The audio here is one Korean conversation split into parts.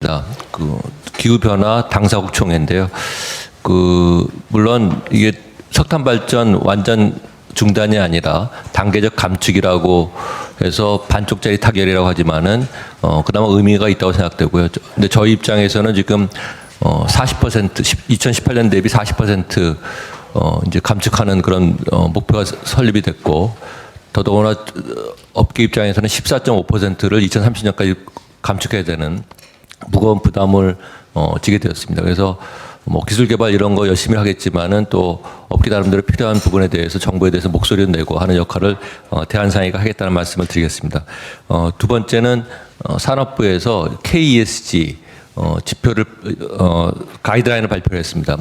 있습니다. 그 기후 변화 당사국 총회인데요. 물론 이게 석탄 발전 완전 중단이 아니라 단계적 감축이라고 해서 반쪽짜리 타결이라고 하지만은 그나마 의미가 있다고 생각되고요. 근데 저희 입장에서는 지금 40% 2018년 대비 40% 이제 감축하는 그런 목표가 설립이 됐고, 더더구나 업계 입장에서는 14.5%를 2030년까지 감축해야 되는 무거운 부담을 지게 되었습니다. 그래서 뭐 기술 개발 이런 거 열심히 하겠지만은 또 업계 나름대로 필요한 부분에 대해서 정부에 대해서 목소리를 내고 하는 역할을 대한상의가 하겠다는 말씀을 드리겠습니다. 두 번째는 산업부에서 KESG 지표를 가이드라인을 발표를 했습니다.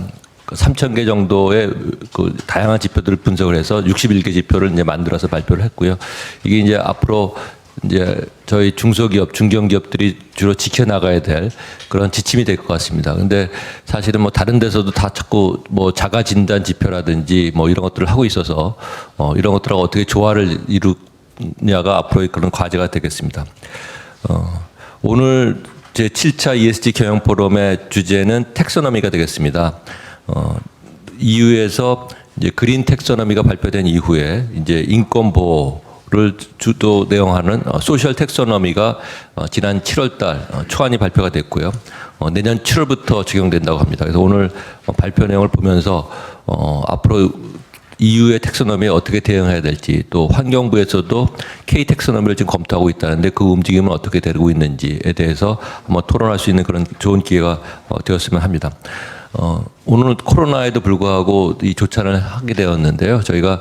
3,000개 정도의 그 다양한 지표들을 분석을 해서 61개 지표를 이제 만들어서 발표를 했고요. 이게 이제 앞으로 이제 저희 중소기업, 중견기업들이 주로 지켜나가야 될 그런 지침이 될 것 같습니다. 근데 사실은 뭐 다른 데서도 다 자꾸 뭐 자가 진단 지표라든지 뭐 이런 것들을 하고 있어서 이런 것들하고 어떻게 조화를 이루냐가 앞으로의 그런 과제가 되겠습니다. 오늘 제 7차 ESG 경영 포럼의 주제는 텍소노미가 되겠습니다. EU에서 이제 그린 텍소노미가 발표된 이후에 이제 인권 보호를 주도 내용하는 소셜 텍소노미가 지난 7월달 초안이 발표가 됐고요. 내년 7월부터 적용된다고 합니다. 그래서 오늘 발표 내용을 보면서 앞으로 EU의 텍소노미에 어떻게 대응해야 될지, 또 환경부에서도 K 텍소노미를 지금 검토하고 있다는데 그 움직임은 어떻게 되고 있는지에 대해서 한번 토론할 수 있는 그런 좋은 기회가 되었으면 합니다. 오늘 코로나에도 불구하고 이 조찬을 하게 되었는데요. 저희가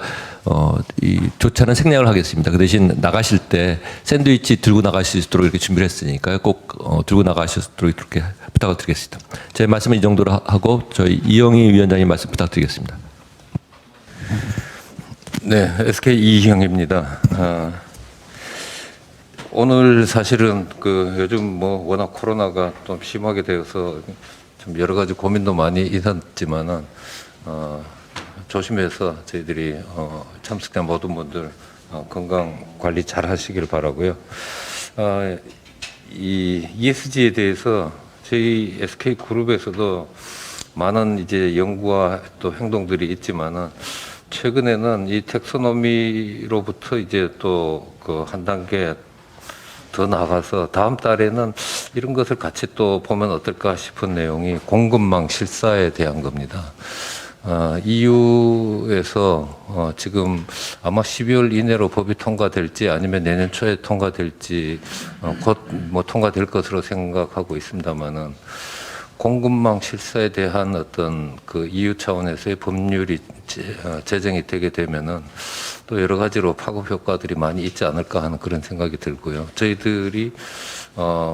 이 조찬은 생략을 하겠습니다. 그 대신 나가실 때 샌드위치 들고 나가실 수 있도록 이렇게 준비를 했으니까요. 꼭 들고 나가실 수 있도록 이렇게 부탁을 드리겠습니다. 제 말씀은 이 정도로 하고 저희 이영희 위원장님 말씀 부탁드리겠습니다. 네, SK 이희영입니다. 오늘 사실은 요즘 뭐 워낙 코로나가 좀 심하게 되어서 좀 여러 가지 고민도 많이 있었지만은 조심해서 저희들이 참석된 모든 분들 건강 관리 잘 하시길 바라고요. 이 ESG에 대해서 저희 SK 그룹에서도 많은 이제 연구와 또 행동들이 있지만은 최근에는 이 텍소노미로부터 이제 또 한 단계 더 나가서 다음 달에는 이런 것을 같이 또 보면 어떨까 싶은 내용이 공급망 실사에 대한 겁니다. EU에서 지금 아마 12월 이내로 법이 통과될지 아니면 내년 초에 통과될지 곧 뭐 통과될 것으로 생각하고 있습니다만은 공급망 실사에 대한 어떤 그 EU 차원에서의 법률이 제정이 되게 되면은 또 여러 가지로 파급 효과들이 많이 있지 않을까 하는 그런 생각이 들고요. 저희들이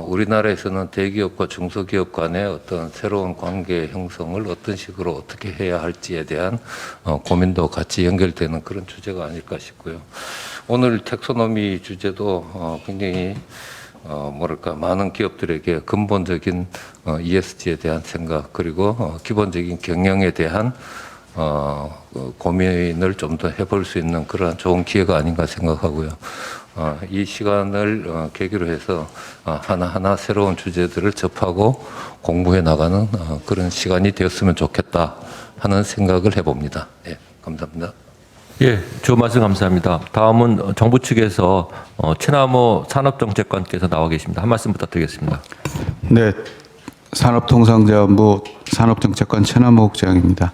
우리나라에서는 대기업과 중소기업 간의 어떤 새로운 관계 형성을 어떤 식으로 어떻게 해야 할지에 대한 고민도 같이 연결되는 그런 주제가 아닐까 싶고요. 오늘 텍소노미 주제도 굉장히 뭐랄까 많은 기업들에게 근본적인 ESG에 대한 생각, 그리고 기본적인 경영에 대한 고민을 좀 더 해볼 수 있는 그러한 좋은 기회가 아닌가 생각하고요. 이 시간을 계기로 해서 하나하나 새로운 주제들을 접하고 공부해 나가는 그런 시간이 되었으면 좋겠다 하는 생각을 해봅니다. 예, 감사합니다. 예, 좋은 말씀 감사합니다. 다음은 정부 측에서 최남호 산업정책관께서 나와 계십니다. 한 말씀 부탁드리겠습니다. 네, 산업통상자원부 산업정책관 최남호 국장입니다.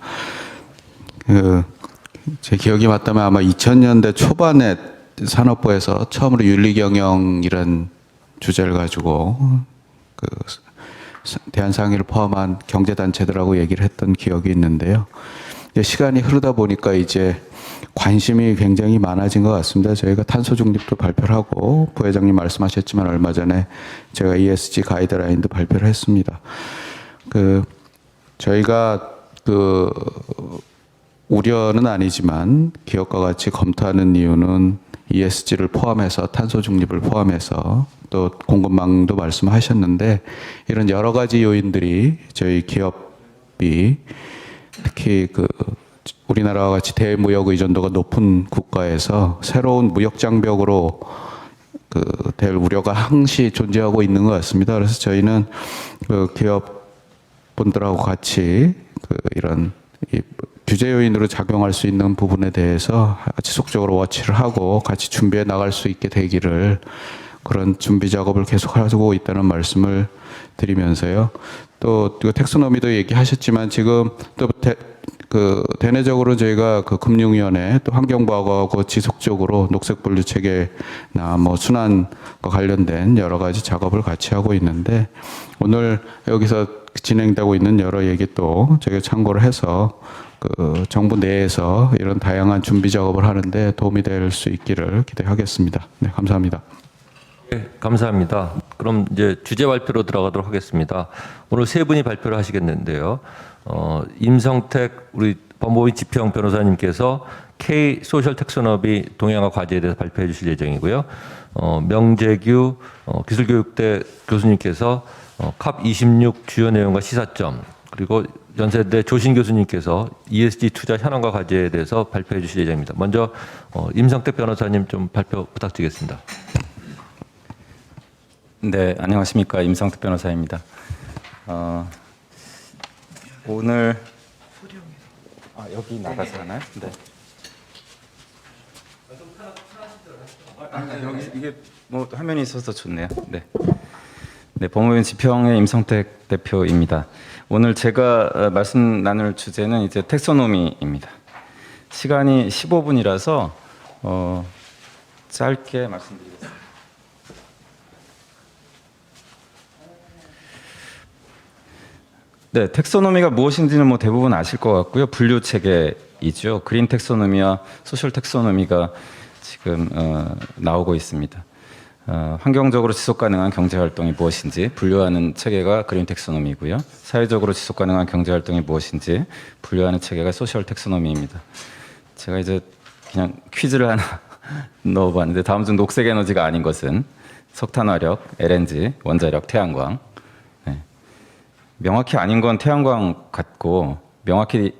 제 기억이 맞다면 아마 2000년대 초반에 산업부에서 처음으로 윤리경영이란 주제를 가지고 대한상의를 포함한 경제단체들하고 얘기를 했던 기억이 있는데요. 시간이 흐르다 보니까 이제 관심이 굉장히 많아진 것 같습니다. 저희가 탄소 중립도 발표를 하고 부회장님 말씀하셨지만 얼마 전에 제가 ESG 가이드라인도 발표를 했습니다. 저희가 우려는 아니지만 기업과 같이 검토하는 이유는 ESG를 포함해서 탄소 중립을 포함해서 또 공급망도 말씀하셨는데 이런 여러 가지 요인들이 저희 기업이 특히 우리나라와 같이 대무역 의존도가 높은 국가에서 새로운 무역 장벽으로 될 우려가 항시 존재하고 있는 것 같습니다. 그래서 저희는 그 기업분들하고 같이 이런 이 규제 요인으로 작용할 수 있는 부분에 대해서 지속적으로 워치를 하고 같이 준비해 나갈 수 있게 되기를 그런 준비 작업을 계속하고 있다는 말씀을 드리면서요. 또 텍소노미도 얘기하셨지만 지금 또 대내적으로 저희가 그 금융위원회 또 환경부하고 지속적으로 녹색 분류 체계나 뭐 순환과 관련된 여러 가지 작업을 같이 하고 있는데 오늘 여기서 진행되고 있는 여러 얘기 또 저희가 참고를 해서 그 정부 내에서 이런 다양한 준비 작업을 하는데 도움이 될 수 있기를 기대하겠습니다. 네, 감사합니다. 네, 감사합니다. 그럼 이제 주제 발표로 들어가도록 하겠습니다. 오늘 세 분이 발표를 하시겠는데요. 임성택 우리 법무부인 지평 변호사님께서 K 소셜 텍소노미 동향화 과제에 대해서 발표해 주실 예정이고요. 명재규 기술교육대 교수님께서 캅 26 주요 내용과 시사점, 그리고 연세대 조신 교수님께서 ESG 투자 현황과 과제에 대해서 발표해 주실 예정입니다. 먼저 임성택 변호사님 좀 발표 부탁드리겠습니다. 네, 안녕하십니까. 임성택 변호사입니다. 오늘 여기 나가서 하나요? 네. 여기 이게 뭐 화면이 있어서 좋네요. 네. 네, 법무부인 지평의 임성택 대표입니다. 오늘 제가 말씀 나눌 주제는 이제 텍소노미입니다. 시간이 15분이라서 짧게 말씀드리겠습니다. 네, 텍소노미가 무엇인지는 뭐 대부분 아실 것 같고요. 분류 체계이죠. 그린 텍소노미와 소셜 텍소노미가 지금 나오고 있습니다. 환경적으로 지속 가능한 경제 활동이 무엇인지 분류하는 체계가 그린 텍소노미고요. 사회적으로 지속 가능한 경제 활동이 무엇인지 분류하는 체계가 소셜 텍소노미입니다. 제가 이제 그냥 퀴즈를 하나 넣어봤는데 다음 중 녹색 에너지가 아닌 것은 석탄화력, LNG, 원자력, 태양광. 명확히 아닌 건 태양광 같고 명확히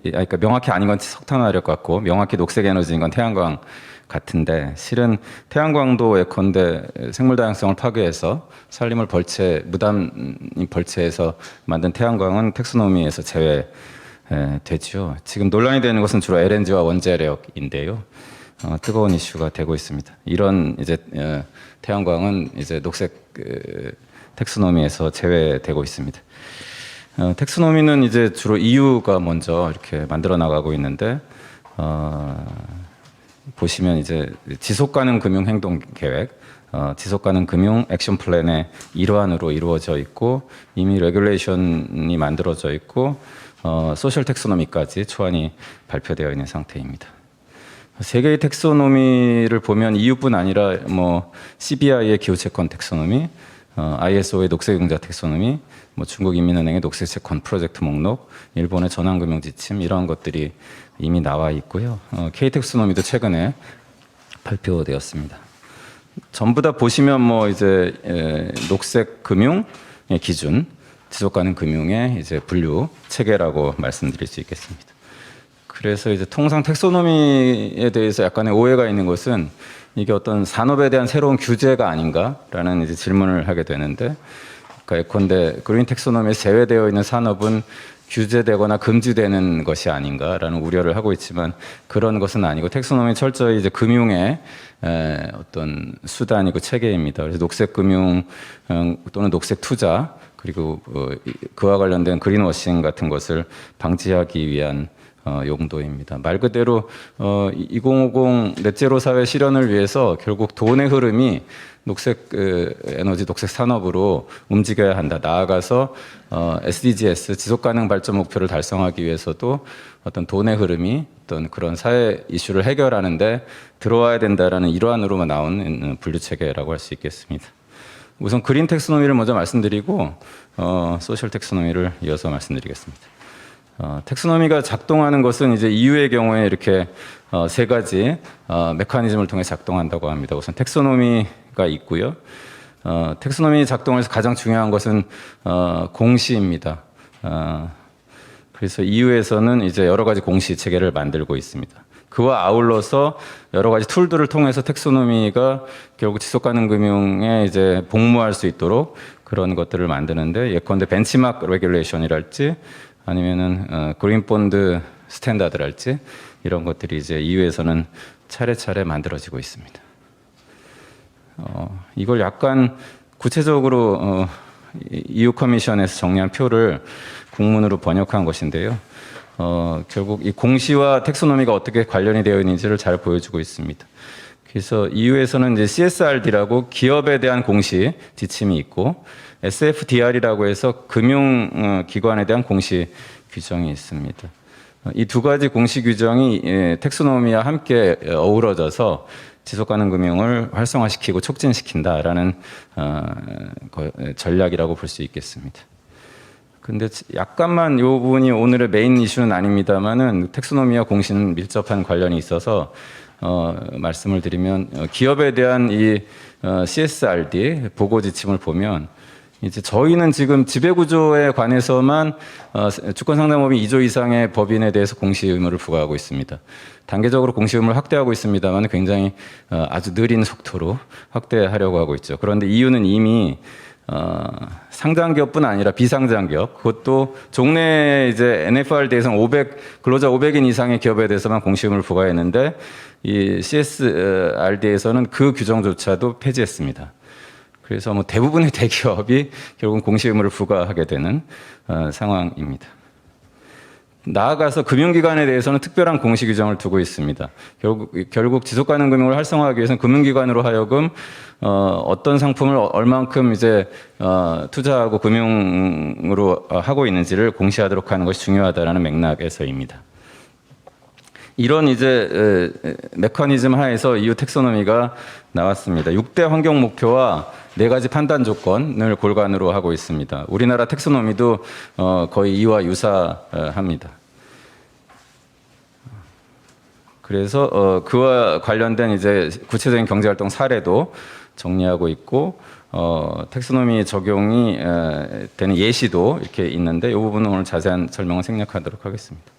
아닌 건 석탄화력 같고 명확히 녹색 에너지인 건 태양광 같은데 실은 태양광도 예컨대 생물 다양성을 파괴해서 산림을 무단 벌채해서 만든 태양광은 텍소노미에서 제외되죠. 지금 논란이 되는 것은 주로 LNG와 원자력인데요. 뜨거운 이슈가 되고 있습니다. 이런 이제 태양광은 이제 녹색 텍소노미에서 제외되고 있습니다. 텍소노미는 이제 주로 EU가 먼저 이렇게 만들어 나가고 있는데 보시면 이제 지속 가능 금융 행동 계획, 지속 가능 금융 액션 플랜의 일환으로 이루어져 있고 이미 레귤레이션이 만들어져 있고 소셜 텍소노미까지 초안이 발표되어 있는 상태입니다. 세계의 텍소노미를 보면 EU뿐 아니라 뭐 CBI의 기후채권 텍소노미, ISO의 녹색융자 텍소노미, 뭐 중국인민은행의 녹색채권 프로젝트 목록, 일본의 전환금융 지침 이러한 것들이 이미 나와 있고요. K-텍소노미도 최근에 발표되었습니다. 전부 다 보시면 뭐 이제 녹색 금융의 기준, 지속가능 금융의 이제 분류 체계라고 말씀드릴 수 있겠습니다. 그래서 이제 통상 텍소노미에 대해서 약간의 오해가 있는 것은 이게 어떤 산업에 대한 새로운 규제가 아닌가라는 이제 질문을 하게 되는데, 그러니까 예컨대 그린 텍소노미에 제외되어 있는 산업은 규제되거나 금지되는 것이 아닌가라는 우려를 하고 있지만 그런 것은 아니고 텍소노미 철저히 이제 금융의 어떤 수단이고 체계입니다. 그래서 녹색 금융 또는 녹색 투자 그리고 그와 관련된 그린워싱 같은 것을 방지하기 위한 용도입니다. 말 그대로 2050 넷제로 사회 실현을 위해서 결국 돈의 흐름이 녹색 에너지, 녹색 산업으로 움직여야 한다. 나아가서 SDGs, 지속가능 발전 목표를 달성하기 위해서도 어떤 돈의 흐름이 어떤 그런 사회 이슈를 해결하는데 들어와야 된다라는 일환으로만 나온 분류 체계라고 할 수 있겠습니다. 우선 그린 텍소노미를 먼저 말씀드리고 소셜 텍소노미를 이어서 말씀드리겠습니다. 텍소노미가 작동하는 것은 이제 EU의 경우에 이렇게 세 가지 메커니즘을 통해 작동한다고 합니다. 우선 텍소노미가 있고요. 텍소노미 작동에서 가장 중요한 것은 공시입니다. 그래서 EU에서는 이제 여러 가지 공시 체계를 만들고 있습니다. 그와 아울러서 여러 가지 툴들을 통해서 텍소노미가 결국 지속가능 금융에 이제 복무할 수 있도록 그런 것들을 만드는데 예컨대 벤치마크 레귤레이션이랄지 아니면은 그린 본드 스탠다드랄지 이런 것들이 이제 EU에서는 차례차례 만들어지고 있습니다. 이걸 약간 구체적으로 EU 커미션에서 정리한 표를 국문으로 번역한 것인데요. 결국 이 공시와 텍소노미가 어떻게 관련이 되어 있는지를 잘 보여주고 있습니다. 그래서 EU에서는 이제 CSRD라고 기업에 대한 공시 지침이 있고 SFDR이라고 해서 금융 기관에 대한 공시 규정이 있습니다. 이 두 가지 공시 규정이 텍소노미와 함께 어우러져서 지속가능 금융을 활성화시키고 촉진시킨다라는 전략이라고 볼 수 있겠습니다. 근데 약간만 이 부분이 오늘의 메인 이슈는 아닙니다만은 텍소노미와 공시는 밀접한 관련이 있어서 말씀을 드리면 기업에 대한 이 CSRD 보고 지침을 보면 이제 저희는 지금 지배구조에 관해서만 주권상담법인 2조 이상의 법인에 대해서 공시 의무를 부과하고 있습니다. 단계적으로 공시 의무를 확대하고 있습니다만 굉장히 아주 느린 속도로 확대하려고 하고 있죠. 그런데 EU는 이미 상장기업뿐 아니라 비상장기업, 그것도 종래 이제 NFR 대상 500 근로자 500인 이상의 기업에 대해서만 공시 의무를 부과했는데 이 CSRD에서는 그 규정조차도 폐지했습니다. 그래서 뭐 대부분의 대기업이 결국 공시 의무를 부과하게 되는 상황입니다. 나아가서 금융기관에 대해서는 특별한 공시 규정을 두고 있습니다. 결국 지속가능 금융을 활성화하기 위해서는 금융기관으로 하여금 어떤 상품을 얼만큼 이제 투자하고 금융으로 하고 있는지를 공시하도록 하는 것이 중요하다라는 맥락에서입니다. 이런 이제 메커니즘 하에서 EU 텍소노미가 나왔습니다. 6대 환경 목표와 4가지 판단 조건을 골간으로 하고 있습니다. 우리나라 텍소노미도 거의 이와 유사합니다. 그래서 그와 관련된 이제 구체적인 경제활동 사례도 정리하고 있고 텍소노미 적용이 되는 예시도 이렇게 있는데 이 부분은 오늘 자세한 설명을 생략하도록 하겠습니다.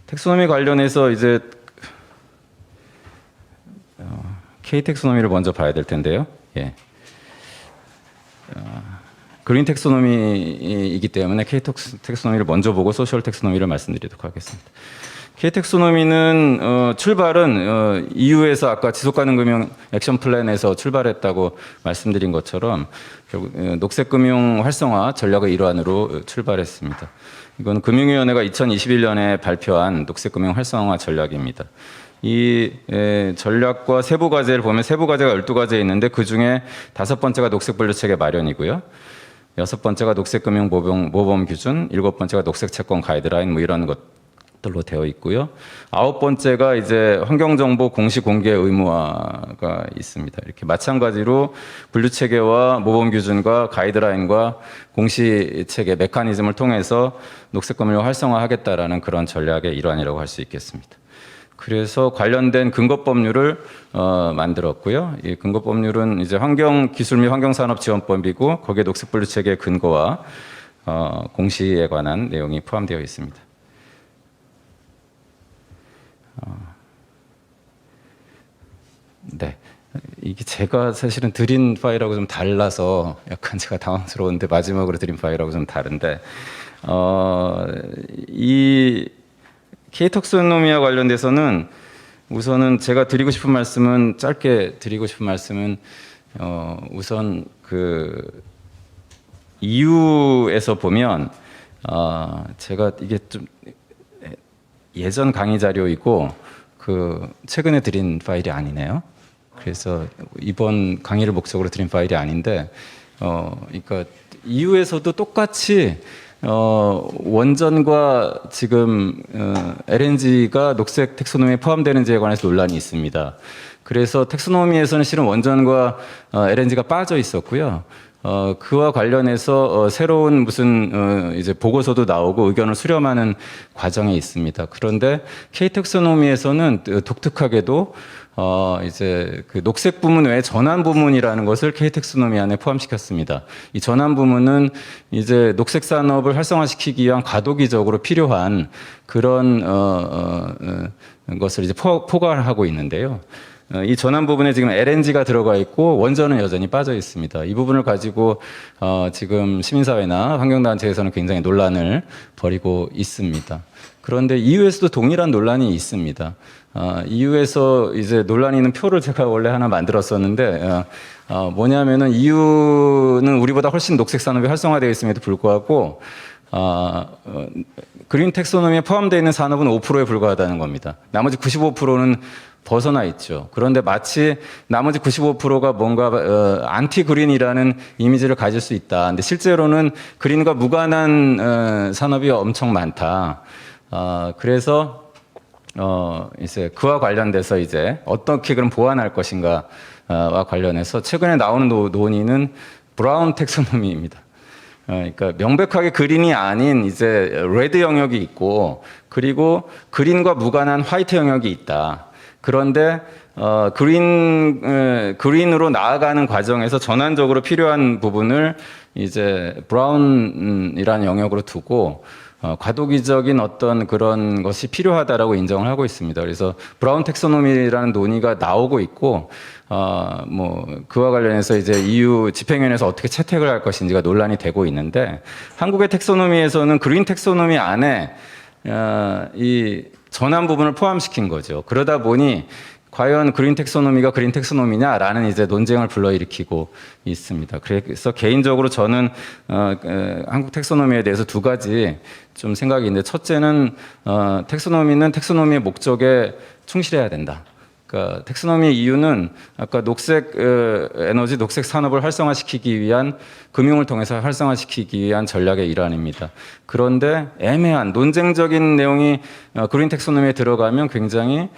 텍소노미 관련해서 이제 K 텍소노미를 먼저 봐야 될 텐데요. 예. 그린 텍소노미이기 때문에 K 텍소노미를 먼저 보고 소셜 텍소노미를 말씀드리도록 하겠습니다. K 텍소노미는 출발은 EU에서 아까 지속가능 금융 액션 플랜에서 출발했다고 말씀드린 것처럼 결국 녹색 금융 활성화 전략의 일환으로 출발했습니다. 이건 금융위원회가 2021년에 발표한 녹색 금융 활성화 전략입니다. 이 전략과 세부 과제를 보면 세부 과제가 12가지 있는데 그중에 5번째가 녹색 분류 체계 마련이고요. 6번째가 녹색 금융 모범 기준, 7번째가 녹색 채권 가이드라인 뭐 이런 것들로 되어 있고요. 9번째가 이제 환경 정보 공시 공개 의무화가 있습니다. 이렇게 마찬가지로 분류 체계와 모범 기준과 가이드라인과 공시 체계 메커니즘을 통해서 녹색 금융을 활성화하겠다라는 그런 전략의 일환이라고 할 수 있겠습니다. 그래서 관련된 근거법률을 만들었고요. 이 근거법률은 이제 환경기술 및 환경산업지원법이고 거기에 녹색분류체계의 근거와 공시에 관한 내용이 포함되어 있습니다. 네, 이게 제가 사실은 드린 파일하고 좀 달라서 약간 제가 당황스러운데 마지막으로 드린 파일하고 좀 다른데 이 K 텍소노미와 관련돼서는 우선은 제가 드리고 싶은 말씀은 짧게 드리고 싶은 말씀은 우선 그 EU에서 보면 제가 이게 좀 예전 강의 자료이고 그 최근에 드린 파일이 아니네요. 그래서 이번 강의를 목적으로 드린 파일이 아닌데 그러니까 EU에서도 똑같이 원전과 지금 LNG가 녹색 텍소노미에 포함되는지에 관해서 논란이 있습니다. 그래서 텍소노미에서는 실은 원전과 LNG가 빠져 있었고요. 그와 관련해서 새로운 무슨 이제 보고서도 나오고 의견을 수렴하는 과정에 있습니다. 그런데 K 텍소노미에서는 독특하게도 이제 그 녹색 부문 외에 전환 부문이라는 것을 K 텍소노미 안에 포함시켰습니다. 이 전환 부문은 이제 녹색 산업을 활성화시키기 위한 과도기적으로 필요한 그런 것을 이제 포괄하고 있는데요. 이 전환 부분에 지금 LNG가 들어가 있고 원전은 여전히 빠져 있습니다. 이 부분을 가지고 지금 시민사회나 환경단체에서는 굉장히 논란을 벌이고 있습니다. 그런데 EU에서도 동일한 논란이 있습니다. EU에서 이제 논란이 있는 표를 제가 원래 하나 만들었었는데 뭐냐면은 EU는 우리보다 훨씬 녹색 산업이 활성화되어 있음에도 불구하고 그린 텍소노미에 포함되어 있는 산업은 5%에 불과하다는 겁니다. 나머지 95%는 벗어나 있죠. 그런데 마치 나머지 95%가 뭔가 안티 그린이라는 이미지를 가질 수 있다. 근데 실제로는 그린과 무관한 산업이 엄청 많다. 그래서 이제 그와 관련돼서 이제 어떻게 그럼 보완할 것인가와 관련해서 최근에 나오는 논의는 브라운 텍소노미입니다. 그러니까 명백하게 그린이 아닌 이제 레드 영역이 있고 그리고 그린과 무관한 화이트 영역이 있다. 그런데 그린으로 나아가는 과정에서 전환적으로 필요한 부분을 이제 브라운이라는 영역으로 두고 과도기적인 어떤 그런 것이 필요하다라고 인정을 하고 있습니다. 그래서 브라운 텍소노미라는 논의가 나오고 있고 뭐 그와 관련해서 이제 EU 집행위원회에서 어떻게 채택을 할 것인지가 논란이 되고 있는데 한국의 텍소노미에서는 그린 텍소노미 안에 이 전환 부분을 포함시킨 거죠. 그러다 보니 과연 그린 텍소노미가 그린 텍소노미냐라는 이제 논쟁을 불러일으키고 있습니다. 그래서 개인적으로 저는 한국 텍소노미에 대해서 두 가지 좀 생각이 있는데 첫째는 텍소노미는 텍소노미의 목적에 충실해야 된다. 그러니까 텍소노미의 이유는 아까 녹색 에너지, 녹색 산업을 활성화시키기 위한 금융을 통해서 활성화시키기 위한 전략의 일환입니다. 그런데 애매한 논쟁적인 내용이 그린 텍소노미에 들어가면 굉장히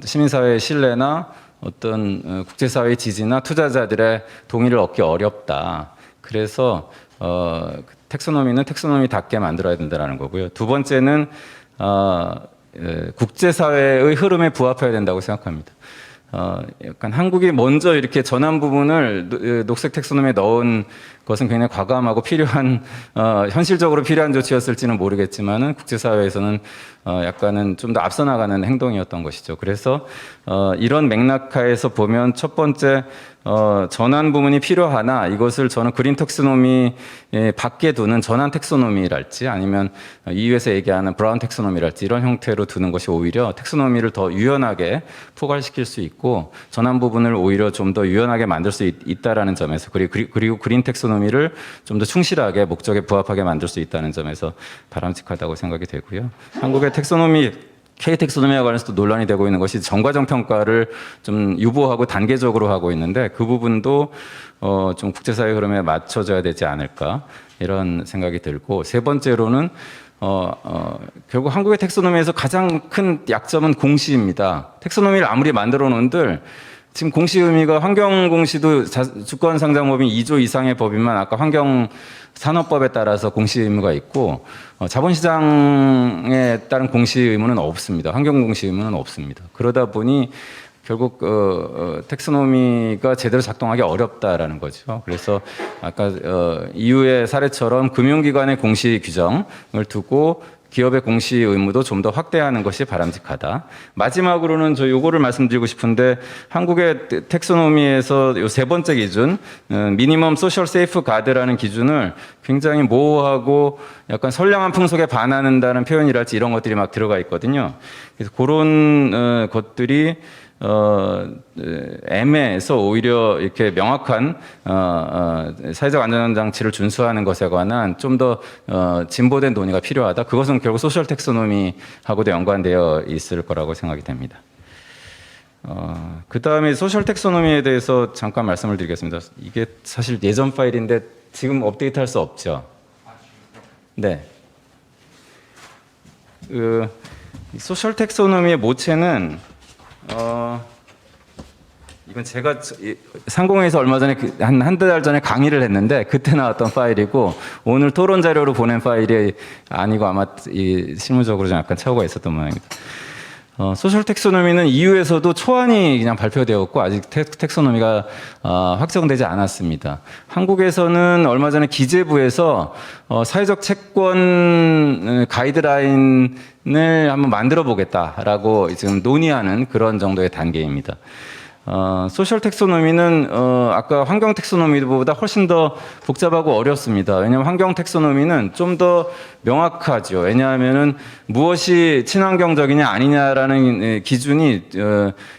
시민사회의 신뢰나 어떤 국제사회의 지지나 투자자들의 동의를 얻기 어렵다. 그래서 텍소노미는 텍소노미답게 만들어야 된다는 거고요. 두 번째는 국제사회의 흐름에 부합해야 된다고 생각합니다. 약간 한국이 먼저 이렇게 전환 부분을 녹색 텍소노미에 넣은 것은 굉장히 과감하고 필요한, 현실적으로 필요한 조치였을지는 모르겠지만은 국제사회에서는 약간은 좀 더 앞서 나가는 행동이었던 것이죠. 그래서 이런 맥락하에서 보면 첫 번째, 전환 부분이 필요하나 이것을 저는 그린 텍소노미 밖에 두는 전환 텍소노미랄지 아니면 EU에서 얘기하는 브라운 텍소노미랄지 이런 형태로 두는 것이 오히려 텍소노미를 더 유연하게 포괄시킬 수 있고 전환 부분을 오히려 좀 더 유연하게 만들 수 있다라는 점에서 그리고 그린 텍소노미를 좀 더 충실하게 목적에 부합하게 만들 수 있다는 점에서 바람직하다고 생각이 되고요. 한국의 텍소노미 K-텍소노미와 관련해서도 논란이 되고 있는 것이 정과정 평가를 좀 유보하고 단계적으로 하고 있는데 그 부분도 좀 국제사회 흐름에 맞춰져야 되지 않을까 이런 생각이 들고 세 번째로는 결국 한국의 텍소노미에서 가장 큰 약점은 공시입니다. 텍소노미를 아무리 만들어 놓은들 지금 공시 의미가 환경공시도 주권상장법인 2조 이상의 법이면 아까 환경산업법에 따라서 공시 의무가 있고 자본시장에 따른 공시 의무는 없습니다. 환경공시 의무는 없습니다. 그러다 보니 결국 텍소노미가 제대로 작동하기 어렵다라는 거죠. 그래서 아까 EU의 사례처럼 금융기관의 공시 규정을 두고 기업의 공시 의무도 좀 더 확대하는 것이 바람직하다. 마지막으로는 저 요거를 말씀드리고 싶은데 한국의 텍소노미에서 요 세 번째 기준 미니멈 소셜 세이프 가드라는 기준을 굉장히 모호하고 약간 선량한 풍속에 반하는다는 표현이랄지 이런 것들이 막 들어가 있거든요. 그래서 그런 것들이 애매해서 오히려 이렇게 명확한 사회적 안전장치를 준수하는 것에 관한 좀 더 진보된 논의가 필요하다. 그것은 결국 소셜 텍소노미하고도 연관되어 있을 거라고 생각이 됩니다. 그 다음에 소셜 텍소노미에 대해서 잠깐 말씀을 드리겠습니다. 이게 사실 예전 파일인데 지금 업데이트할 수 없죠. 네. 소셜 텍소노미의 모체는 이건 제가 상공회에서 얼마 전에 한 달 전에 강의를 했는데 그때 나왔던 파일이고 오늘 토론 자료로 보낸 파일이 아니고 아마 실무적으로 좀 약간 착오가 있었던 모양입니다. 소셜 텍소노미는 EU에서도 초안이 그냥 발표되었고 아직 텍소노미가 확정되지 않았습니다. 한국에서는 얼마 전에 기재부에서 사회적 채권 가이드라인을 한번 만들어 보겠다라고 지금 논의하는 그런 정도의 단계입니다. 소셜 텍소노미는 아까 환경 텍소노미보다 훨씬 더 복잡하고 어렵습니다. 왜냐하면 환경 텍소노미는 좀 더 명확하죠. 왜냐하면은 무엇이 친환경적이냐 아니냐라는 기준이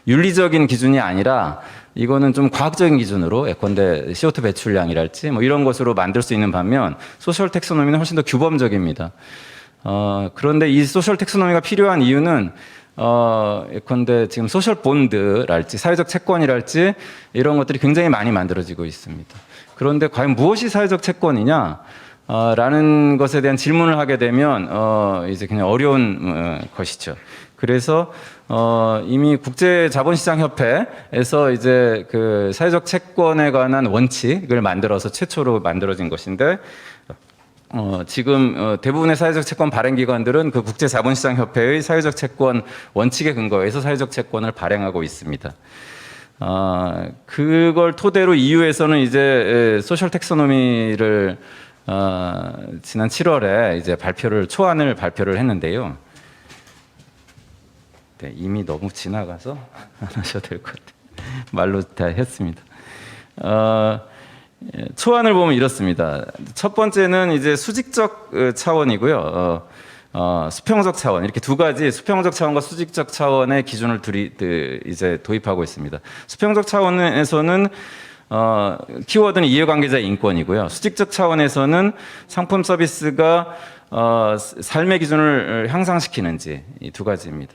윤리적인 기준이 아니라 이거는 좀 과학적인 기준으로 예컨대 CO2 배출량이랄지 뭐 이런 것으로 만들 수 있는 반면 소셜 텍소노미는 훨씬 더 규범적입니다. 그런데 이 소셜 텍소노미가 필요한 이유는 예컨대 지금 소셜 본드랄지 사회적 채권이랄지 이런 것들이 굉장히 많이 만들어지고 있습니다. 그런데 과연 무엇이 사회적 채권이냐? 라는 것에 대한 질문을 하게 되면 이제 그냥 어려운 것이죠. 그래서 이미 국제자본시장협회에서 이제 그 사회적 채권에 관한 원칙을 만들어서 최초로 만들어진 것인데 지금 대부분의 사회적 채권 발행 기관들은 그 국제자본시장협회의 사회적 채권 원칙에 근거해서 사회적 채권을 발행하고 있습니다. 그걸 토대로 EU에서는 이제 소셜 텍소노미를 지난 7월에 이제 초안을 발표를 했는데요. 네, 이미 너무 지나가서 안 하셔도 될 것 같아요. 말로 다 했습니다. 초안을 보면 이렇습니다. 첫 번째는 이제 수직적 차원이고요. 수평적 차원 이렇게 두 가지 수평적 차원과 수직적 차원의 기준을 이제 도입하고 있습니다. 수평적 차원에서는 키워드는 이해관계자의 인권이고요. 수직적 차원에서는 상품 서비스가 삶의 기준을 향상시키는지 이 두 가지입니다.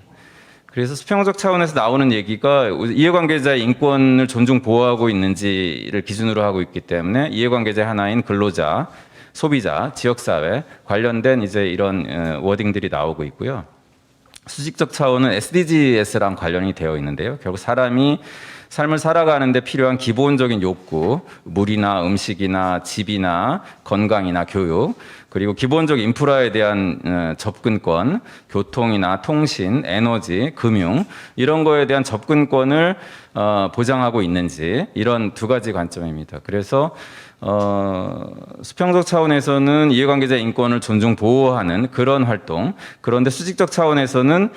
그래서 수평적 차원에서 나오는 얘기가 이해관계자의 인권을 존중 보호하고 있는지를 기준으로 하고 있기 때문에 이해관계자 하나인 근로자, 소비자, 지역사회 관련된 이제 이런 워딩들이 나오고 있고요. 수직적 차원은 SDGs랑 관련이 되어 있는데요. 결국 사람이 삶을 살아가는데 필요한 기본적인 욕구, 물이나 음식이나 집이나 건강이나 교육, 그리고 기본적 인프라에 대한 접근권, 교통이나 통신, 에너지, 금융 이런 거에 대한 접근권을 보장하고 있는지 이런 두 가지 관점입니다. 그래서 수평적 차원에서는 이해관계자 인권을 존중 보호하는 그런 활동, 그런데 수직적 차원에서는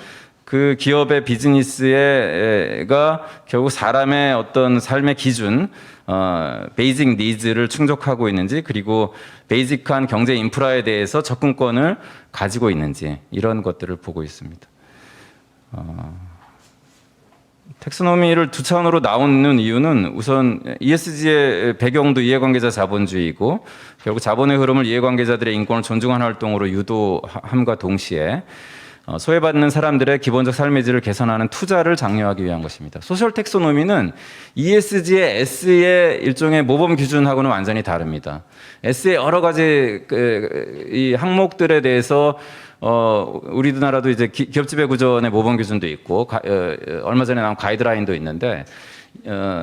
그 기업의 비즈니스가 결국 사람의 어떤 삶의 기준, 베이직 니즈를 충족하고 있는지, 그리고 베이직한 경제 인프라에 대해서 접근권을 가지고 있는지 이런 것들을 보고 있습니다. 텍소노미를 두 차원으로 나오는 이유는 우선 ESG의 배경도 이해관계자 자본주의이고 결국 자본의 흐름을 이해관계자들의 인권을 존중하는 활동으로 유도함과 동시에 소외받는 사람들의 기본적 삶의 질을 개선하는 투자를 장려하기 위한 것입니다. 소셜 텍소노미는 ESG의 S의 일종의 모범 기준하고는 완전히 다릅니다. S의 여러 가지 이 항목들에 대해서 우리나라도 이제 기업 지배 구조원의 모범 기준도 있고 얼마 전에 나온 가이드라인도 있는데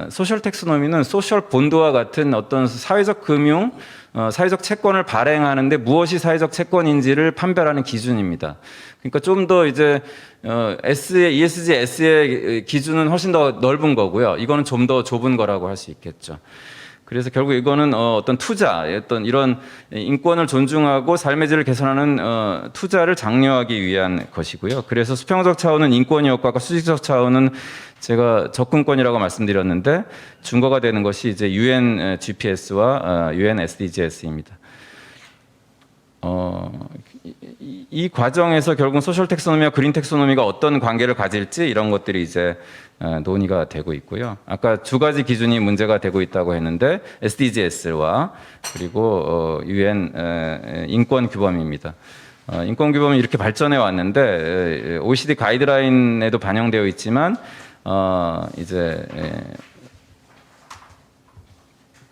소셜 텍소노미는 소셜 본드와 같은 어떤 사회적 금융, 사회적 채권을 발행하는데 무엇이 사회적 채권인지를 판별하는 기준입니다. 그러니까 좀 더 이제 S의 ESG S의 기준은 훨씬 더 넓은 거고요. 이거는 좀 더 좁은 거라고 할 수 있겠죠. 그래서 결국 이거는 어떤 투자, 어떤 이런 인권을 존중하고 삶의 질을 개선하는 투자를 장려하기 위한 것이고요. 그래서 수평적 차원은 인권 효과가, 수직적 차원은 제가 접근권이라고 말씀드렸는데 준거가 되는 것이 이제 UN GPS와 UN SDGs입니다. 이 과정에서 결국 소셜 텍소노미와 그린 텍소노미가 어떤 관계를 가질지 이런 것들이 이제 논의가 되고 있고요. 아까 두 가지 기준이 문제가 되고 있다고 했는데 SDGs와 그리고 UN 인권 규범입니다. 인권 규범이 이렇게 발전해 왔는데 OECD 가이드라인에도 반영되어 있지만 이제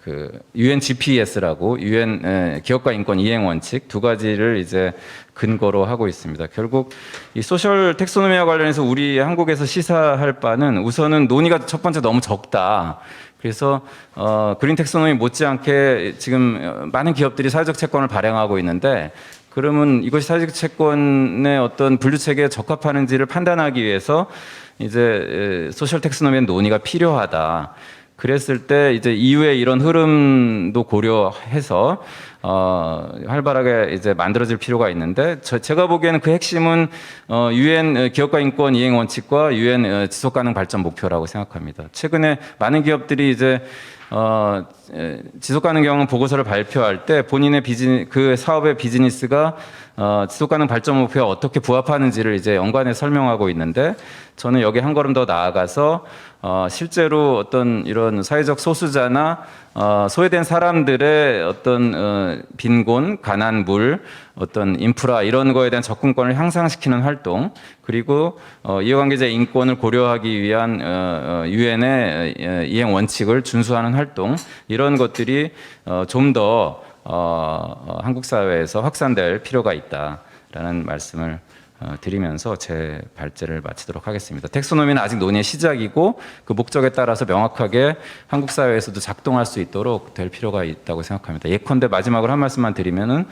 그 UN GPS라고 UN 기업가 인권 이행 원칙 두 가지를 이제 근거로 하고 있습니다. 결국 이 소셜 텍소노미와 관련해서 우리 한국에서 시사할 바는 우선은 논의가 첫 번째 너무 적다. 그래서 그린 텍소노미 못지않게 지금 많은 기업들이 사회적 채권을 발행하고 있는데 그러면 이것이 사회적 채권의 어떤 분류 체계에 적합하는지를 판단하기 위해서 이제 소셜 텍스노미의 논의가 필요하다. 그랬을 때 이제 이후에 이런 흐름도 고려해서 활발하게 이제 만들어질 필요가 있는데 제가 보기에는 그 핵심은 유엔 기업가 인권 이행 원칙과 유엔 지속 가능 발전 목표라고 생각합니다. 최근에 많은 기업들이 이제 지속 가능 경영 보고서를 발표할 때 본인의 그 사업의 비즈니스가 지속 가능 발전 목표에 어떻게 부합하는지를 이제 연관해 설명하고 있는데 저는 여기 한 걸음 더 나아가서 실제로 어떤 이런 사회적 소수자나 소외된 사람들의 어떤 빈곤, 가난, 물, 어떤 인프라 이런 거에 대한 접근권을 향상시키는 활동, 그리고 이해관계자 인권을 고려하기 위한 유엔의 이행 원칙을 준수하는 활동, 이런 것들이 좀 더 한국 사회에서 확산될 필요가 있다라는 말씀을 드리면서 제 발제를 마치도록 하겠습니다. 텍소노미는 아직 논의의 시작이고 그 목적에 따라서 명확하게 한국 사회에서도 작동할 수 있도록 될 필요가 있다고 생각합니다. 예컨대 마지막으로 한 말씀만 드리면은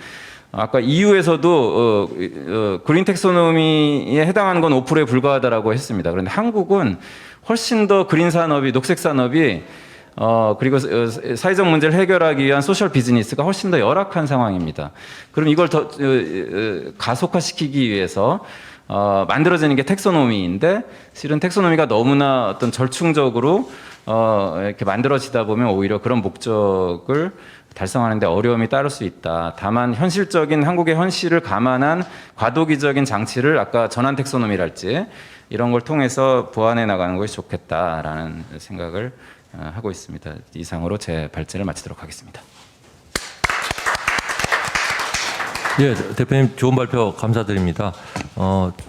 아까 EU에서도 그린 텍소노미에 해당하는 건 5%에 불과하다라고 했습니다. 그런데 한국은 훨씬 더 그린 산업이, 녹색 산업이 그리고 사회적 문제를 해결하기 위한 소셜 비즈니스가 훨씬 더 열악한 상황입니다. 그럼 이걸 더 가속화시키기 위해서 만들어지는 게 텍소노미인데 실은 텍소노미가 너무나 어떤 절충적으로 이렇게 만들어지다 보면 오히려 그런 목적을 달성하는 데 어려움이 따를 수 있다. 다만 현실적인 한국의 현실을 감안한 과도기적인 장치를 아까 전환 텍소노미랄지 이런 걸 통해서 보완해 나가는 것이 좋겠다라는 생각을 하고 있습니다. 이상으로 제 발제를 마치도록 하겠습니다. 예, 대표님 좋은 발표 감사드립니다.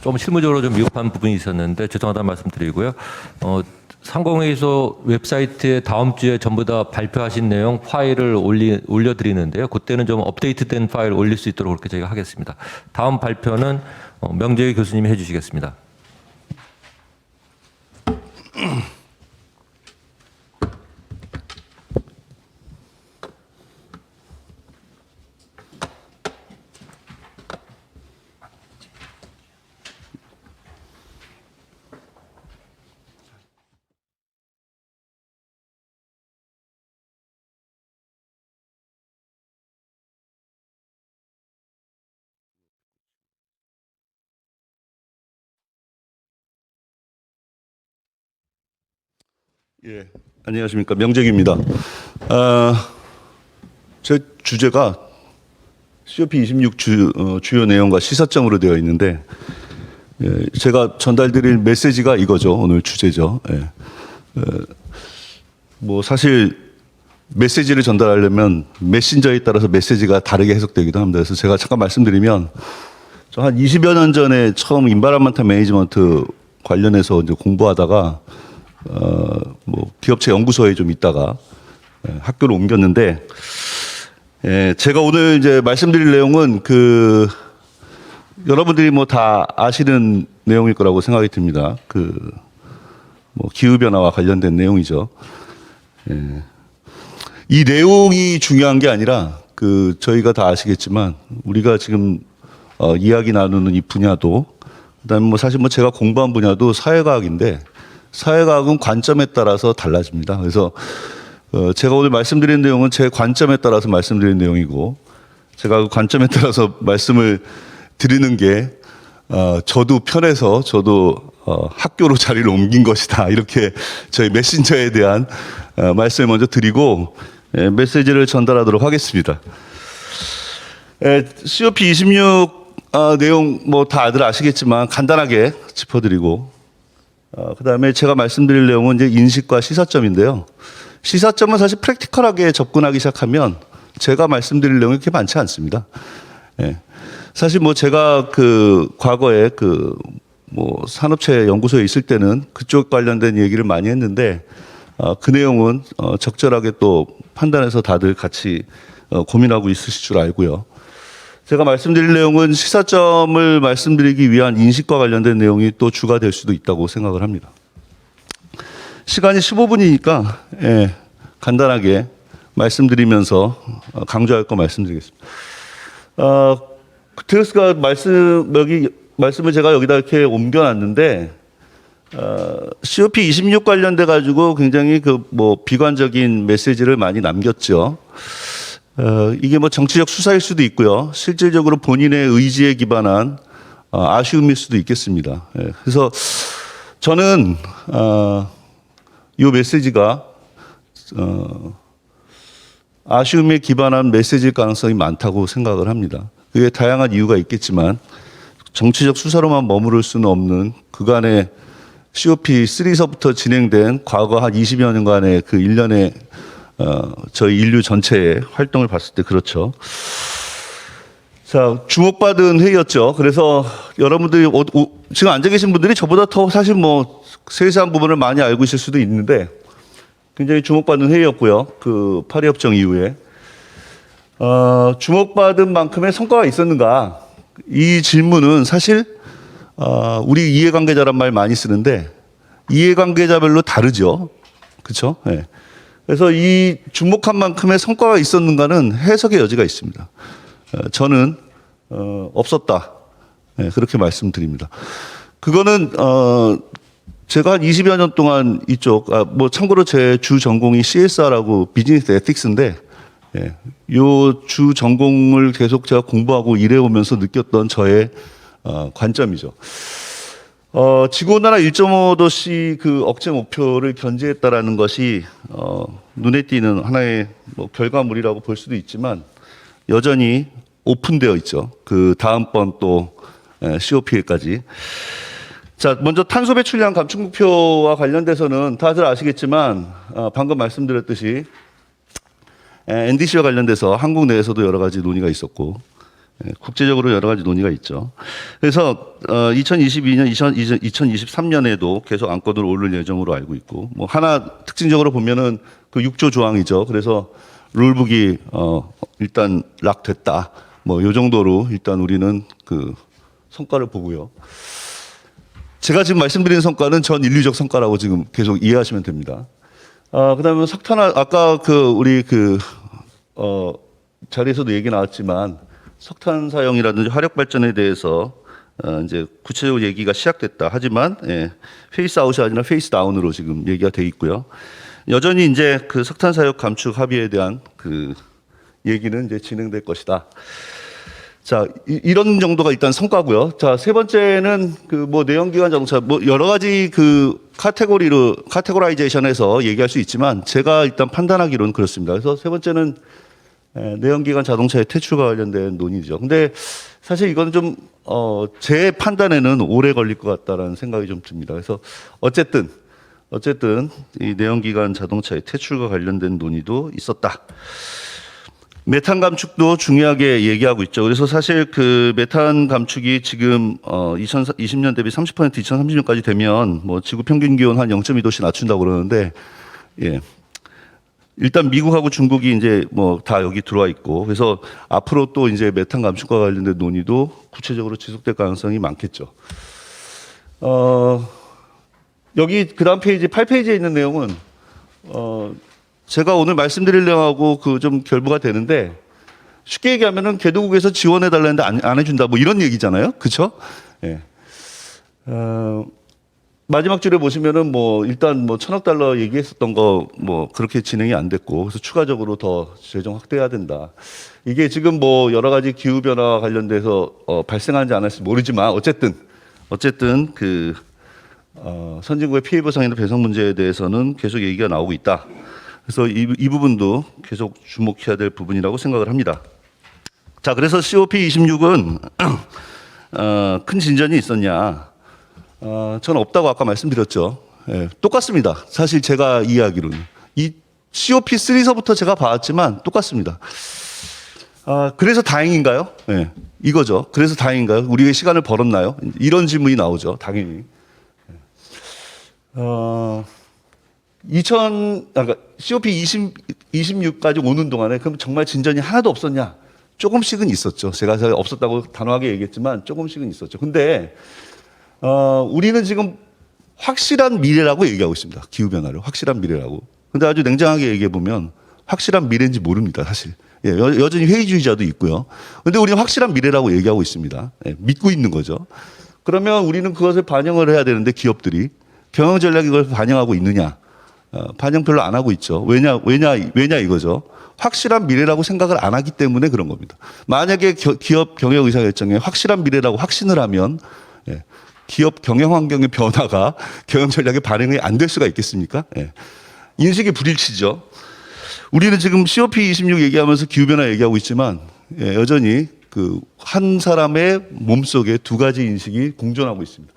좀 실무적으로 좀 미흡한 부분이 있었는데 죄송하다는 말씀드리고요. 상공회의소 웹사이트에 다음 주에 전부 다 발표하신 내용 파일을 올려드리는데요. 그때는 좀 업데이트된 파일 올릴 수 있도록 그렇게 저희가 하겠습니다. 다음 발표는 명재희 교수님이 해주시겠습니다. 예, 안녕하십니까. 명재기입니다. 제 주제가 COP26 주요 내용과 시사점으로 되어 있는데, 제가 전달드릴 메시지가 이거죠. 오늘 주제죠. 뭐 사실 메시지를 전달하려면 메신저에 따라서 메시지가 다르게 해석되기도 합니다. 그래서 제가 잠깐 말씀드리면, 저 한 20여 년 전에 처음 인바이러먼탈 매니지먼트 관련해서 이제 공부하다가 뭐 기업체 연구소에 좀 있다가 학교를 옮겼는데, 제가 오늘 이제 말씀드릴 내용은 여러분들이 뭐 다 아시는 내용일 거라고 생각이 듭니다. 뭐 기후 변화와 관련된 내용이죠. 이 내용이 중요한 게 아니라 저희가 다 아시겠지만 우리가 지금 이야기 나누는 이 분야도, 그다음에 뭐 사실 뭐 제가 공부한 분야도 사회과학인데, 사회과학은 관점에 따라서 달라집니다. 그래서 제가 오늘 말씀드린 내용은 제 관점에 따라서 말씀드린 내용이고, 제가 그 관점에 따라서 말씀을 드리는 게 저도 편해서 저도 학교로 자리를 옮긴 것이다. 이렇게 저희 메신저에 대한 말씀을 먼저 드리고 메시지를 전달하도록 하겠습니다. COP26 내용 뭐 다들 아시겠지만 간단하게 짚어드리고, 그 다음에 제가 말씀드릴 내용은 이제 인식과 시사점인데요. 시사점은 사실 프랙티컬하게 접근하기 시작하면 제가 말씀드릴 내용이 그렇게 많지 않습니다. 사실 뭐 제가 과거에 뭐 산업체 연구소에 있을 때는 그쪽 관련된 얘기를 많이 했는데, 그 내용은 적절하게 또 판단해서 다들 같이 고민하고 있으실 줄 알고요. 제가 말씀드릴 내용은 시사점을 말씀드리기 위한 인식과 관련된 내용이 또 주가 될 수도 있다고 생각을 합니다. 시간이 15분이니까 간단하게 말씀드리면서 강조할 거 말씀드리겠습니다. 구테레스가 말씀을 제가 여기다 이렇게 옮겨놨는데 COP26 관련돼 가지고 굉장히 그 뭐 비관적인 메시지를 많이 남겼죠. 이게 뭐 정치적 수사일 수도 있고요. 실질적으로 본인의 의지에 기반한 아쉬움일 수도 있겠습니다. 그래서 저는 이 메시지가 아쉬움에 기반한 메시지일 가능성이 많다고 생각을 합니다. 그게 다양한 이유가 있겠지만 정치적 수사로만 머무를 수는 없는 그간의 COP3서부터 진행된 과거 한 20여 년간의 그 일련의 저희 인류 전체의 활동을 봤을 때 그렇죠. 자, 주목받은 회의였죠. 그래서 여러분들이 지금 앉아 계신 분들이 저보다 더 사실 뭐 세세한 부분을 많이 알고 있을 수도 있는데 굉장히 주목받은 회의였고요. 그 파리 협정 이후에 주목받은 만큼의 성과가 있었는가? 이 질문은 사실 우리 이해관계자란 말 많이 쓰는데 이해관계자별로 다르죠. 그렇죠? 네. 그래서 이 주목한 만큼의 성과가 있었는가는 해석의 여지가 있습니다. 저는 없었다. 네, 그렇게 말씀드립니다. 그거는 제가 한 20여 년 동안 이쪽 뭐 참고로 제 주 전공이 CSR하고 비즈니스 에틱스인데 예, 요 주 전공을 계속 제가 공부하고 일해오면서 느꼈던 저의 관점이죠. 지구온난화 1.5도씨 그 억제 목표를 견제했다라는 것이 눈에 띄는 하나의 뭐 결과물이라고 볼 수도 있지만 여전히 오픈되어 있죠. 그 다음번 또 COP까지. 자, 먼저 탄소 배출량 감축 목표와 관련돼서는 다들 아시겠지만 방금 말씀드렸듯이 NDC와 관련돼서 한국 내에서도 여러 가지 논의가 있었고 국제적으로 여러 가지 논의가 있죠. 그래서 2022년, 2023년에도 계속 안건을 올릴 예정으로 알고 있고 뭐 하나 특징적으로 보면은 그 6조 조항이죠. 그래서 룰북이 일단 락됐다. 뭐 요 정도로 일단 우리는 그 성과를 보고요. 제가 지금 말씀드리는 성과는 전 인류적 성과라고 지금 계속 이해하시면 됩니다. 그다음에 석탄 아까 우리 자리에서도 얘기 나왔지만 석탄 사용이라든지 화력 발전에 대해서 이제 구체적으로 얘기가 시작됐다. 하지만 페이스 아웃이 아니라 페이스 다운으로 지금 얘기가 돼 있고요. 여전히 이제 그 석탄 사용 감축 합의에 대한 그 얘기는 이제 진행될 것이다. 자, 이런 정도가 일단 성과고요. 자, 세 번째는 그 뭐 내연기관 자동차 뭐 여러 가지 그 카테고라이제이션에서 얘기할 수 있지만 제가 일단 판단하기로는 그렇습니다. 그래서 세 번째는 내연기관 자동차의 퇴출과 관련된 논의죠. 근데 사실 이건 좀 제 판단에는 오래 걸릴 것 같다라는 생각이 좀 듭니다. 그래서 어쨌든 이 내연기관 자동차의 퇴출과 관련된 논의도 있었다. 메탄 감축도 중요하게 얘기하고 있죠. 그래서 사실 그 메탄 감축이 지금 2020년 대비 30% 2030년까지 되면 뭐 지구 평균 기온 한 0.2도씩 낮춘다고 그러는데 예. 일단 미국하고 중국이 이제 뭐 다 여기 들어와 있고 그래서 앞으로 또 이제 메탄 감축과 관련된 논의도 구체적으로 지속될 가능성이 많겠죠. 여기 그다음 페이지 8페이지에 있는 내용은 제가 오늘 말씀드릴 내용하고 그 좀 결부가 되는데 쉽게 얘기하면은 개도국에서 지원해 달라는데 안 해준다 뭐 이런 얘기잖아요, 그렇죠? 예. 마지막 줄에 보시면은 뭐 일단 뭐 $1,000억 얘기했었던 거 뭐 그렇게 진행이 안 됐고 그래서 추가적으로 더 재정 확대해야 된다. 이게 지금 뭐 여러 가지 기후 변화와 관련돼서 발생하는지 안 할지 모르지만 어쨌든 그 선진국의 피해 보상이나 배상 문제에 대해서는 계속 얘기가 나오고 있다. 그래서 이 부분도 계속 주목해야 될 부분이라고 생각을 합니다. 자, 그래서 COP26은 큰 진전이 있었냐? 저는 없다고 아까 말씀드렸죠. 예, 똑같습니다. 사실 제가 이해하기로는 이 COP3서부터 제가 봐왔지만 똑같습니다. 그래서 다행인가요? 예, 이거죠. 그래서 다행인가요? 우리의 시간을 벌었나요? 이런 질문이 나오죠. 당연히. 그러니까 COP26까지 오는 동안에 그럼 정말 진전이 하나도 없었냐? 조금씩은 있었죠. 제가 없었다고 단호하게 얘기했지만 조금씩은 있었죠. 근데 우리는 지금 확실한 미래라고 얘기하고 있습니다. 기후변화를 확실한 미래라고. 근데 아주 냉정하게 얘기해 보면 확실한 미래인지 모릅니다. 사실. 예, 여전히 회의주의자도 있고요. 근데 우리는 확실한 미래라고 얘기하고 있습니다. 예, 믿고 있는 거죠. 그러면 우리는 그것을 반영을 해야 되는데 기업들이 경영 전략이 그걸 반영하고 있느냐? 반영 별로 안 하고 있죠. 왜냐 이거죠. 확실한 미래라고 생각을 안 하기 때문에 그런 겁니다. 만약에 기업 경영 의사결정에 확실한 미래라고 확신을 하면 예, 기업 경영 환경의 변화가 경영 전략에 반영이 안 될 수가 있겠습니까? 예. 인식이 불일치죠. 우리는 지금 COP26 얘기하면서 기후변화 얘기하고 있지만 예, 여전히 그 한 사람의 몸속에 두 가지 인식이 공존하고 있습니다.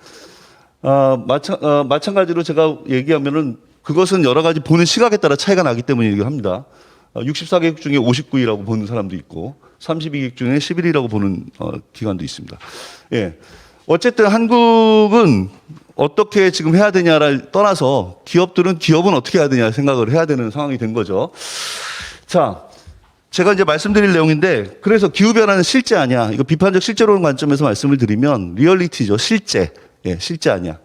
마찬가지로 제가 얘기하면은 그것은 여러 가지 보는 시각에 따라 차이가 나기 때문에 얘기합니다. 64개국 중에 59위라고 보는 사람도 있고 32개국 중에 11위라고 보는 기관도 있습니다. 예. 어쨌든 한국은 어떻게 지금 해야 되냐를 떠나서 기업은 어떻게 해야 되냐 생각을 해야 되는 상황이 된 거죠. 자, 제가 이제 말씀드릴 내용인데 그래서 기후변화는 실제 아니야. 이거 비판적 실제론 관점에서 말씀을 드리면 리얼리티죠. 실제. 예, 실제 아니야.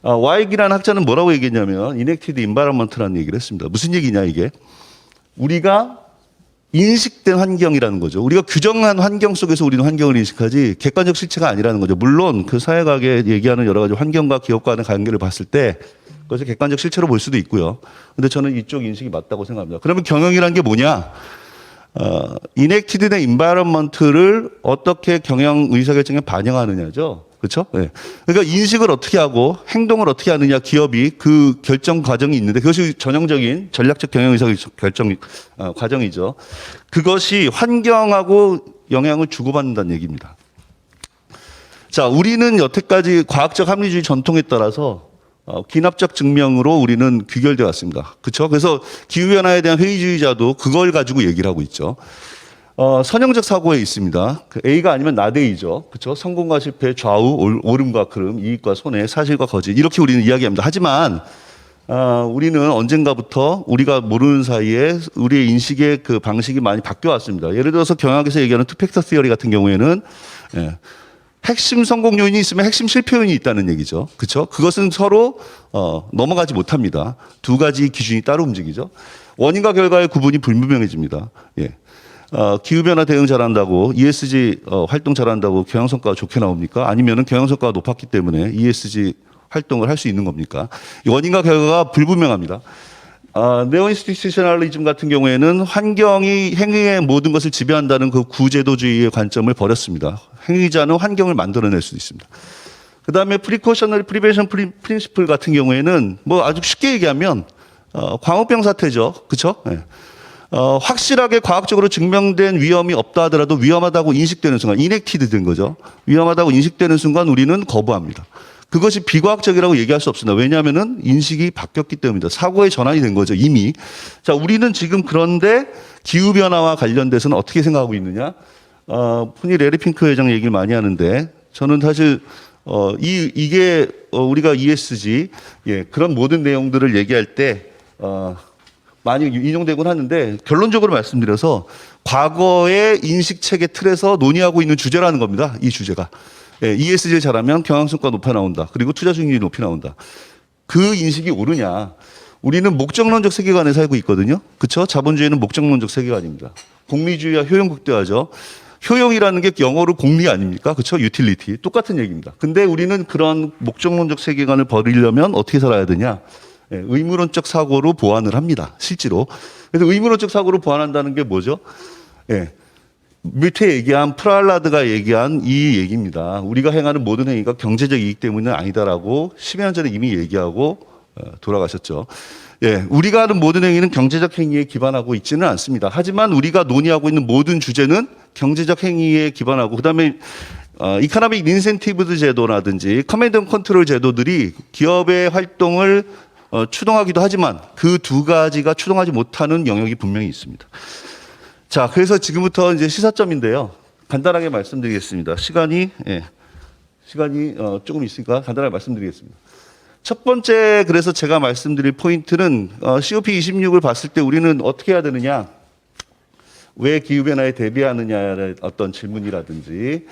와이기라는 학자는 뭐라고 얘기했냐면 Enacted Environment라는 얘기를 했습니다. 무슨 얘기냐 이게. 우리가 인식된 환경이라는 거죠. 우리가 규정한 환경 속에서 우리는 환경을 인식하지 객관적 실체가 아니라는 거죠. 물론 그 사회학에 얘기하는 여러 가지 환경과 기업과의 관계를 봤을 때 그것을 객관적 실체로 볼 수도 있고요. 근데 저는 이쪽 인식이 맞다고 생각합니다. 그러면 경영이라는 게 뭐냐? Enacted Environment를 어떻게 경영 의사결정에 반영하느냐죠. 그렇죠? 네. 그러니까 인식을 어떻게 하고 행동을 어떻게 하느냐 기업이 그 결정 과정이 있는데 그것이 전형적인 전략적 경영 의사 결정 과정이죠. 그것이 환경하고 영향을 주고받는다는 얘기입니다. 자, 우리는 여태까지 과학적 합리주의 전통에 따라서 기납적 증명으로 우리는 귀결돼 왔습니다. 그렇죠? 그래서 기후변화에 대한 회의주의자도 그걸 가지고 얘기를 하고 있죠. 선형적 사고에 있습니다. 그 A가 아니면 나대이죠. 그렇죠? 성공과 실패, 좌우, 옳음과 그름, 이익과 손해, 사실과 거짓 이렇게 우리는 이야기합니다. 하지만 우리는 언젠가부터 우리가 모르는 사이에 우리의 인식의 그 방식이 많이 바뀌어 왔습니다. 예를 들어서 경영학에서 얘기하는 투팩터 시어리 같은 경우에는 예, 핵심 성공 요인이 있으면 핵심 실패 요인이 있다는 얘기죠. 그렇죠? 그것은 서로 넘어가지 못합니다. 두 가지 기준이 따로 움직이죠. 원인과 결과의 구분이 불분명해집니다. 예. 기후변화 대응 잘한다고 ESG 활동 잘한다고 경영 성과가 좋게 나옵니까? 아니면은 경영 성과가 높았기 때문에 ESG 활동을 할 수 있는 겁니까? 원인과 결과가 불분명합니다. 네오인스티튜셔널리즘 같은 경우에는 환경이 행위의 모든 것을 지배한다는 그 구제도주의의 관점을 버렸습니다. 행위자는 환경을 만들어낼 수 있습니다. 그 다음에 프리코셔널 프리벤션 프린시플 같은 경우에는 뭐 아주 쉽게 얘기하면 광우병 사태죠. 그렇죠? 네. 확실하게 과학적으로 증명된 위험이 없다 하더라도 위험하다고 인식되는 순간, 이넥티드 된 거죠. 위험하다고 인식되는 순간 우리는 거부합니다. 그것이 비과학적이라고 얘기할 수 없습니다. 왜냐하면은 인식이 바뀌었기 때문입니다. 사고의 전환이 된 거죠, 이미. 자, 우리는 지금 그런데 기후변화와 관련돼서는 어떻게 생각하고 있느냐? 흔히 레리 핑크 회장 얘기를 많이 하는데 저는 사실 이게 우리가 ESG, 예, 그런 모든 내용들을 얘기할 때, 많이 인용되곤 하는데 결론적으로 말씀드려서 과거의 인식체계 틀에서 논의하고 있는 주제라는 겁니다. 이 주제가. 예, ESG를 잘하면 경영성과 높아 나온다. 그리고 투자 수익률이 높이 나온다. 그 인식이 옳으냐. 우리는 목적론적 세계관에 살고 있거든요. 그렇죠? 자본주의는 목적론적 세계관입니다. 공리주의와 효용 극대화죠. 효용이라는 게 영어로 공리 아닙니까? 그렇죠? 유틸리티. 똑같은 얘기입니다. 근데 우리는 그런 목적론적 세계관을 버리려면 어떻게 살아야 되냐? 예, 의무론적 사고로 보완을 합니다. 실제로. 그래서 의무론적 사고로 보완한다는 게 뭐죠? 예. 밑에 얘기한 프랄라드가 얘기한 이 얘기입니다. 우리가 행하는 모든 행위가 경제적 이익 때문은 아니다라고 10여 년 전에 이미 얘기하고 돌아가셨죠. 예, 우리가 하는 모든 행위는 경제적 행위에 기반하고 있지는 않습니다. 하지만 우리가 논의하고 있는 모든 주제는 경제적 행위에 기반하고 그다음에 이코노믹 인센티브드 제도라든지 커맨드 앤 컨트롤 제도들이 기업의 활동을 추동하기도 하지만 그 두 가지가 추동하지 못하는 영역이 분명히 있습니다. 자, 그래서 지금부터 이제 시사점인데요. 간단하게 말씀드리겠습니다. 시간이 조금 있으니까 간단하게 말씀드리겠습니다. 첫 번째, 그래서 제가 말씀드릴 포인트는 COP26을 봤을 때 우리는 어떻게 해야 되느냐, 왜 기후변화에 대비하느냐의 어떤 질문이라든지,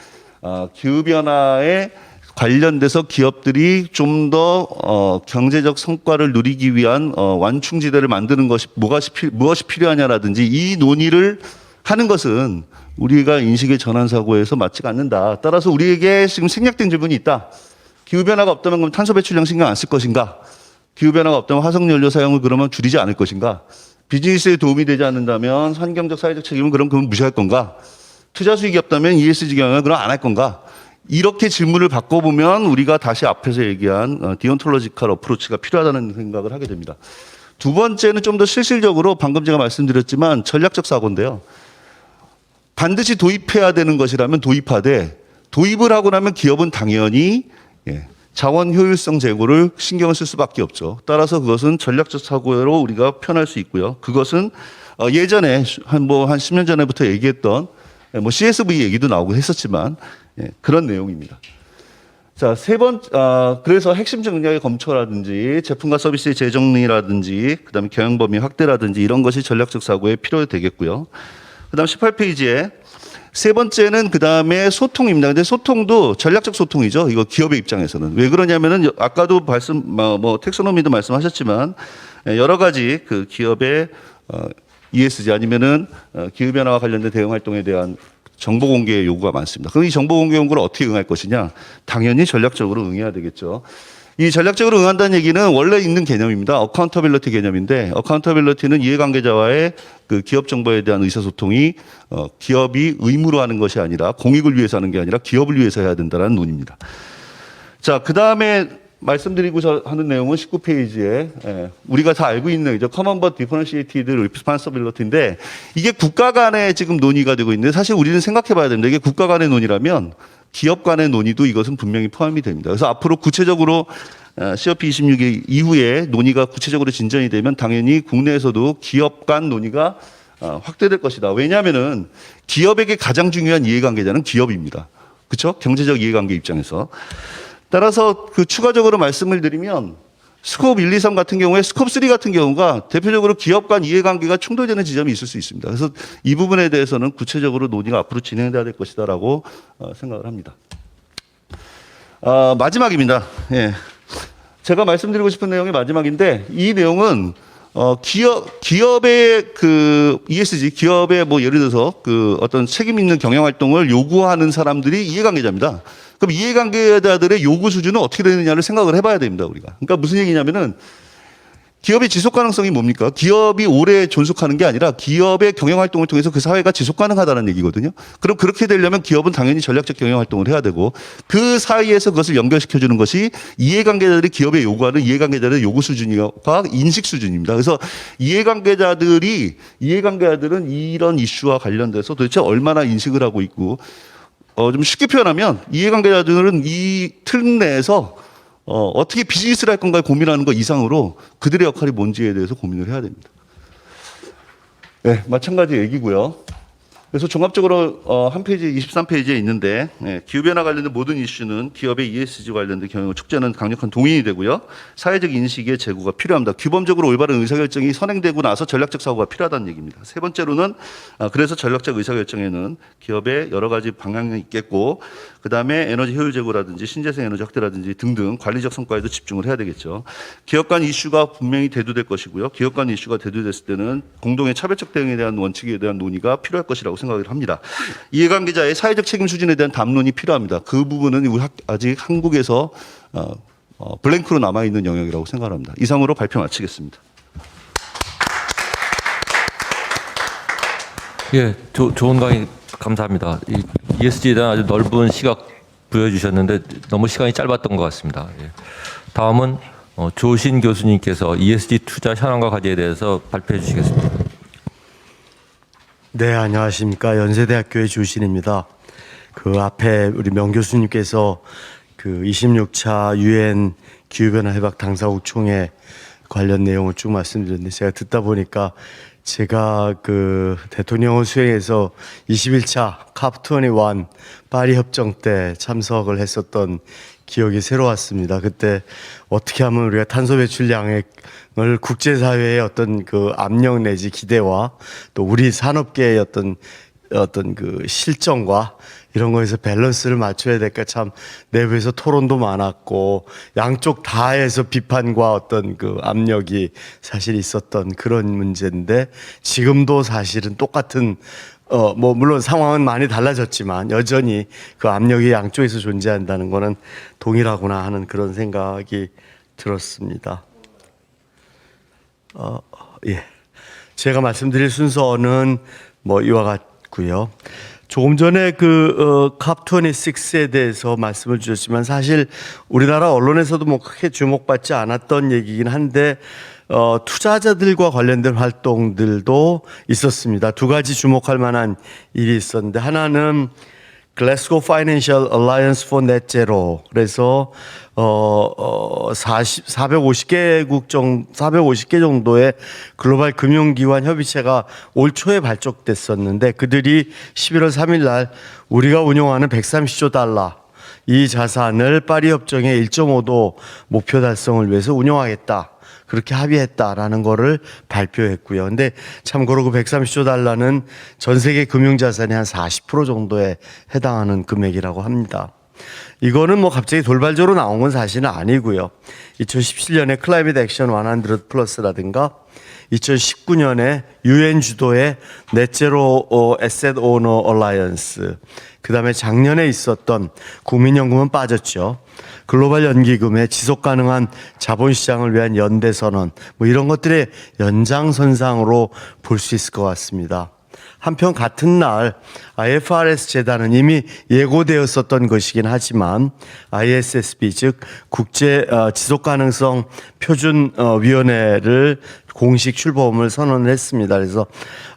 기후변화에 관련돼서 기업들이 좀 더 경제적 성과를 누리기 위한 완충지대를 만드는 것이 무엇이 필요하냐라든지 이 논의를 하는 것은 우리가 인식의 전환 사고에서 맞지가 않는다. 따라서 우리에게 지금 생략된 질문이 있다. 기후변화가 없다면 그럼 탄소 배출량 신경 안 쓸 것인가? 기후변화가 없다면 화석연료 사용을 그러면 줄이지 않을 것인가? 비즈니스에 도움이 되지 않는다면 환경적 사회적 책임은 그럼 무시할 건가? 투자 수익이 없다면 ESG 경영을 그럼 안 할 건가? 이렇게 질문을 바꿔보면 우리가 다시 앞에서 얘기한 디온톨로지컬 어프로치가 필요하다는 생각을 하게 됩니다. 두 번째는 좀 더 실질적으로 방금 제가 말씀드렸지만 전략적 사고인데요. 반드시 도입해야 되는 것이라면 도입하되 도입을 하고 나면 기업은 당연히 자원 효율성 제고를 신경을 쓸 수밖에 없죠. 따라서 그것은 전략적 사고로 우리가 표현할 수 있고요. 그것은 예전에 한 10년 전에부터 얘기했던 CSV 얘기도 나오고 했었지만 그런 내용입니다. 자, 그래서 핵심 전략의 검토라든지 제품과 서비스의 재정리라든지 그다음에 경영 범위 확대라든지 이런 것이 전략적 사고에 필요되겠고요. 그다음 18페이지에 세 번째는 그다음에 소통입니다. 근데 소통도 전략적 소통이죠. 이거 기업의 입장에서는. 왜 그러냐면은 아까도 텍소노미도 말씀하셨지만 여러 가지 그 기업의 ESG 아니면은 기후변화와 관련된 대응 활동에 대한 정보 공개 요구가 많습니다. 그럼 이 정보 공개 요구를 어떻게 응할 것이냐? 당연히 전략적으로 응해야 되겠죠. 이 전략적으로 응한다는 얘기는 원래 있는 개념입니다. 어카운터빌리티 개념인데 어카운터빌리티는 이해관계자와의 그 기업 정보에 대한 의사소통이 기업이 의무로 하는 것이 아니라 공익을 위해서 하는 게 아니라 기업을 위해서 해야 된다는 논의입니다. 자, 그다음에 말씀드리고자 하는 내용은 19페이지에 우리가 다 알고 있는 이제 Common but Differentiated Responsibility인데 이게 국가 간에 지금 논의가 되고 있는데 사실 우리는 생각해 봐야 됩니다. 이게 국가 간의 논의라면 기업 간의 논의도 이것은 분명히 포함이 됩니다. 그래서 앞으로 구체적으로 COP26 이후에 논의가 구체적으로 진전이 되면 당연히 국내에서도 기업 간 논의가 확대될 것이다. 왜냐하면은 기업에게 가장 중요한 이해관계자는 기업입니다. 그렇죠? 경제적 이해관계 입장에서. 따라서 그 추가적으로 말씀을 드리면 스콥 1, 2, 3 같은 경우에 스콥 3 같은 경우가 대표적으로 기업 간 이해관계가 충돌되는 지점이 있을 수 있습니다. 그래서 이 부분에 대해서는 구체적으로 논의가 앞으로 진행돼야 될 것이다라고 생각을 합니다. 마지막입니다. 예. 제가 말씀드리고 싶은 내용이 마지막인데 이 내용은 기업의 그 ESG 기업의 뭐 예를 들어서 그 어떤 책임 있는 경영 활동을 요구하는 사람들이 이해관계자입니다. 그럼 이해관계자들의 요구 수준은 어떻게 되느냐를 생각을 해봐야 됩니다, 우리가. 그러니까 무슨 얘기냐면은 기업의 지속 가능성이 뭡니까? 기업이 오래 존속하는 게 아니라 기업의 경영 활동을 통해서 그 사회가 지속 가능하다는 얘기거든요. 그럼 그렇게 되려면 기업은 당연히 전략적 경영 활동을 해야 되고 그 사이에서 그것을 연결시켜 주는 것이 이해관계자들이 기업에 요구하는 이해관계자들의 요구 수준과 인식 수준입니다. 그래서 이해관계자들은 이런 이슈와 관련돼서 도대체 얼마나 인식을 하고 있고 좀 쉽게 표현하면 이해관계자들은 이 틀 내에서 어떻게 비즈니스를 할 건가 고민하는 것 이상으로 그들의 역할이 뭔지에 대해서 고민을 해야 됩니다. 네, 마찬가지 얘기고요. 그래서 종합적으로 한 페이지 23페이지에 있는데 기후변화 관련된 모든 이슈는 기업의 ESG 관련된 경영을 촉진하는 강력한 동인이 되고요. 사회적 인식의 제고가 필요합니다. 규범적으로 올바른 의사결정이 선행되고 나서 전략적 사고가 필요하다는 얘기입니다. 세 번째로는 그래서 전략적 의사결정에는 기업의 여러 가지 방향이 있겠고 그다음에 에너지 효율 제고라든지 신재생 에너지 확대라든지 등등 관리적 성과에도 집중을 해야 되겠죠. 기업 간 이슈가 분명히 대두될 것이고요. 기업 간 이슈가 대두됐을 때는 공동의 차별적 대응에 대한 원칙에 대한 논의가 필요할 것이라고 생각을 합니다. 이해관계자의 사회적 책임 수준에 대한 담론이 필요합니다. 그 부분은 아직 한국에서 블랭크로 남아있는 영역이라고 생각합니다. 이상으로 발표 마치겠습니다. 예, 좋은 강의 감사합니다. 이 ESG에 대한 아주 넓은 시각 보여주셨는데 너무 시간이 짧았던 것 같습니다. 예. 다음은 조신 교수님께서 ESG 투자 현황과 과제에 대해서 발표해 주시겠습니다. 네, 안녕하십니까. 연세대학교의 조신입니다. 그 앞에 우리 명 교수님께서 그 26차 UN 기후변화 해박 당사국 총회 관련 내용을 쭉 말씀드렸는데 제가 듣다 보니까 제가 그 대통령을 수행해서 21차 COP21 파리 협정 때 참석을 했었던 기억이 새로웠습니다. 그때 어떻게 하면 우리가 탄소 배출량을 국제사회의 어떤 그 압력 내지 기대와 또 우리 산업계의 어떤 어떤 그 실정과 이런 거에서 밸런스를 맞춰야 될까 참 내부에서 토론도 많았고 양쪽 다에서 비판과 어떤 그 압력이 사실 있었던 그런 문제인데 지금도 사실은 똑같은 뭐 물론 상황은 많이 달라졌지만 여전히 그 압력이 양쪽에서 존재한다는 거는 동일하구나 하는 그런 생각이 들었습니다. 예. 제가 말씀드릴 순서는 뭐 이와 같고요. 조금 전에 컵26에 대해서 말씀을 주셨지만 사실 우리나라 언론에서도 뭐 크게 주목받지 않았던 얘기긴 한데 투자자들과 관련된 활동들도 있었습니다. 두 가지 주목할 만한 일이 있었는데 하나는 글래스고 파이낸셜 얼라이언스 포 넷 제로 그래서 450개 정도의 글로벌 금융기관 협의체가 올 초에 발족됐었는데 그들이 11월 3일 날 우리가 운용하는 130조 달러 이 자산을 파리 협정의 1.5도 목표 달성을 위해서 운용하겠다. 그렇게 합의했다라는 거를 발표했고요. 근데 참고로 그 130조 달러는 전 세계 금융자산의 한 40% 정도에 해당하는 금액이라고 합니다. 이거는 뭐 갑자기 돌발적으로 나온 건 사실은 아니고요. 2017년에 클라이밋 액션 100 플러스라든가 2019년에 UN 주도의 넷제로 에셋 오너 얼라이언스 그다음에 작년에 있었던 국민연금은 빠졌죠. 글로벌 연기금의 지속 가능한 자본시장을 위한 연대 선언 뭐 이런 것들의 연장선상으로 볼 수 있을 것 같습니다. 한편 같은 날 IFRS 재단은 이미 예고되었었던 것이긴 하지만 ISSB 즉 국제 지속가능성 표준위원회를 공식 출범을 선언을 했습니다. 그래서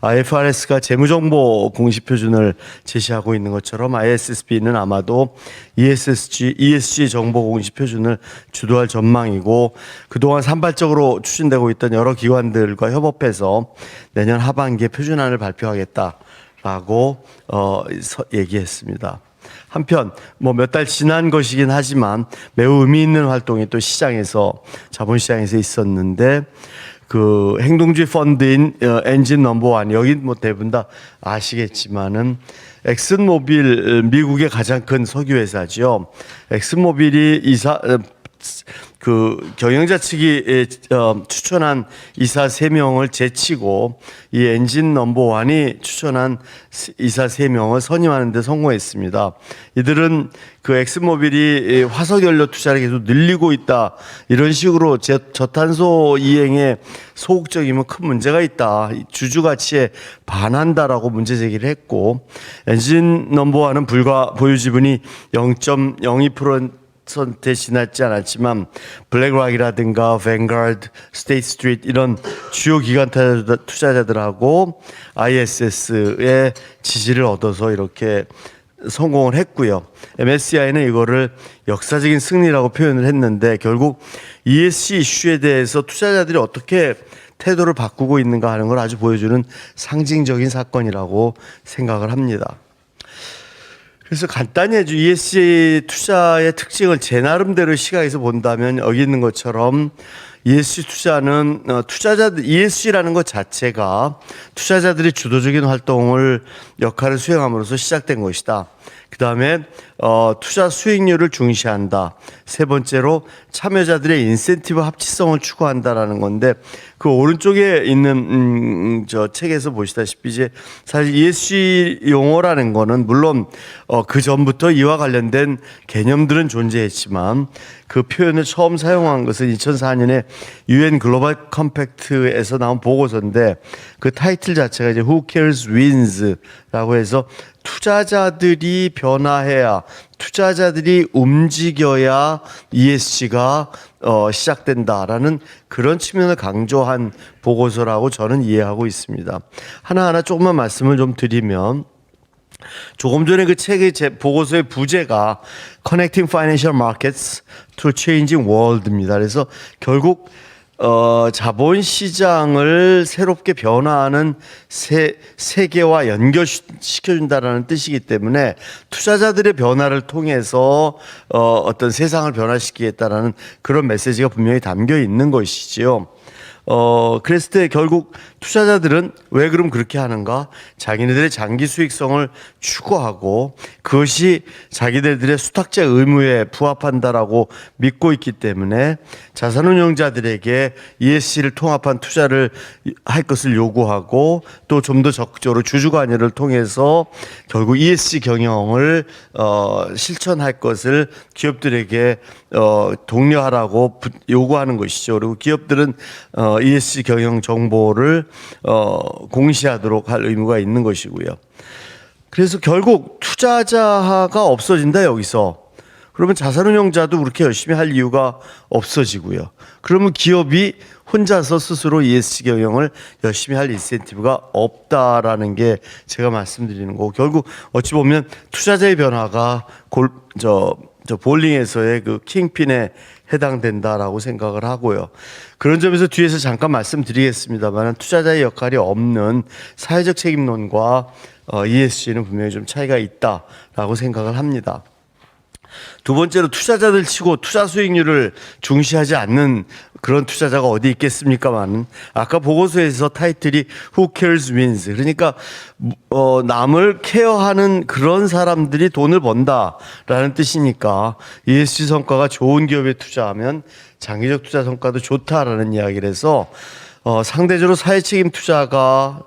IFRS가 재무정보 공식 표준을 제시하고 있는 것처럼 ISSB는 아마도 ESG 정보 공식 표준을 주도할 전망이고 그동안 산발적으로 추진되고 있던 여러 기관들과 협업해서 내년 하반기에 표준안을 발표하겠다라고 얘기했습니다. 한편 뭐 몇 달 지난 것이긴 하지만 매우 의미 있는 활동이 또 시장에서 자본시장에서 있었는데 그 행동주의 펀드인 엔진 넘버원 여기 뭐 대부분 다 아시겠지만은 엑슨모빌 미국의 가장 큰 석유 회사죠. 엑슨모빌이 그 경영자 측이 추천한 이사 3명을 제치고 이 엔진 넘버원이 추천한 이사 3명을 선임하는 데 성공했습니다. 이들은 그 엑슨모빌이 화석연료 투자를 계속 늘리고 있다. 이런 식으로 저탄소 이행에 소극적이면 큰 문제가 있다. 주주 가치에 반한다라고 문제 제기를 했고 엔진 넘버원은 불과 보유 지분이 0.02%에 지나지 않았지만 블랙락이라든가 뱅가드, 스테이트 스트리트 이런 주요 기관 투자자들하고 ISS의 지지를 얻어서 이렇게 성공을 했고요. MSCI는 이거를 역사적인 승리라고 표현을 했는데 결국 ESG 이슈에 대해서 투자자들이 어떻게 태도를 바꾸고 있는가 하는 걸 아주 보여주는 상징적인 사건이라고 생각을 합니다. 그래서 간단히 ESG 투자의 특징을 제 나름대로 시각에서 본다면 여기 있는 것처럼 ESG 투자는 ESG라는 것 자체가 투자자들이 주도적인 역할을 수행함으로써 시작된 것이다. 그 다음에 투자 수익률을 중시한다. 세 번째로 참여자들의 인센티브 합치성을 추구한다라는 건데 그 오른쪽에 있는 저 책에서 보시다시피 이제 사실 ESG 용어라는 거는 물론 그 전부터 이와 관련된 개념들은 존재했지만 그 표현을 처음 사용한 것은 2004년에 UN 글로벌 컴팩트에서 나온 보고서인데 그 타이틀 자체가 이제 Who Cares Wins라고 해서 투자자들이 변화해야 투자자들이 움직여야 ESG가 시작된다라는 그런 측면을 강조한 보고서라고 저는 이해하고 있습니다. 하나하나 조금만 말씀을 좀 드리면 조금 전에 그 책의 보고서의 부제가 Connecting Financial Markets to Changing World입니다. 그래서 결국 자본시장을 새롭게 변화하는 세계와 연결시켜준다라는 뜻이기 때문에 투자자들의 변화를 통해서 어떤 세상을 변화시키겠다라는 그런 메시지가 분명히 담겨 있는 것이지요. 그랬을 때 결국 투자자들은 왜 그럼 그렇게 하는가? 자기네들의 장기 수익성을 추구하고 그것이 자기네들의 수탁자 의무에 부합한다라고 믿고 있기 때문에 자산운용자들에게 ESG를 통합한 투자를 할 것을 요구하고 또 좀 더 적극적으로 주주관여를 통해서 결국 ESG 경영을 실천할 것을 기업들에게 독려하라고 요구하는 것이죠. 그리고 기업들은 ESG 경영 정보를 공시하도록 할 의무가 있는 것이고요. 그래서 결국 투자자가 없어진다 여기서. 그러면 자산운용자도 그렇게 열심히 할 이유가 없어지고요. 그러면 기업이 혼자서 스스로 ESG 경영을 열심히 할 인센티브가 없다라는 게 제가 말씀드리는 거고, 결국 어찌 보면 투자자의 변화가 볼링에서의 그 킹핀에 해당된다라고 생각을 하고요. 그런 점에서 뒤에서 잠깐 말씀드리겠습니다만 투자자의 역할이 없는 사회적 책임론과 ESG는 분명히 좀 차이가 있다라고 생각을 합니다. 두 번째로 투자자들 치고 투자 수익률을 중시하지 않는 그런 투자자가 어디 있겠습니까만, 아까 보고서에서 타이틀이 Who cares wins, 그러니까 남을 케어하는 그런 사람들이 돈을 번다라는 뜻이니까 ESG 성과가 좋은 기업에 투자하면 장기적 투자 성과도 좋다라는 이야기를 해서 상대적으로 사회책임 투자가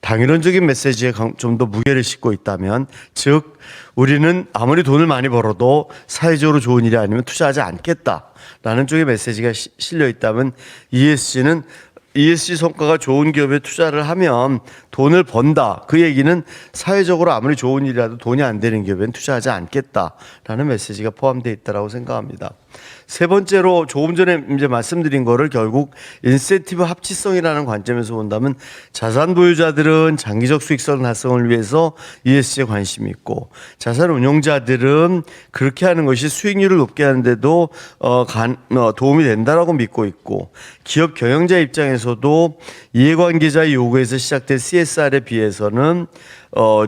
당위론적인 메시지에 좀 더 무게를 싣고 있다면, 즉 우리는 아무리 돈을 많이 벌어도 사회적으로 좋은 일이 아니면 투자하지 않겠다라는 쪽의 메시지가 실려 있다면, ESG 성과가 좋은 기업에 투자를 하면 돈을 번다. 그 얘기는 사회적으로 아무리 좋은 일이라도 돈이 안 되는 기업엔 투자하지 않겠다라는 메시지가 포함되어 있다고 생각합니다. 세 번째로 조금 전에 이제 말씀드린 거를 결국 인센티브 합치성이라는 관점에서 본다면, 자산 보유자들은 장기적 수익성 달성을 위해서 ESG에 관심이 있고, 자산 운용자들은 그렇게 하는 것이 수익률을 높게 하는데도 도움이 된다라고 믿고 있고, 기업 경영자 입장에서도 이해관계자의 요구에서 시작된 CSR에 비해서는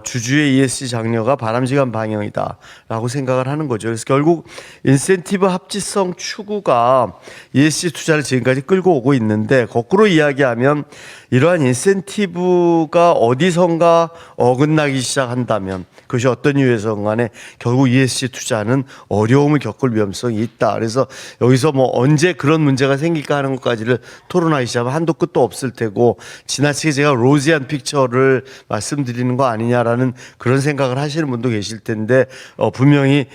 주주의 ESG 장려가 바람직한 방향이다라고 생각을 하는 거죠. 그래서 결국 인센티브 합치성 추구가 ESG 투자를 지금까지 끌고 오고 있는데, 거꾸로 이야기하면 이러한 인센티브가 어디선가 어긋나기 시작한다면, 그것이 어떤 이유에서 간에 결국 ESG 투자는 어려움을 겪을 위험성이 있다. 그래서 여기서 뭐 언제 그런 문제가 생길까 하는 것까지를 토론하기 시작하면 한도 끝도 없을 테고, 지나치게 제가 로지한 픽처를 말씀드리는 거 아니냐라는 그런 생각을 하시는 분도 계실 텐데, 분명히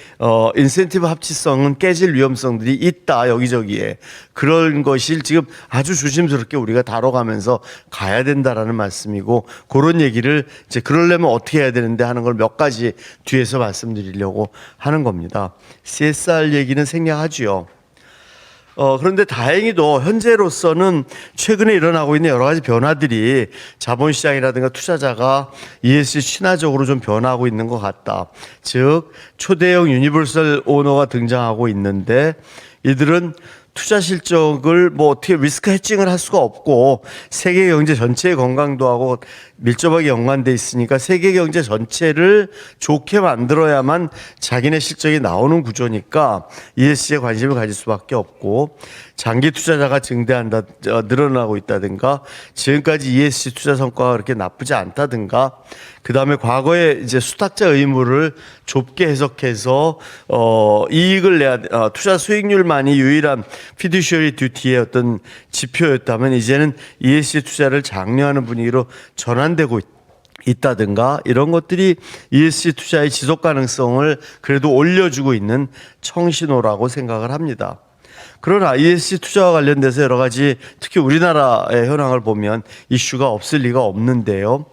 인센티브 합치성은 깨질 위험성들이 있다, 여기저기에. 그런 것이 지금 아주 조심스럽게 우리가 다뤄가면서 가야 된다라는 말씀이고, 그런 얘기를 이제 그러려면 어떻게 해야 되는데 하는 걸 몇 가지 뒤에서 말씀드리려고 하는 겁니다. CSR 얘기는 생략하지요. 그런데 다행히도 현재로서는 최근에 일어나고 있는 여러 가지 변화들이 자본시장이라든가 투자자가 ESG 친화적으로 좀 변화하고 있는 것 같다. 즉 초대형 유니버설 오너가 등장하고 있는데, 이들은 투자 실적을 뭐 어떻게 리스크 해칭을 할 수가 없고, 세계 경제 전체의 건강도 하고 밀접하게 연관돼 있으니까 세계 경제 전체를 좋게 만들어야만 자기네 실적이 나오는 구조니까 ESG에 관심을 가질 수밖에 없고, 장기 투자자가 증대한다, 늘어나고 있다든가, 지금까지 ESG 투자 성과가 그렇게 나쁘지 않다든가, 그 다음에 과거에 이제 수탁자 의무를 좁게 해석해서 이익을 내야, 투자 수익률만이 유일한 피듀시어리 듀티의 어떤 지표였다면, 이제는 ESG 투자를 장려하는 분위기로 전환되고 있다든가, 이런 것들이 ESG 투자의 지속 가능성을 그래도 올려주고 있는 청신호라고 생각을 합니다. 그러나 ESG 투자와 관련돼서 여러 가지, 특히 우리나라의 현황을 보면 이슈가 없을 리가 없는데요.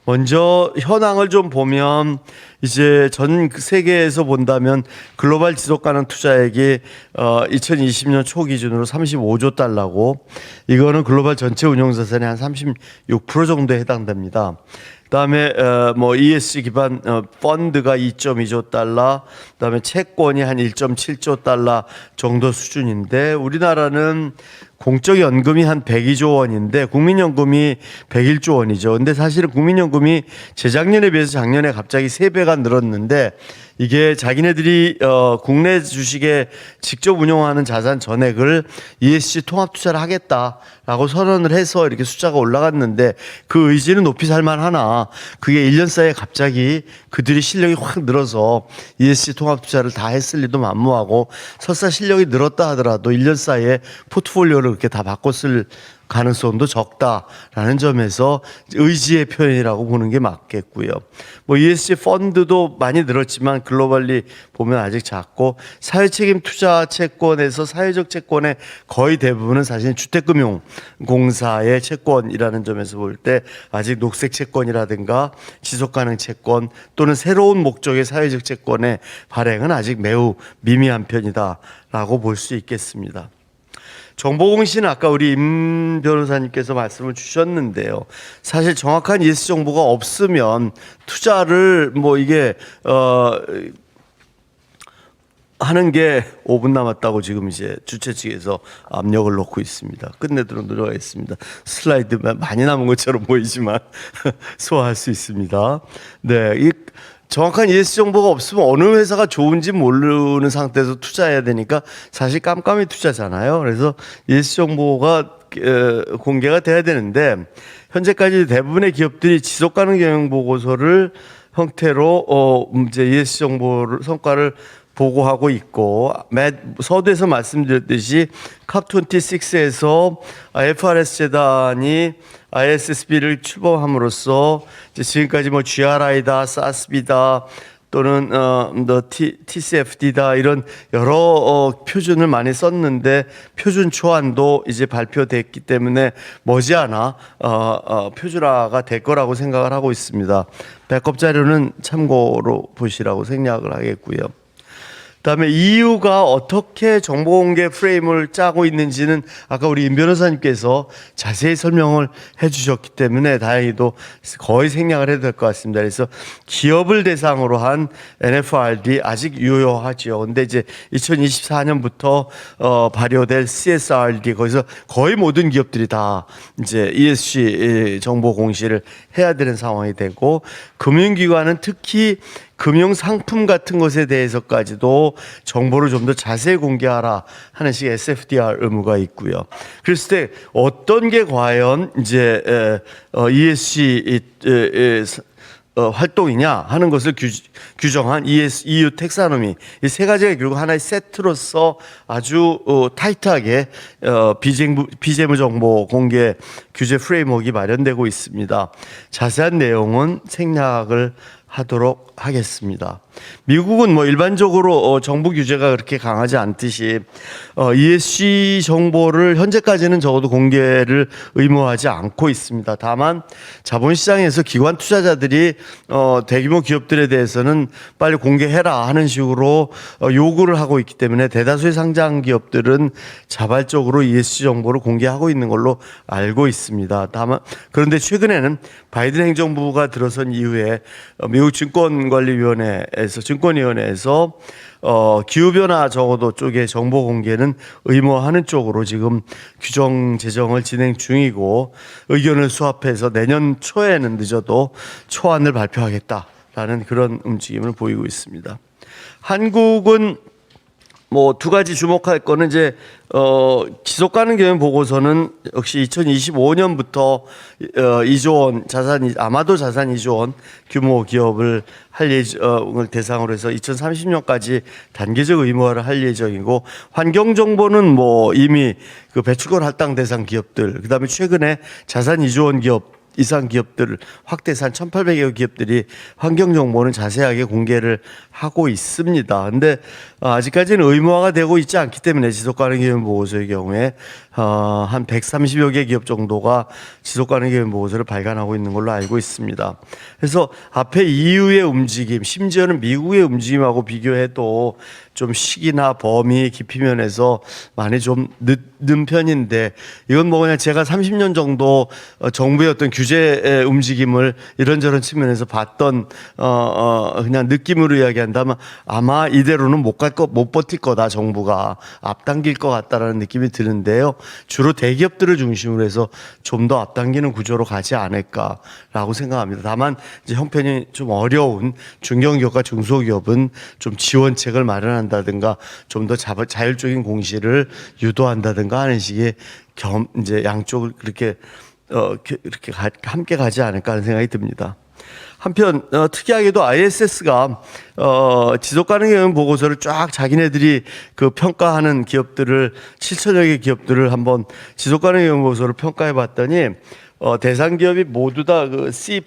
먼저 현황을 좀 보면, 이제 전 세계에서 본다면 글로벌 지속 가능 투자액이 2020년 초 기준으로 35조 달러고, 이거는 글로벌 전체 운용 자산의 한 36% 정도에 해당됩니다. 그다음에 뭐 ESG 기반 펀드가 2.2조 달러, 그다음에 채권이 한 1.7조 달러 정도 수준인데, 우리나라는 공적 연금이 한 102조 원인데 국민연금이 101조 원이죠. 근데 사실은 국민연금이 재작년에 비해서 작년에 갑자기 3배가 늘었는데, 이게 자기네들이 국내 주식에 직접 운용하는 자산 전액을 ESG 통합 투자를 하겠다라고 선언을 해서 이렇게 숫자가 올라갔는데 그 의지는 높이 살만하나 그게 1년 사이에 갑자기 그들이 실력이 확 늘어서 ESG 통합 투자를 다 했을 리도 만무하고 설사 실력이 늘었다 하더라도 1년 사이에 포트폴리오를 그렇게 다 바꿨을 가능성도 적다라는 점에서 의지의 표현이라고 보는 게 맞겠고요. 뭐 ESG 펀드도 많이 늘었지만 글로벌리 보면 아직 작고 사회책임 투자 채권에서 사회적 채권의 거의 대부분은 사실 주택금융공사의 채권이라는 점에서 볼 때 아직 녹색 채권이라든가 지속가능 채권 또는 새로운 목적의 사회적 채권의 발행은 아직 매우 미미한 편이다라고 볼 수 있겠습니다. 정보공시는 아까 우리 임 변호사님께서 말씀을 주셨는데요. 사실 정확한 ESG 정보가 없으면 투자를 뭐 이게 하는 게 5분 남았다고 지금 이제 주최 측에서 압력을 놓고 있습니다. 끝내도록 노력하겠습니다. 슬라이드 많이 남은 것처럼 보이지만 소화할 수 있습니다. 네, 이 정확한 ESG 정보가 없으면 어느 회사가 좋은지 모르는 상태에서 투자해야 되니까 사실 깜깜이 투자잖아요. 그래서 ESG 정보가 공개가 돼야 되는데 현재까지 대부분의 기업들이 지속가능 경영 보고서를 형태로 이제 ESG 정보를 성과를 보고하고 있고 서두에서 말씀드렸듯이 컵26에서 FRS 재단이 ISSB를 출범함으로써 이제 지금까지 뭐 GRI다, SASB다 또는 TCFD다 이런 여러 표준을 많이 썼는데 표준 초안도 이제 발표됐기 때문에 머지않아 표준화가 될 거라고 생각을 하고 있습니다. 백업 자료는 참고로 보시라고 생략을 하겠고요. 그다음에 EU가 어떻게 정보공개 프레임을 짜고 있는지는 아까 우리 임 변호사님께서 자세히 설명을 해주셨기 때문에 다행히도 거의 생략을 해도 될 것 같습니다. 그래서 기업을 대상으로 한 NFRD 아직 유효하죠. 근데 이제 2024년부터 발효될 CSRD 거기서 거의 모든 기업들이 다 이제 ESG 정보 공시를 해야 되는 상황이 되고 금융기관은 특히 금융 상품 같은 것에 대해서까지도 정보를 좀 더 자세히 공개하라 하는 식의 SFDR 의무가 있고요. 그랬을 때 어떤 게 과연 이제 ESG 활동이냐 하는 것을 규정한 EU 텍사노미 이 세 가지가 결국 하나의 세트로서 아주 타이트하게 비재무 정보 공개 규제 프레임워크가 마련되고 있습니다. 자세한 내용은 생략을 하도록 하겠습니다. 미국은 뭐 일반적으로 정부 규제가 그렇게 강하지 않듯이 ESG 정보를 현재까지는 적어도 공개를 의무화하지 않고 있습니다. 다만 자본시장에서 기관 투자자들이 대규모 기업들에 대해서는 빨리 공개해라 하는 식으로 요구를 하고 있기 때문에 대다수의 상장 기업들은 자발적으로 ESG 정보를 공개하고 있는 걸로 알고 있습니다. 다만 그런데 최근에는 바이든 행정부가 들어선 이후에 미국 증권위원회에서 기후변화 적어도 쪽에 정보 공개는 의무화하는 쪽으로 지금 규정 제정을 진행 중이고 의견을 수합해서 내년 초에는 늦어도 초안을 발표하겠다라는 그런 움직임을 보이고 있습니다. 한국은 뭐 두 가지 주목할 거는 이제 지속 가능 경영 보고서는 역시 2025년부터 2조 원 아마도 자산 2조 원 규모 기업을 할 예정을 대상으로 해서 2030년까지 단계적 의무화를 할 예정이고 환경 정보는 뭐 이미 그 배출권 할당 대상 기업들 그다음에 최근에 자산 2조 원 기업 이상 기업들 확대산 1,800여 기업들이 환경 정보는 자세하게 공개를 하고 있습니다. 근데 아직까지는 의무화가 되고 있지 않기 때문에 지속 가능 경영 보고서의 경우에 한 130여 개 기업 정도가 지속 가능 경영 보고서를 발간하고 있는 걸로 알고 있습니다. 그래서 앞에 EU의 움직임, 심지어는 미국의 움직임하고 비교해도 좀 시기나 범위 깊이 면에서 많이 좀 늦는 편인데 이건 뭐 그냥 제가 30년 정도 정부의 어떤 규제의 움직임을 이런저런 측면에서 봤던 그냥 느낌으로 이야기한다면 아마 이대로는 못 버틸 거다, 정부가 앞당길 것 같다라는 느낌이 드는데요. 주로 대기업들을 중심으로 해서 좀 더 앞당기는 구조로 가지 않을까라고 생각합니다. 다만 이제 형편이 좀 어려운 중견기업과 중소기업은 좀 지원책을 마련한다든가 좀 더 자율적인 공시를 유도한다든가 하는 식의 이제 양쪽을 그렇게 이렇게 함께 가지 않을까 하는 생각이 듭니다. 한편 특이하게도 ISS가 지속가능경 보고서를 쫙 자기네들이 그 평가하는 기업들을 7천여 개 기업들을 한번 지속가능경 보고서를 평가해 봤더니 대상 기업이 모두 다 그 C+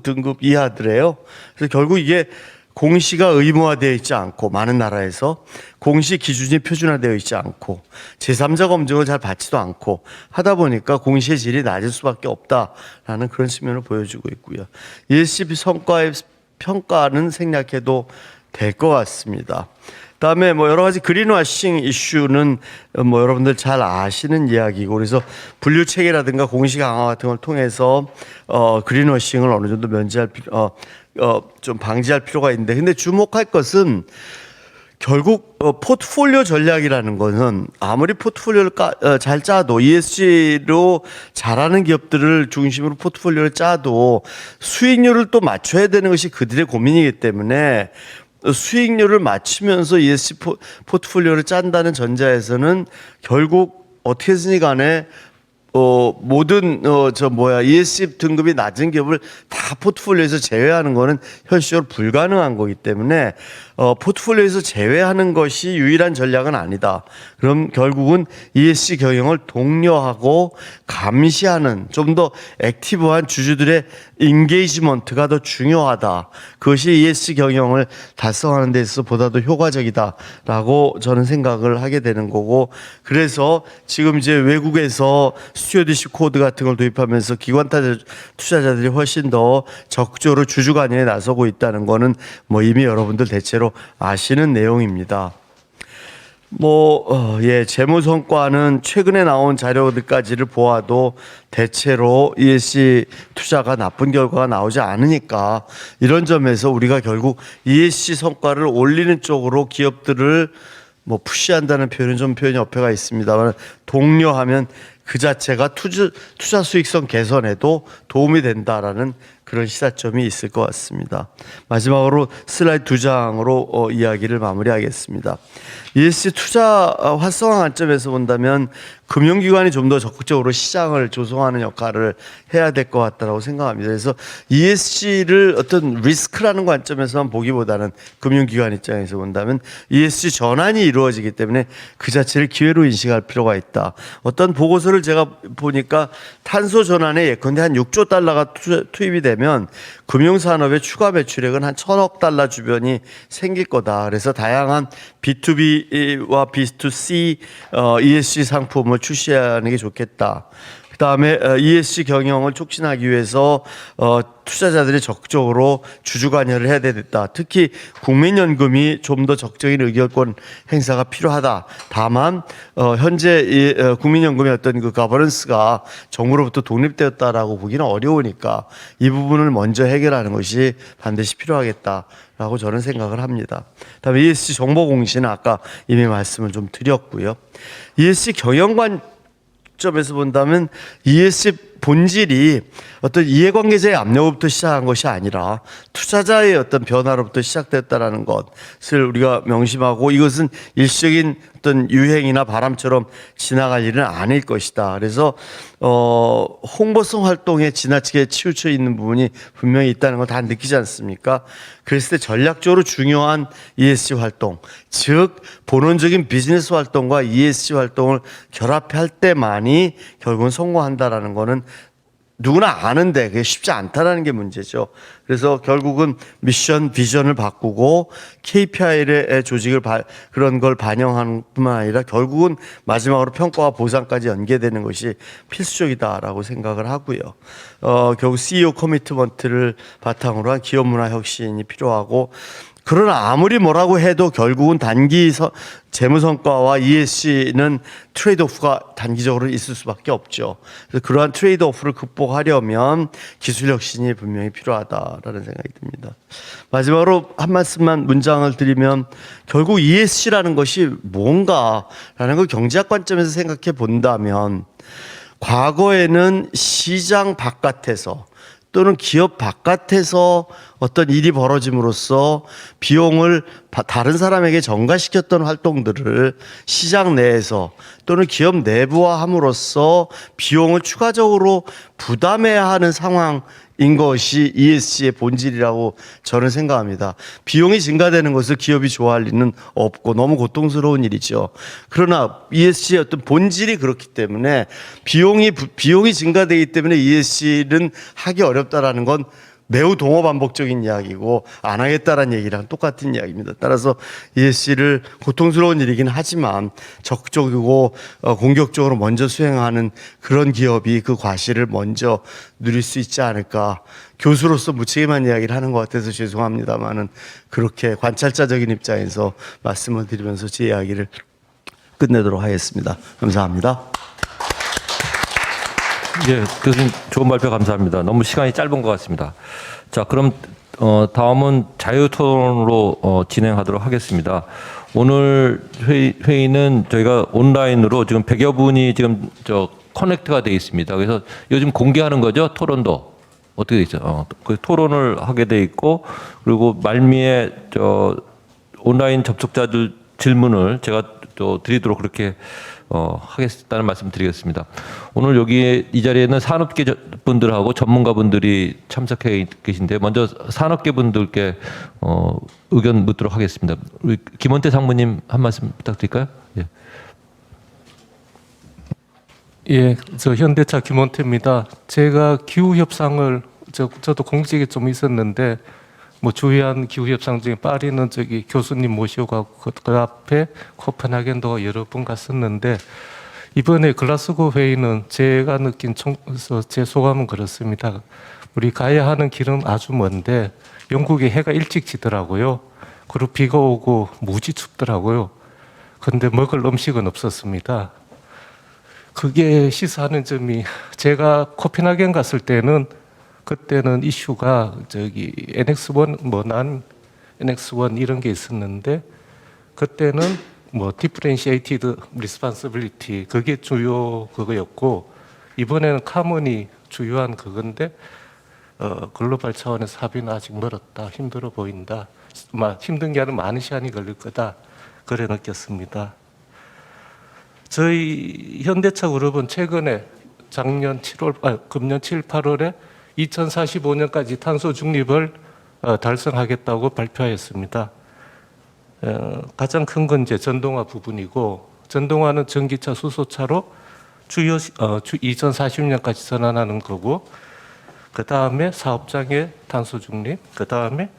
등급 이하더래요. 그래서 결국 이게 공시가 의무화되어 있지 않고 많은 나라에서 공시 기준이 표준화되어 있지 않고 제3자 검증을 잘 받지도 않고 하다 보니까 공시의 질이 낮을 수밖에 없다라는 그런 측면을 보여주고 있고요. ESG 성과의 평가는 생략해도 될 것 같습니다. 그다음에 뭐 여러 가지 그린워싱 이슈는 뭐 여러분들 잘 아시는 이야기고 그래서 분류 체계라든가 공시 강화 같은 걸 통해서 그린워싱을 어느 정도 면제할 좀 방지할 필요가 있는데 근데 주목할 것은 결국 포트폴리오 전략이라는 것은 아무리 포트폴리오를 잘 짜도 ESG로 잘하는 기업들을 중심으로 포트폴리오를 짜도 수익률을 또 맞춰야 되는 것이 그들의 고민이기 때문에 수익률을 맞추면서 ESG 포트폴리오를 짠다는 전자에서는 결국 어떻게든지 간에 모든 ESG 등급이 낮은 기업을 다 포트폴리오에서 제외하는 거는 현실적으로 불가능한 거기 때문에 포트폴리오에서 제외하는 것이 유일한 전략은 아니다. 그럼 결국은 ESG 경영을 독려하고 감시하는 좀 더 액티브한 주주들의 인게이지먼트가 더 중요하다. 그것이 ESG 경영을 달성하는 데 있어서 보다 더 효과적이다라고 저는 생각을 하게 되는 거고 그래서 지금 이제 외국에서 스튜어디십 코드 같은 걸 도입하면서 기관 투자자들이 훨씬 더 적극적으로 주주 관여에 나서고 있다는 거는 뭐 이미 여러분들 대체로 아시는 내용입니다. 재무 성과는 최근에 나온 자료들까지를 보아도 대체로 ESG 투자가 나쁜 결과가 나오지 않으니까 이런 점에서 우리가 결국 ESG 성과를 올리는 쪽으로 기업들을 푸시한다는 표현이 어폐가 있습니다만 독려하면 그 자체가 투자 수익성 개선에도 도움이 된다라는 그런 시사점이 있을 것 같습니다. 마지막으로 슬라이드 2장으로 이야기를 마무리하겠습니다. ESG 투자 활성화 관점에서 본다면 금융기관이 좀 더 적극적으로 시장을 조성하는 역할을 해야 될 것 같다고 생각합니다. 그래서 ESG를 어떤 리스크라는 관점에서만 보기보다는 금융기관 입장에서 본다면 ESG 전환이 이루어지기 때문에 그 자체를 기회로 인식할 필요가 있다. 어떤 보고서를 제가 보니까 탄소 전환에 예컨대 한 6조 달러가 투입이 되면 금융산업의 추가 매출액은 한 1,000억 달러 주변이 생길 거다. 그래서 다양한 B2B와 B2C ESG 상품을 출시하는 게 좋겠다. 그 다음에 ESG 경영을 촉진하기 위해서 투자자들이 적극적으로 주주 관여를 해야 되겠다. 특히 국민연금이 좀 더 적극적인 의결권 행사가 필요하다. 다만 현재 국민연금의 어떤 그 가버넌스가 정부로부터 독립되었다라고 보기는 어려우니까 이 부분을 먼저 해결하는 것이 반드시 필요하겠다라고 저는 생각을 합니다. 다음에 ESG 정보 공시는 아까 이미 말씀을 좀 드렸고요. ESG 경영관 점에서 본다면 ESG 본질이 어떤 이해관계자의 압력으로부터 시작한 것이 아니라 투자자의 어떤 변화로부터 시작됐다라는 것을 우리가 명심하고 이것은 일시적인 어떤 유행이나 바람처럼 지나갈 일은 아닐 것이다. 그래서 홍보성 활동에 지나치게 치우쳐 있는 부분이 분명히 있다는 걸 다 느끼지 않습니까? 그랬을 때 전략적으로 중요한 ESG 활동, 즉 본원적인 비즈니스 활동과 ESG 활동을 결합할 때만이 결국은 성공한다라는 거는 누구나 아는데 그게 쉽지 않다라는 게 문제죠. 그래서 결국은 미션, 비전을 바꾸고 KPI의 조직을 그런 걸 반영하는 뿐만 아니라 결국은 마지막으로 평가와 보상까지 연계되는 것이 필수적이다라고 생각을 하고요. 결국 CEO 커미트먼트를 바탕으로 한 기업 문화 혁신이 필요하고 그러나 아무리 뭐라고 해도 결국은 단기 재무 성과와 ESG는 트레이드오프가 단기적으로 있을 수밖에 없죠. 그래서 그러한 트레이드오프를 극복하려면 기술 혁신이 분명히 필요하다라는 생각이 듭니다. 마지막으로 한 말씀만 문장을 드리면 결국 ESG라는 것이 뭔가라는 걸 경제학 관점에서 생각해 본다면 과거에는 시장 바깥에서 또는 기업 바깥에서 어떤 일이 벌어짐으로써 비용을 다른 사람에게 전가시켰던 활동들을 시장 내에서 또는 기업 내부화함으로써 비용을 추가적으로 부담해야 하는 상황인 것이 ESG의 본질이라고 저는 생각합니다. 비용이 증가되는 것을 기업이 좋아할 리는 없고 너무 고통스러운 일이죠. 그러나 ESG의 어떤 본질이 그렇기 때문에 비용이 증가되기 때문에 ESG는 하기 어렵다라는 건 매우 동어반복적인 이야기고 안 하겠다라는 얘기랑 똑같은 이야기입니다. 따라서 ESG를 고통스러운 일이긴 하지만 적극적이고 공격적으로 먼저 수행하는 그런 기업이 그 과실을 먼저 누릴 수 있지 않을까. 교수로서 무책임한 이야기를 하는 것 같아서 죄송합니다만은 그렇게 관찰자적인 입장에서 말씀을 드리면서 제 이야기를 끝내도록 하겠습니다. 감사합니다. 예, 교수님 좋은 발표 감사합니다. 너무 시간이 짧은 것 같습니다. 자, 그럼 다음은 자유토론으로 진행하도록 하겠습니다. 오늘 회의는 저희가 온라인으로 지금 100여 분이 지금 커넥트가 돼 있습니다. 그래서 요즘 공개하는 거죠, 토론도. 어떻게 돼 있죠? 그 토론을 하게 돼 있고, 그리고 말미에 온라인 접속자들 질문을 제가 또 드리도록 그렇게 하겠다는 말씀 드리겠습니다. 오늘 여기 이 자리에는 산업계 분들하고 전문가분들이 참석해 계신데 먼저 산업계 분들께 의견 묻도록 하겠습니다. 우리 김원태 상무님 한 말씀 부탁드릴까요? 예. 예, 저 현대차 김원태입니다. 제가 기후 협상을 저도 공직에 좀 있었는데 뭐 주요한 기후 협상 중에 파리는 저기 교수님 모시고 가고 그 앞에 코펜하겐도 여러 번 갔었는데 이번에 글라스고 회의는 제가 느낀 제 소감은 그렇습니다. 우리 가야 하는 길은 아주 먼데 영국에 해가 일찍 지더라고요. 그리고 비가 오고 무지 춥더라고요. 그런데 먹을 음식은 없었습니다. 그게 시사하는 점이 제가 코펜하겐 갔을 때는 그때는 이슈가 저기 NX1 난 NX1 이런 게 있었는데 그때는 뭐 differentiated responsibility 그게 주요 그거였고 이번에는 카문이 주요한 그건데 글로벌 차원에서 합의는 아직 멀었다 힘들어 보인다 힘든 게 아니라 많은 시간이 걸릴 거다 그래 느꼈습니다. 저희 현대차 그룹은 최근에 금년 7, 8월에 2045년까지 탄소 중립을 달성하겠다고 발표하였습니다. 가장 큰 건 이제 전동화 부분이고 전동화는 전기차, 수소차로 2040년까지 전환하는 거고 그 다음에 사업장의 탄소 중립, 그 다음에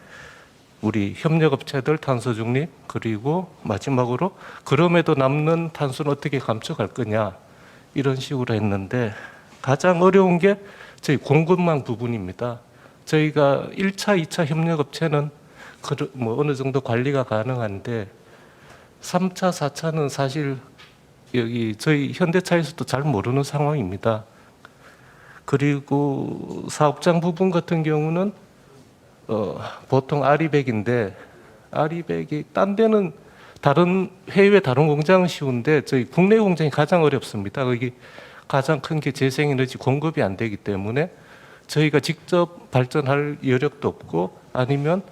우리 협력업체들 탄소 중립, 그리고 마지막으로 그럼에도 남는 탄소는 어떻게 감축할 거냐 이런 식으로 했는데 가장 어려운 게 저희 공급망 부분입니다. 저희가 1차, 2차 협력업체는 뭐 어느 정도 관리가 가능한데 3차, 4차는 사실 여기 저희 현대차에서도 잘 모르는 상황입니다. 그리고 사업장 부분 같은 경우는 보통 아리백인데 아리백이 딴 데는 다른 해외 다른 공장은 쉬운데 저희 국내 공장이 가장 어렵습니다. 거기 가장 큰 게 재생에너지 공급이 안 되기 때문에 저희가 직접 발전할 여력도 없고 아니면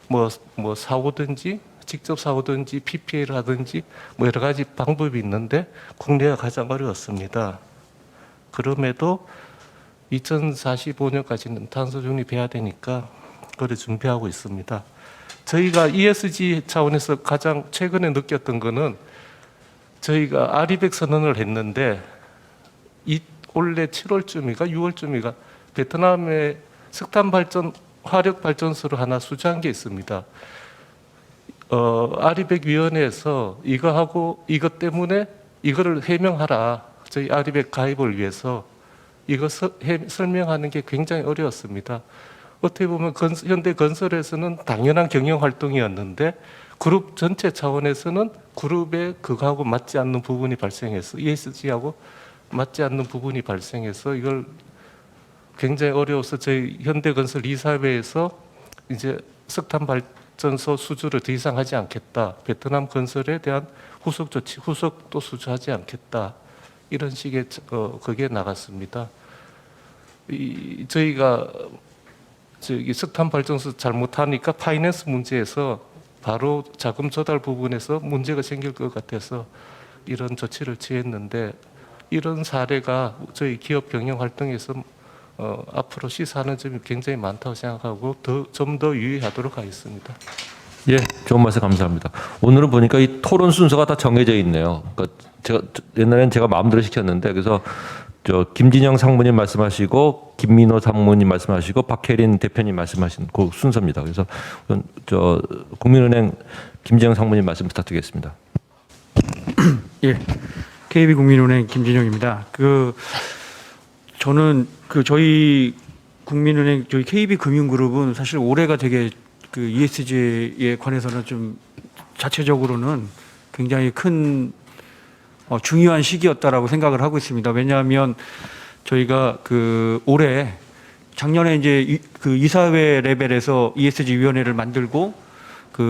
뭐 사오든지 직접 사오든지 PPA를 하든지 뭐 여러 가지 방법이 있는데 국내가 가장 어려웠습니다. 그럼에도 2045년까지는 탄소 중립해야 되니까 그걸 준비하고 있습니다. 저희가 ESG 차원에서 가장 최근에 느꼈던 거는 저희가 아리백 선언을 했는데 올해 7월쯤인가 6월쯤인가 베트남에 석탄 발전 화력 발전소를 하나 수주한 게 있습니다. 아리백 위원회에서 이것 때문에 이거를 해명하라. 저희 아리백 가입을 위해서 이거 설명하는 게 굉장히 어려웠습니다. 어떻게 보면 현대건설에서는 당연한 경영 활동이었는데 그룹 전체 차원에서는 그룹의 그거하고 맞지 않는 부분이 발생해서 ESG하고 맞지 않는 부분이 발생해서 이걸 굉장히 어려워서 저희 현대건설 이사회에서 이제 석탄 발전소 수주를 더 이상 하지 않겠다. 베트남 건설에 대한 후속 조치, 후속도 수주하지 않겠다. 이런 식의 그게 나갔습니다. 저희가 석탄 발전소 잘못하니까 파이낸스 문제에서 바로 자금 조달 부분에서 문제가 생길 것 같아서 이런 조치를 취했는데 이런 사례가 저희 기업 경영 활동에서 앞으로 시사하는 점이 굉장히 많다고 생각하고 좀 더 유의하도록 하겠습니다. 예, 좋은 말씀 감사합니다. 오늘은 보니까 이 토론 순서가 다 정해져 있네요. 그러니까 옛날에는 제가 마음대로 시켰는데 그래서 김진영 상무님 말씀하시고 김민호 상무님 말씀하시고 박혜린 대표님 말씀하신 그 순서입니다. 그래서 국민은행 김진영 상무님 말씀 부탁드리겠습니다. 예, KB국민은행 김진영입니다. 저는 저희 국민은행 저희 KB금융그룹은 사실 올해가 되게 ESG에 관해서는 좀 자체적으로는 굉장히 큰 중요한 시기였다라고 생각을 하고 있습니다. 왜냐하면 저희가 올해 작년에 이제 이사회 레벨에서 ESG 위원회를 만들고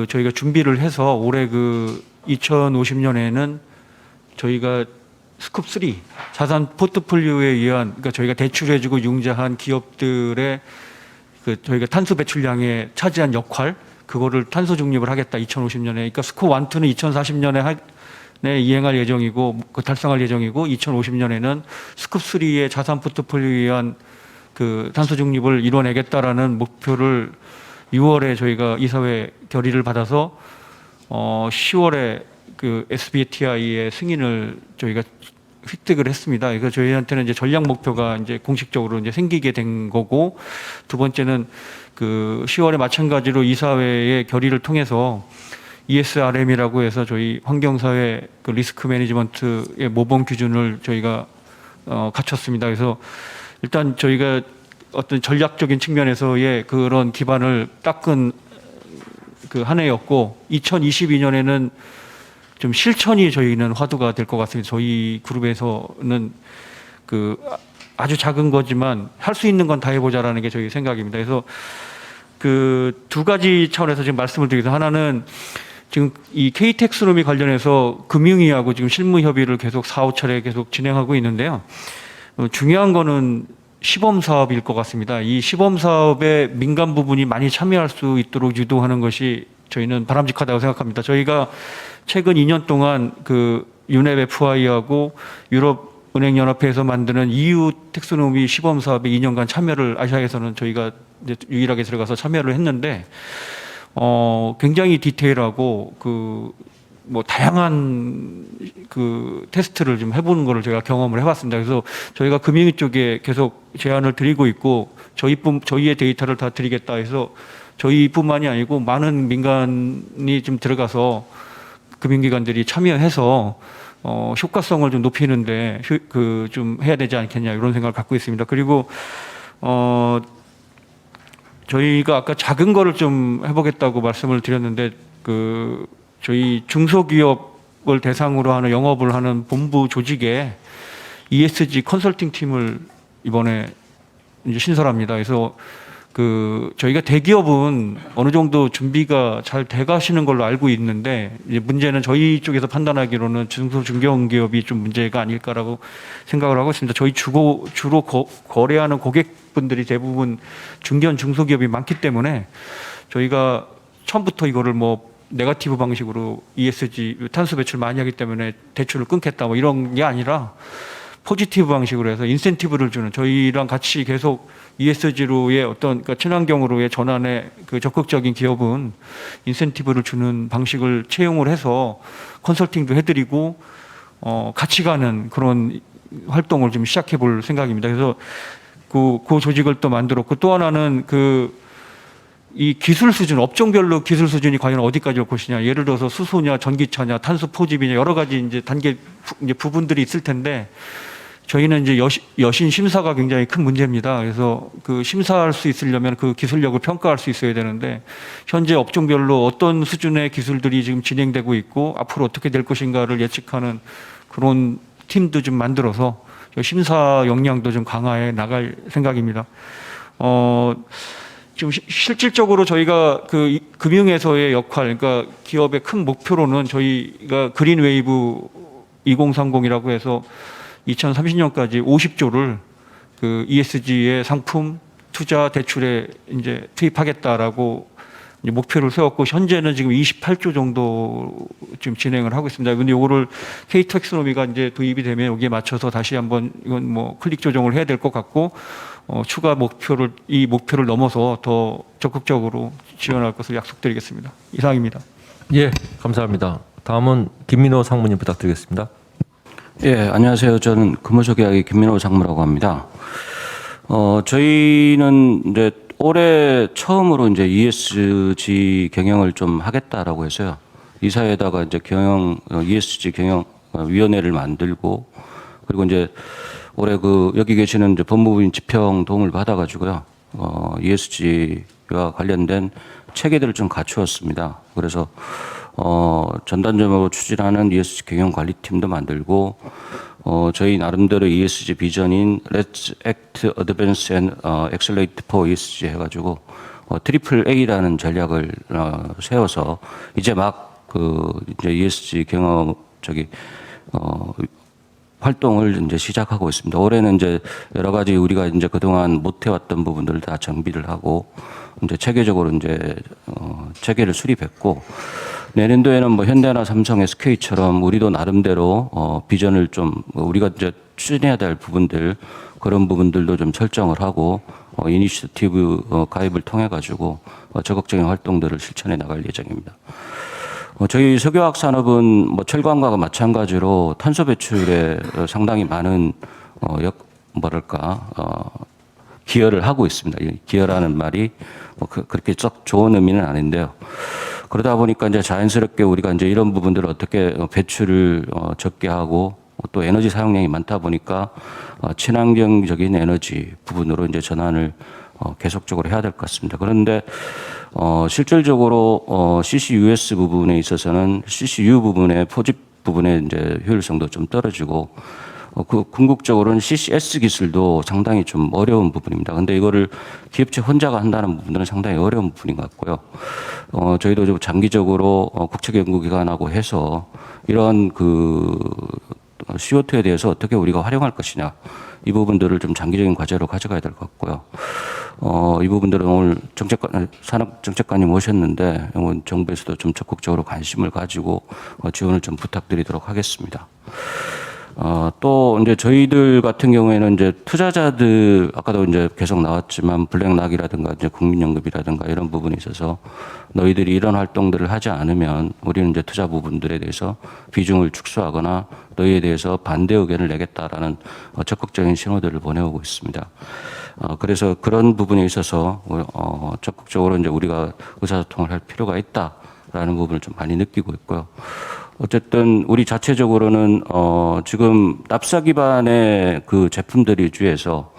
저희가 준비를 해서 올해 2050년에는 저희가 스쿱 3 자산 포트폴리오에 의한 그러니까 저희가 대출해주고 융자한 기업들의 저희가 탄소 배출량에 차지한 역할 그거를 탄소 중립을 하겠다 2050년에 그러니까 스콥 1, 2는 2040년에 이행할 예정이고 달성할 예정이고 2050년에는 스쿱 3의 자산 포트폴리오에 의한 탄소 중립을 이뤄내겠다라는 목표를 6월에 저희가 이사회 결의를 받아서 10월에 SBTI의 승인을 저희가 획득을 했습니다. 그래서 저희한테는 이제 전략 목표가 이제 공식적으로 이제 생기게 된 거고 두 번째는 10월에 마찬가지로 이사회의 결의를 통해서 ESRM이라고 해서 저희 환경사회 리스크 매니지먼트의 모범 기준을 저희가 갖췄습니다. 그래서 일단 저희가 어떤 전략적인 측면에서의 그런 기반을 닦은 한 해였고 2022년에는 좀 실천이 저희는 화두가 될 것 같습니다. 저희 그룹에서는 아주 작은 거지만 할 수 있는 건 다 해보자라는 게 저희 생각입니다. 그래서 두 가지 차원에서 지금 말씀을 드리겠습니다. 하나는 지금 이 K텍스노미 관련해서 금융위하고 지금 실무 협의를 계속 4~5차례 계속 진행하고 있는데요. 중요한 거는 시범 사업일 것 같습니다. 이 시범 사업에 민간 부분이 많이 참여할 수 있도록 유도하는 것이 저희는 바람직하다고 생각합니다. 저희가 최근 2년 동안 유넵 FI하고 유럽은행연합회에서 만드는 EU 텍스노미 시범 사업에 2년간 참여를 아시아에서는 저희가 이제 유일하게 들어가서 참여를 했는데 굉장히 디테일하고 다양한 테스트를 좀 해보는 거를 제가 경험을 해봤습니다. 그래서 저희가 금융위 쪽에 계속 제안을 드리고 있고 저희의 데이터를 다 드리겠다 해서 저희뿐만이 아니고 많은 민간이 좀 들어가서 금융기관들이 참여해서 효과성을 좀 높이는데 좀 해야 되지 않겠냐 이런 생각을 갖고 있습니다. 그리고 저희가 아까 작은 거를 좀 해보겠다고 말씀을 드렸는데 저희 중소기업을 대상으로 하는 영업을 하는 본부 조직에 ESG 컨설팅 팀을 이번에 이제 신설합니다. 그래서 저희가 대기업은 어느 정도 준비가 잘 돼가시는 걸로 알고 있는데 이제 문제는 저희 쪽에서 판단하기로는 중소중견기업이 좀 문제가 아닐까라고 생각을 하고 있습니다. 저희 주로 거래하는 고객분들이 대부분 중견 중소기업이 많기 때문에 저희가 처음부터 이거를 네거티브 방식으로 ESG 탄소 배출 많이 하기 때문에 대출을 끊겠다 이런 게 아니라 포지티브 방식으로 해서 인센티브를 주는 저희랑 같이 계속 ESG로의 친환경으로의 전환에 적극적인 기업은 인센티브를 주는 방식을 채용을 해서 컨설팅도 해드리고 같이 가는 그런 활동을 좀 시작해 볼 생각입니다. 그래서 그 조직을 또 만들었고 또 하나는 이 기술 수준, 업종별로 기술 수준이 과연 어디까지 올 것이냐. 예를 들어서 수소냐, 전기차냐, 탄소 포집이냐 여러 가지 이제 단계 부분들이 있을 텐데 저희는 이제 여신 심사가 굉장히 큰 문제입니다. 그래서 그 심사할 수 있으려면 그 기술력을 평가할 수 있어야 되는데 현재 업종별로 어떤 수준의 기술들이 지금 진행되고 있고 앞으로 어떻게 될 것인가를 예측하는 그런 팀도 좀 만들어서 심사 역량도 좀 강화해 나갈 생각입니다. 지금 실질적으로 저희가 그 금융에서의 역할, 그러니까 기업의 큰 목표로는 저희가 그린 웨이브 2030이라고 해서 2030년까지 50조를 그 ESG의 상품 투자 대출에 이제 투입하겠다라고 이제 목표를 세웠고 현재는 지금 28조 정도 지금 진행을 하고 있습니다. 근데 요거를 K-텍스노미가 이제 도입이 되면 여기에 맞춰서 다시 한번 이건 뭐 클릭 조정을 해야 될 것 같고 추가 목표를 이 목표를 넘어서 더 적극적으로 지원할 것을 약속드리겠습니다. 이상입니다. 예, 감사합니다. 다음은 김민호 상무님 부탁드리겠습니다. 예, 안녕하세요. 저는 금호석이야기 김민호 상무라고 합니다. 저희는 이제 올해 처음으로 이제 ESG 경영을 좀 하겠다라고 해서요. 이사회에다가 이제 ESG 경영 위원회를 만들고 그리고 이제 올해 그 여기 계시는 이제 법무부인 지평 도움을 받아가지고요. ESG와 관련된 체계들을 좀 갖추었습니다. 그래서 전단적으로 추진하는 ESG 경영 관리팀도 만들고 저희 나름대로 ESG 비전인 Let's Act, Advance and Accelerate for ESG 해가지고 트리플 A라는 전략을 세워서 이제 막 이제 ESG 경영 활동을 이제 시작하고 있습니다. 올해는 이제 여러 가지 우리가 이제 그동안 못 해왔던 부분들을 다 정비를 하고 이제 체계적으로 이제 체계를 수립했고 내년도에는 뭐 현대나 삼성, SK처럼 우리도 나름대로 비전을 좀 우리가 이제 추진해야 될 부분들 그런 부분들도 좀 설정을 하고 이니셔티브 가입을 통해 가지고 적극적인 활동들을 실천해 나갈 예정입니다. 저희 석유화학 산업은 뭐 철강과 마찬가지로 탄소 배출에 상당히 많은 기여를 하고 있습니다. 이 기여라는 말이 뭐 그렇게 썩 좋은 의미는 아닌데요. 그러다 보니까 이제 자연스럽게 우리가 이제 이런 부분들을 어떻게 배출을 적게 하고 또 에너지 사용량이 많다 보니까 친환경적인 에너지 부분으로 이제 전환을 계속적으로 해야 될 것 같습니다. 그런데 실질적으로 CCUS 부분에 있어서는 CCU 부분의 포집 부분의 이제 효율성도 좀 떨어지고 그 궁극적으로는 CCS 기술도 상당히 좀 어려운 부분입니다. 근데 이거를 기업체 혼자가 한다는 부분들은 상당히 어려운 부분인 것 같고요. 저희도 좀 장기적으로 국책연구기관하고 해서 이런 CO2에 대해서 어떻게 우리가 활용할 것이냐 이 부분들을 좀 장기적인 과제로 가져가야 될 것 같고요. 이 부분들은 오늘 산업정책관님 오셨는데 정부에서도 좀 적극적으로 관심을 가지고 지원을 좀 부탁드리도록 하겠습니다. 또 이제 저희들 같은 경우에는 이제 투자자들 아까도 이제 계속 나왔지만 블랙락이라든가 이제 국민연금이라든가 이런 부분이 있어서 너희들이 이런 활동들을 하지 않으면 우리는 이제 투자 부분들에 대해서 비중을 축소하거나 너희에 대해서 반대 의견을 내겠다라는 적극적인 신호들을 보내오고 있습니다. 그래서 그런 부분에 있어서 적극적으로 이제 우리가 의사소통을 할 필요가 있다라는 부분을 좀 많이 느끼고 있고요. 어쨌든 우리 자체적으로는 지금 납사 기반의 그 제품들 위주에서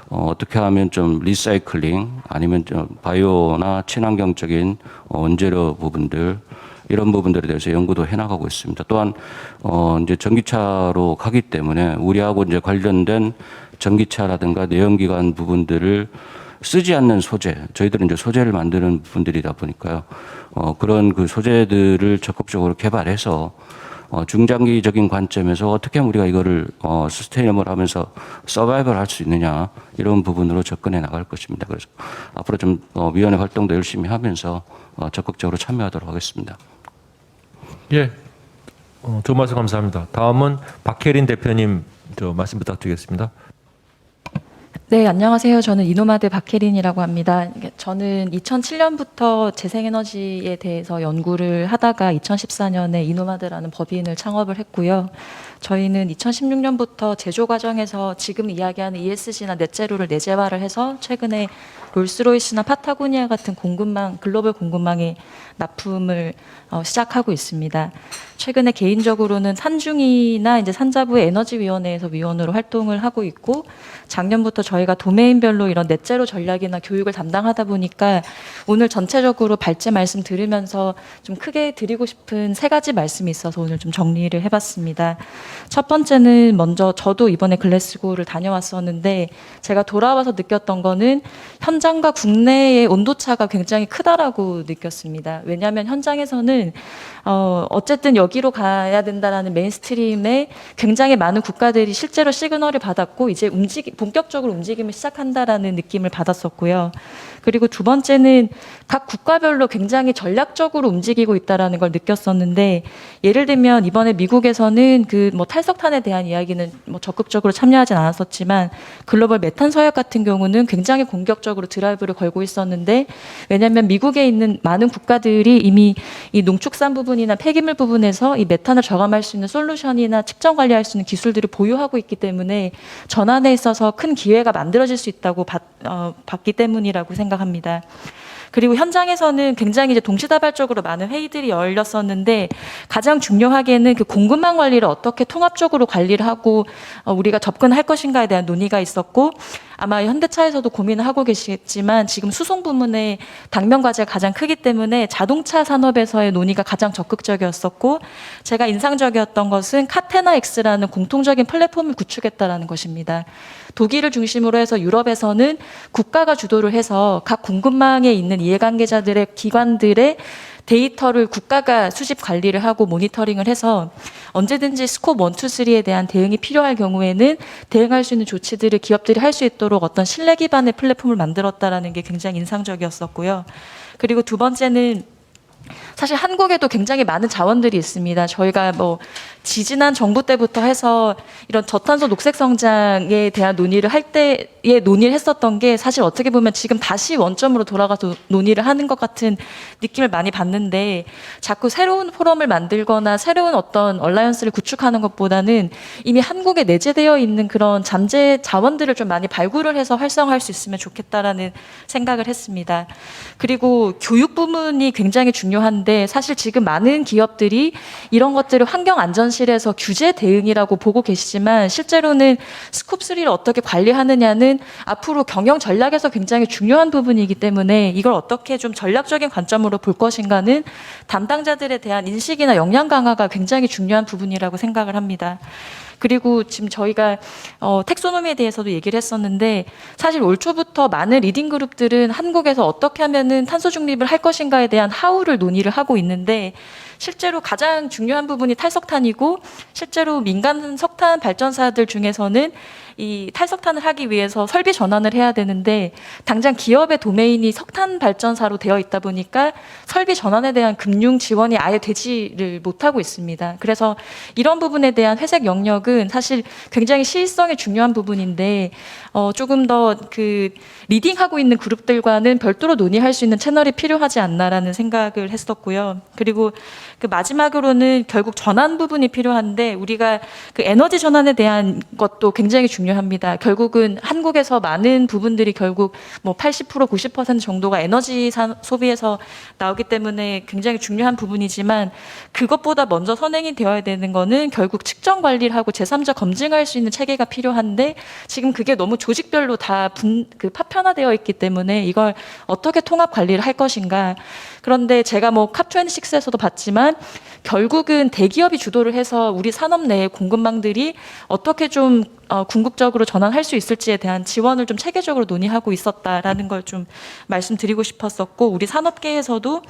어떻게 하면 좀 리사이클링 아니면 좀 바이오나 친환경적인 원재료 부분들 이런 부분들에 대해서 연구도 해나가고 있습니다. 또한 이제 전기차로 가기 때문에 우리하고 이제 관련된 전기차라든가 내연기관 부분들을 쓰지 않는 소재, 저희들은 이제 소재를 만드는 부분들이다 보니까요. 그런 그 소재들을 적극적으로 개발해서 중장기적인 관점에서 어떻게 하면 우리가 이거를 서스테이너블 하면서 서바이벌 할 수 있느냐 이런 부분으로 접근해 나갈 것입니다. 그래서 앞으로 좀 위원회 활동도 열심히 하면서 적극적으로 참여하도록 하겠습니다. 예, 좋은 말씀 감사합니다. 다음은 박혜린 대표님 말씀 부탁드리겠습니다. 네, 안녕하세요. 저는 이노마드 박혜린이라고 합니다. 저는 2007년부터 재생에너지에 대해서 연구를 하다가 2014년에 이노마드라는 법인을 창업을 했고요. 저희는 2016년부터 제조 과정에서 지금 이야기하는 ESG나 넷제로를 내재화를 해서 최근에 롤스로이스나 파타고니아 같은 공급망, 글로벌 공급망에 납품을 시작하고 있습니다. 최근에 개인적으로는 산중이나 이제 산자부 에너지위원회에서 위원으로 활동을 하고 있고, 작년부터 저희가 도메인별로 이런 넷제로 전략이나 교육을 담당하다 보니까 오늘 전체적으로 발제 말씀 들으면서 좀 크게 드리고 싶은 3가지 말씀이 있어서 오늘 좀 정리를 해봤습니다. 첫 번째는 먼저 저도 이번에 글래스고를 다녀왔었는데 제가 돌아와서 느꼈던 거는 현장과 국내의 온도차가 굉장히 크다라고 느꼈습니다. 왜냐하면 현장에서는 어쨌든 여기로 가야 된다라는 메인스트림에 굉장히 많은 국가들이 실제로 시그널을 받았고 이제 본격적으로 움직임을 시작한다라는 느낌을 받았었고요. 그리고 두 번째는 각 국가별로 굉장히 전략적으로 움직이고 있다라는 걸 느꼈었는데, 예를 들면 이번에 미국에서는 그 뭐 탈석탄에 대한 이야기는 뭐 적극적으로 참여하진 않았었지만 글로벌 메탄 서약 같은 경우는 굉장히 공격적으로 드라이브를 걸고 있었는데, 왜냐하면 미국에 있는 많은 국가들이 이미 이 농축산 부분이나 폐기물 부분에서 이 메탄을 저감할 수 있는 솔루션이나 측정 관리할 수 있는 기술들을 보유하고 있기 때문에 전환에 있어서 큰 기회가 만들어질 수 있다고 봤기 때문이라고 생각합니다. 그리고 현장에서는 굉장히 이제 동시다발적으로 많은 회의들이 열렸었는데, 가장 중요하게는 그 공급망 관리를 어떻게 통합적으로 관리를 하고 우리가 접근할 것인가에 대한 논의가 있었고, 아마 현대차에서도 고민을 하고 계시겠지만 지금 수송 부문의 당면 과제가 가장 크기 때문에 자동차 산업에서의 논의가 가장 적극적이었었고, 제가 인상적이었던 것은 카테나X라는 공통적인 플랫폼을 구축했다라는 것입니다. 독일을 중심으로 해서 유럽에서는 국가가 주도를 해서 각 공급망에 있는 이해관계자들의 기관들의 데이터를 국가가 수집 관리를 하고 모니터링을 해서 언제든지 스콥 1, 2, 3에 대한 대응이 필요할 경우에는 대응할 수 있는 조치들을 기업들이 할 수 있도록 어떤 신뢰 기반의 플랫폼을 만들었다라는 게 굉장히 인상적이었었고요. 그리고 두 번째는 사실 한국에도 굉장히 많은 자원들이 있습니다. 저희가 뭐 지지난 정부 때부터 해서 이런 저탄소 녹색 성장에 대한 논의를 할 때에 논의를 했었던 게 사실 어떻게 보면 지금 다시 원점으로 돌아가서 논의를 하는 것 같은 느낌을 많이 받는데, 자꾸 새로운 포럼을 만들거나 새로운 어떤 얼라이언스를 구축하는 것보다는 이미 한국에 내재되어 있는 그런 잠재 자원들을 좀 많이 발굴을 해서 활성화할 수 있으면 좋겠다라는 생각을 했습니다. 그리고 교육 부분이 굉장히 중요한데, 사실 지금 많은 기업들이 이런 것들을 환경 안전실에서 규제 대응이라고 보고 계시지만 실제로는 스콥3를 어떻게 관리하느냐는 앞으로 경영 전략에서 굉장히 중요한 부분이기 때문에 이걸 어떻게 좀 전략적인 관점으로 볼 것인가는 담당자들에 대한 인식이나 역량 강화가 굉장히 중요한 부분이라고 생각을 합니다. 그리고 지금 저희가 텍소노미에 대해서도 얘기를 했었는데, 사실 올 초부터 많은 리딩 그룹들은 한국에서 어떻게 하면은 탄소 중립을 할 것인가에 대한 하우를 논의를 하고 있는데, 실제로 가장 중요한 부분이 탈석탄이고, 실제로 민간 석탄 발전사들 중에서는 이 탈석탄을 하기 위해서 설비 전환을 해야 되는데 당장 기업의 도메인이 석탄 발전사로 되어 있다 보니까 설비 전환에 대한 금융 지원이 아예 되지를 못하고 있습니다. 그래서 이런 부분에 대한 회색 영역은 사실 굉장히 시의성이 중요한 부분인데 조금 더 그 리딩하고 있는 그룹들과는 별도로 논의할 수 있는 채널이 필요하지 않나라는 생각을 했었고요. 그리고 그 마지막으로는 결국 전환 부분이 필요한데, 우리가 그 에너지 전환에 대한 것도 굉장히 중요합니다. 결국은 한국에서 많은 부분들이 결국 뭐 80% 90% 정도가 에너지 소비에서 나오기 때문에 굉장히 중요한 부분이지만, 그것보다 먼저 선행이 되어야 되는 거는 결국 측정 관리를 하고 제3자 검증할 수 있는 체계가 필요한데, 지금 그게 너무 조직별로 다 파편화되어 있기 때문에 이걸 어떻게 통합 관리를 할 것인가. 그런데 제가 뭐 캅26에서도 봤지만 결국은 대기업이 주도를 해서 우리 산업 내의 공급망들이 어떻게 좀 궁극적으로 전환할 수 있을지에 대한 지원을 좀 체계적으로 논의하고 있었다라는 걸 좀 말씀드리고 싶었었고, 우리 산업계에서도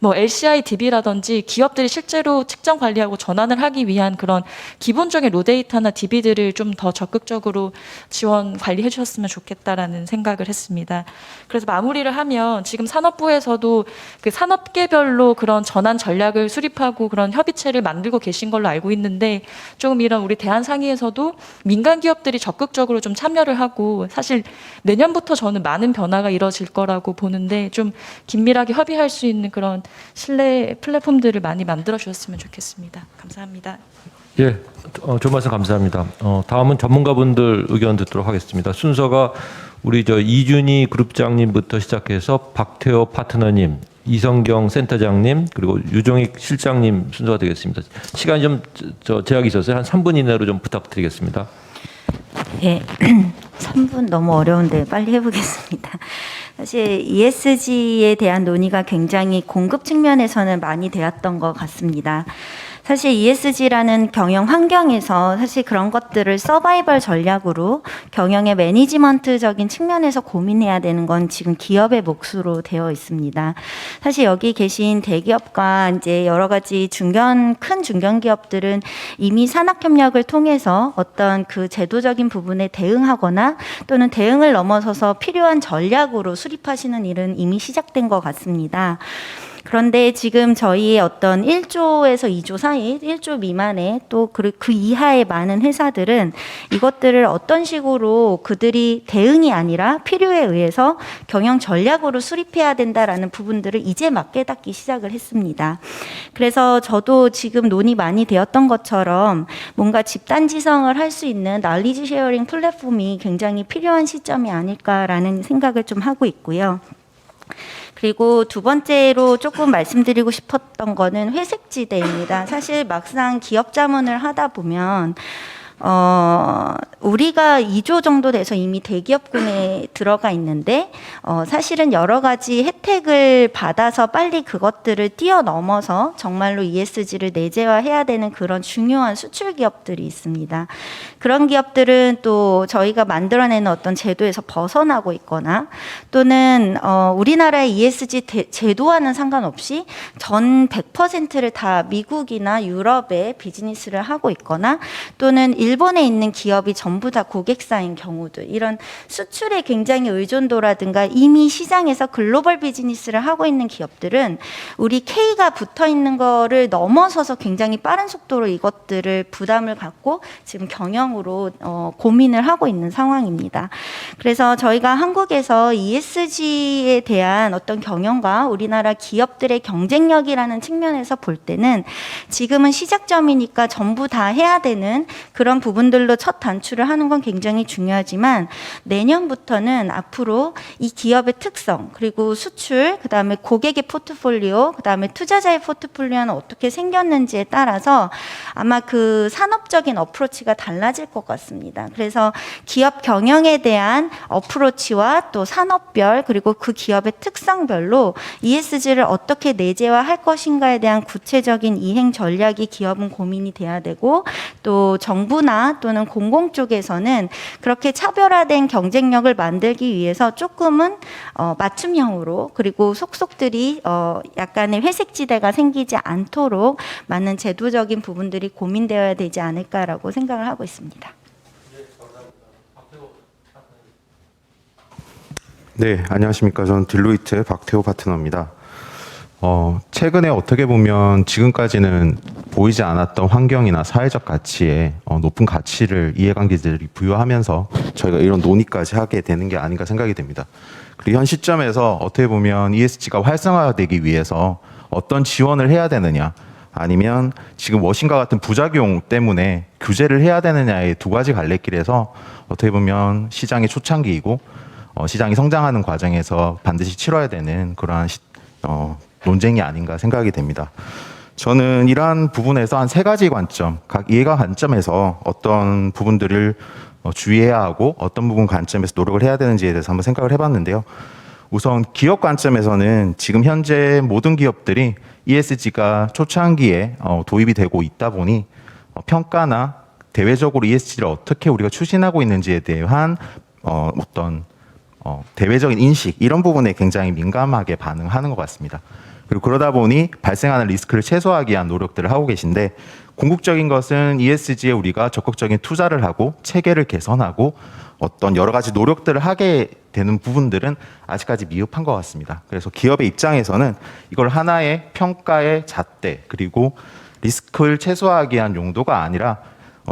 뭐 LCI DB라든지 기업들이 실제로 측정 관리하고 전환을 하기 위한 그런 기본적인 로데이터나 DB들을 좀 더 적극적으로 지원 관리해 주셨으면 좋겠다라는 생각을 했습니다. 그래서 마무리를 하면, 지금 산업부에서도 그 산업계별로 그런 전환 전략을 수립하고 그런 협의체를 만들고 계신 걸로 알고 있는데, 조금 이런 우리 대한상의에서도 민간 기업들이 적극적으로 좀 참여를 하고 사실 내년부터 저는 많은 변화가 이뤄질 거라고 보는데 좀 긴밀하게 협의할 수 있는 그런 신뢰 플랫폼들을 많이 만들어 주셨으면 좋겠습니다. 감사합니다. 예, 좋은 말씀 감사합니다. 다음은 전문가분들 의견 듣도록 하겠습니다. 순서가 우리 이준희 그룹장님부터 시작해서 박태호 파트너님, 이성경 센터장님, 그리고 유종익 실장님 순서가 되겠습니다. 시간이 좀 제약이 있어서 한 3분 이내로 좀 부탁드리겠습니다. 예, 3분 너무 어려운데 빨리 해보겠습니다. 사실 ESG에 대한 논의가 굉장히 공급 측면에서는 많이 되었던 것 같습니다. 사실 ESG라는 경영 환경에서 사실 그런 것들을 서바이벌 전략으로 경영의 매니지먼트적인 측면에서 고민해야 되는 건 지금 기업의 몫으로 되어 있습니다. 사실 여기 계신 대기업과 이제 여러 가지 큰 중견 기업들은 이미 산학협력을 통해서 어떤 그 제도적인 부분에 대응하거나 또는 대응을 넘어서서 필요한 전략으로 수립하시는 일은 이미 시작된 것 같습니다. 그런데 지금 저희의 어떤 1조에서 2조 사이, 1조 미만의 또 그 이하의 많은 회사들은 이것들을 어떤 식으로 그들이 대응이 아니라 필요에 의해서 경영 전략으로 수립해야 된다라는 부분들을 이제 막 깨닫기 시작을 했습니다. 그래서 저도 지금 논의 많이 되었던 것처럼 뭔가 집단 지성을 할 수 있는 날리지 쉐어링 플랫폼이 굉장히 필요한 시점이 아닐까라는 생각을 좀 하고 있고요. 그리고 두 번째로 조금 말씀드리고 싶었던 거는 회색지대입니다. 사실 막상 기업 자문을 하다 보면 우리가 2조 정도 돼서 이미 대기업군에 들어가 있는데 사실은 여러 가지 혜택을 받아서 빨리 그것들을 뛰어넘어서 정말로 ESG를 내재화해야 되는 그런 중요한 수출 기업들이 있습니다. 그런 기업들은 또 저희가 만들어내는 어떤 제도에서 벗어나고 있거나 또는 우리나라의 ESG 제도와는 상관없이 전 100%를 다 미국이나 유럽에 비즈니스를 하고 있거나 또는 일본에 있는 기업이 전부 다 고객사인 경우들, 이런 수출에 굉장히 의존도라든가 이미 시장에서 글로벌 비즈니스를 하고 있는 기업들은 우리 K가 붙어 있는 거를 넘어서서 굉장히 빠른 속도로 이것들을 부담을 갖고 지금 경영으로 고민을 하고 있는 상황입니다. 그래서 저희가 한국에서 ESG에 대한 어떤 경영과 우리나라 기업들의 경쟁력이라는 측면에서 볼 때는 지금은 시작점이니까 전부 다 해야 되는 그런 부분들로 첫 단추를 하는 건 굉장히 중요하지만 내년부터는 앞으로 이 기업의 특성 그리고 수출 그다음에 고객의 포트폴리오 그다음에 투자자의 포트폴리오는 어떻게 생겼는지에 따라서 아마 그 산업적인 어프로치가 달라질 것 같습니다. 그래서 기업 경영에 대한 어프로치와 또 산업별 그리고 그 기업의 특성별로 ESG를 어떻게 내재화할 것인가에 대한 구체적인 이행 전략이 기업은 고민이 돼야 되고 또 정부나 또는 공공 쪽에서는 그렇게 차별화된 경쟁력을 만들기 위해서 조금은 맞춤형으로 그리고 속속들이 약간의 회색지대가 생기지 않도록 많은 제도적인 부분들이 고민되어야 되지 않을까라고 생각을 하고 있습니다. 네, 안녕하십니까. 저는 딜로이트 박태호 파트너입니다. 최근에 어떻게 보면 지금까지는 보이지 않았던 환경이나 사회적 가치에 높은 가치를 이해관계자들이 부여하면서 저희가 이런 논의까지 하게 되는 게 아닌가 생각이 됩니다. 그리고 현 시점에서 어떻게 보면 ESG가 활성화되기 위해서 어떤 지원을 해야 되느냐 아니면 지금 워싱과 같은 부작용 때문에 규제를 해야 되느냐의 두 가지 갈래길에서 어떻게 보면 시장의 초창기이고 시장이 성장하는 과정에서 반드시 치러야 되는 그러한 논쟁이 아닌가 생각이 됩니다. 저는 이러한 부분에서 한 세 가지 관점, 각 이해가 관점에서 어떤 부분들을 주의해야 하고 어떤 부분 관점에서 노력을 해야 되는지에 대해서 한번 생각을 해봤는데요. 우선 기업 관점에서는 지금 현재 모든 기업들이 ESG가 초창기에 도입이 되고 있다 보니 평가나 대외적으로 ESG를 어떻게 우리가 추진하고 있는지에 대한 어떤 대외적인 인식 이런 부분에 굉장히 민감하게 반응하는 것 같습니다. 그리고 그러다 보니 발생하는 리스크를 최소화하기 위한 노력들을 하고 계신데 궁극적인 것은 ESG에 우리가 적극적인 투자를 하고 체계를 개선하고 어떤 여러 가지 노력들을 하게 되는 부분들은 아직까지 미흡한 것 같습니다. 그래서 기업의 입장에서는 이걸 하나의 평가의 잣대 그리고 리스크를 최소화하기 위한 용도가 아니라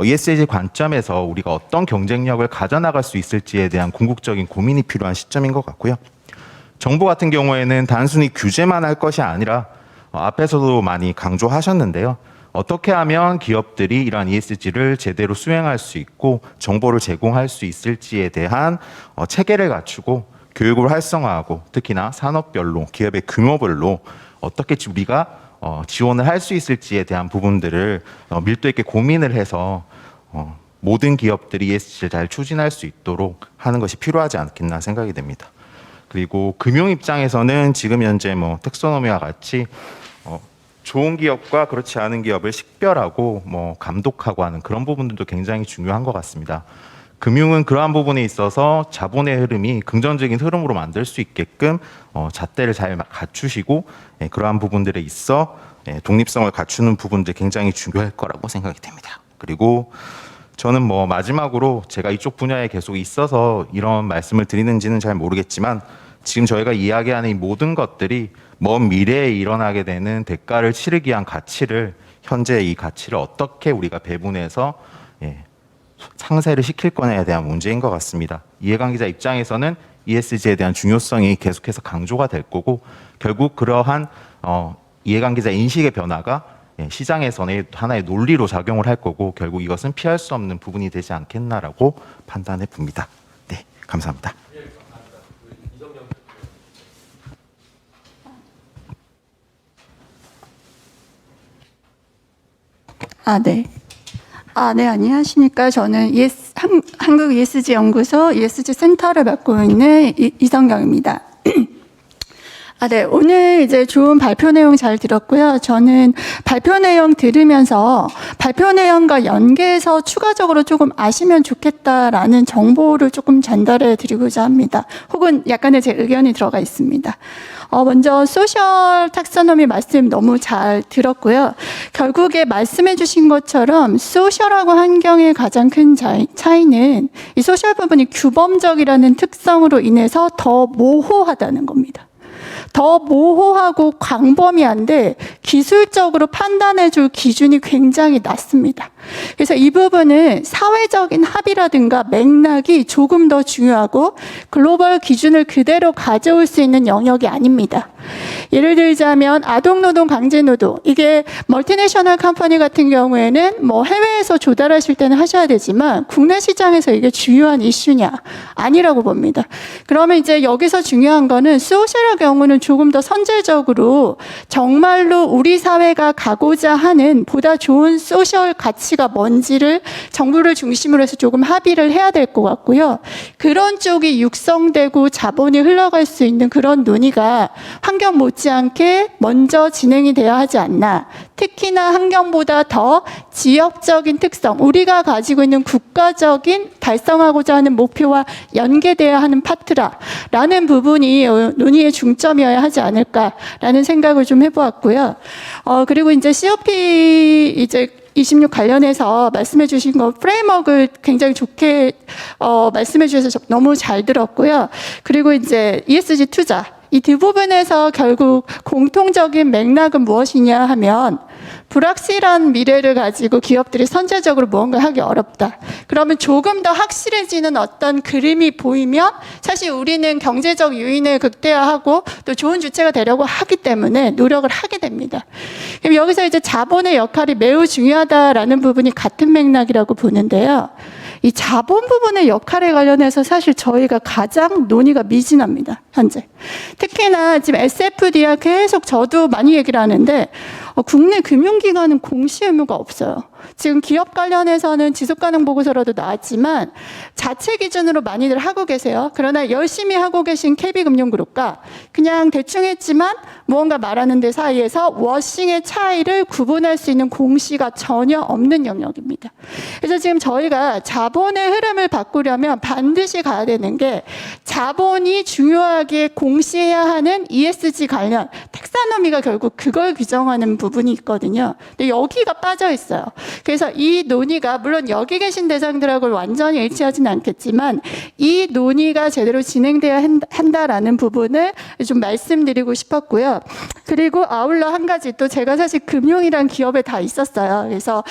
ESG 관점에서 우리가 어떤 경쟁력을 가져나갈 수 있을지에 대한 궁극적인 고민이 필요한 시점인 것 같고요. 정부 같은 경우에는 단순히 규제만 할 것이 아니라 앞에서도 많이 강조하셨는데요. 어떻게 하면 기업들이 이러한 ESG를 제대로 수행할 수 있고 정보를 제공할 수 있을지에 대한 체계를 갖추고 교육을 활성화하고 특히나 산업별로 기업의 규모별로 어떻게 우리가 지원을 할 수 있을지에 대한 부분들을 밀도 있게 고민을 해서 모든 기업들이 ESG를 잘 추진할 수 있도록 하는 것이 필요하지 않겠나 생각이 됩니다. 그리고 금융 입장에서는 지금 현재 뭐 텍소노미와 같이 좋은 기업과 그렇지 않은 기업을 식별하고 뭐 감독하고 하는 그런 부분들도 굉장히 중요한 것 같습니다. 금융은 그러한 부분에 있어서 자본의 흐름이 긍정적인 흐름으로 만들 수 있게끔 잣대를 잘 갖추시고 그러한 부분들에 있어 독립성을 갖추는 부분들 굉장히 중요할 거라고 생각이 됩니다. 그리고 저는 뭐 마지막으로 제가 이쪽 분야에 계속 있어서 이런 말씀을 드리는지는 잘 모르겠지만 지금 저희가 이야기하는 이 모든 것들이 먼 미래에 일어나게 되는 대가를 치르기 위한 가치를 현재 이 가치를 어떻게 우리가 배분해서 상쇄를 시킬 거냐에 대한 문제인 것 같습니다. 이해관 기자 입장에서는 ESG에 대한 중요성이 계속해서 강조가 될 거고 결국 그러한 이해관 기자 인식의 변화가 시장에서는 하나의 논리로 작용을 할 거고 결국 이것은 피할 수 없는 부분이 되지 않겠나라고 판단해 봅니다. 네, 감사합니다. 네, 안녕하십니까. 저는 한국 ESG 연구소 ESG 센터를 맡고 있는 이성경입니다. 네, 오늘 이제 좋은 발표 내용 잘 들었고요. 저는 발표 내용 들으면서 발표 내용과 연계해서 추가적으로 조금 아시면 좋겠다라는 정보를 조금 전달해 드리고자 합니다. 혹은 약간의 제 의견이 들어가 있습니다. 먼저 소셜 탁소노미 말씀 너무 잘 들었고요. 결국에 말씀해 주신 것처럼 소셜하고 환경의 가장 큰 차이는 이 소셜 부분이 규범적이라는 특성으로 인해서 더 모호하다는 겁니다. 더 모호하고 광범위한데 기술적으로 판단해 줄 기준이 굉장히 낮습니다. 그래서 이 부분은 사회적인 합의라든가 맥락이 조금 더 중요하고 글로벌 기준을 그대로 가져올 수 있는 영역이 아닙니다. 예를 들자면 아동노동, 강제노동, 이게 멀티내셔널 컴퍼니 같은 경우에는 뭐 해외에서 조달하실 때는 하셔야 되지만 국내 시장에서 이게 주요한 이슈냐? 아니라고 봅니다. 그러면 이제 여기서 중요한 거는 소셜의 경우는 조금 더 선제적으로 정말로 우리 사회가 가고자 하는 보다 좋은 소셜 가치가 뭔지를 정부를 중심으로 해서 조금 합의를 해야 될 것 같고요. 그런 쪽이 육성되고 자본이 흘러갈 수 있는 그런 논의가 환경 못지않게 먼저 진행이 돼야 하지 않나. 특히나 환경보다 더 지역적인 특성, 우리가 가지고 있는 국가적인 달성하고자 하는 목표와 연계돼야 하는 파트라라는 부분이 논의의 중점이어야 하지 않을까라는 생각을 좀 해보았고요. 그리고 이제 COP 이제 26 관련해서 말씀해 주신 거 프레임워크를 굉장히 좋게 말씀해 주셔서 너무 잘 들었고요. 그리고 이제 ESG 투자 이 두 부분에서 결국 공통적인 맥락은 무엇이냐 하면 불확실한 미래를 가지고 기업들이 선제적으로 무언가 하기 어렵다. 그러면 조금 더 확실해지는 어떤 그림이 보이면 사실 우리는 경제적 유인을 극대화하고 또 좋은 주체가 되려고 하기 때문에 노력을 하게 됩니다. 그럼 여기서 이제 자본의 역할이 매우 중요하다라는 부분이 같은 맥락이라고 보는데요. 이 자본 부분의 역할에 관련해서 사실 저희가 가장 논의가 미진합니다. 현재. 특히나 지금 SFDR 계속 저도 많이 얘기를 하는데 국내 금융기관은 공시 의무가 없어요. 지금 기업 관련해서는 지속가능 보고서라도 나왔지만 자체 기준으로 많이들 하고 계세요. 그러나 열심히 하고 계신 KB금융그룹과 그냥 대충 했지만 무언가 말하는 데 사이에서 워싱의 차이를 구분할 수 있는 공시가 전혀 없는 영역입니다. 그래서 지금 저희가 자본의 흐름을 바꾸려면 반드시 가야 되는 게 자본이 중요하게 공시해야 하는 ESG 관련 텍사노미가 결국 그걸 규정하는 부분이 있거든요. 근데 여기가 빠져 있어요. 그래서 이 논의가 물론 여기 계신 대상들하고 완전히 일치하지는 않겠지만 이 논의가 제대로 진행돼야 한다라는 부분을 좀 말씀드리고 싶었고요. 그리고 아울러 한 가지 또 제가 사실 금융이란 기업에 다 있었어요. 그래서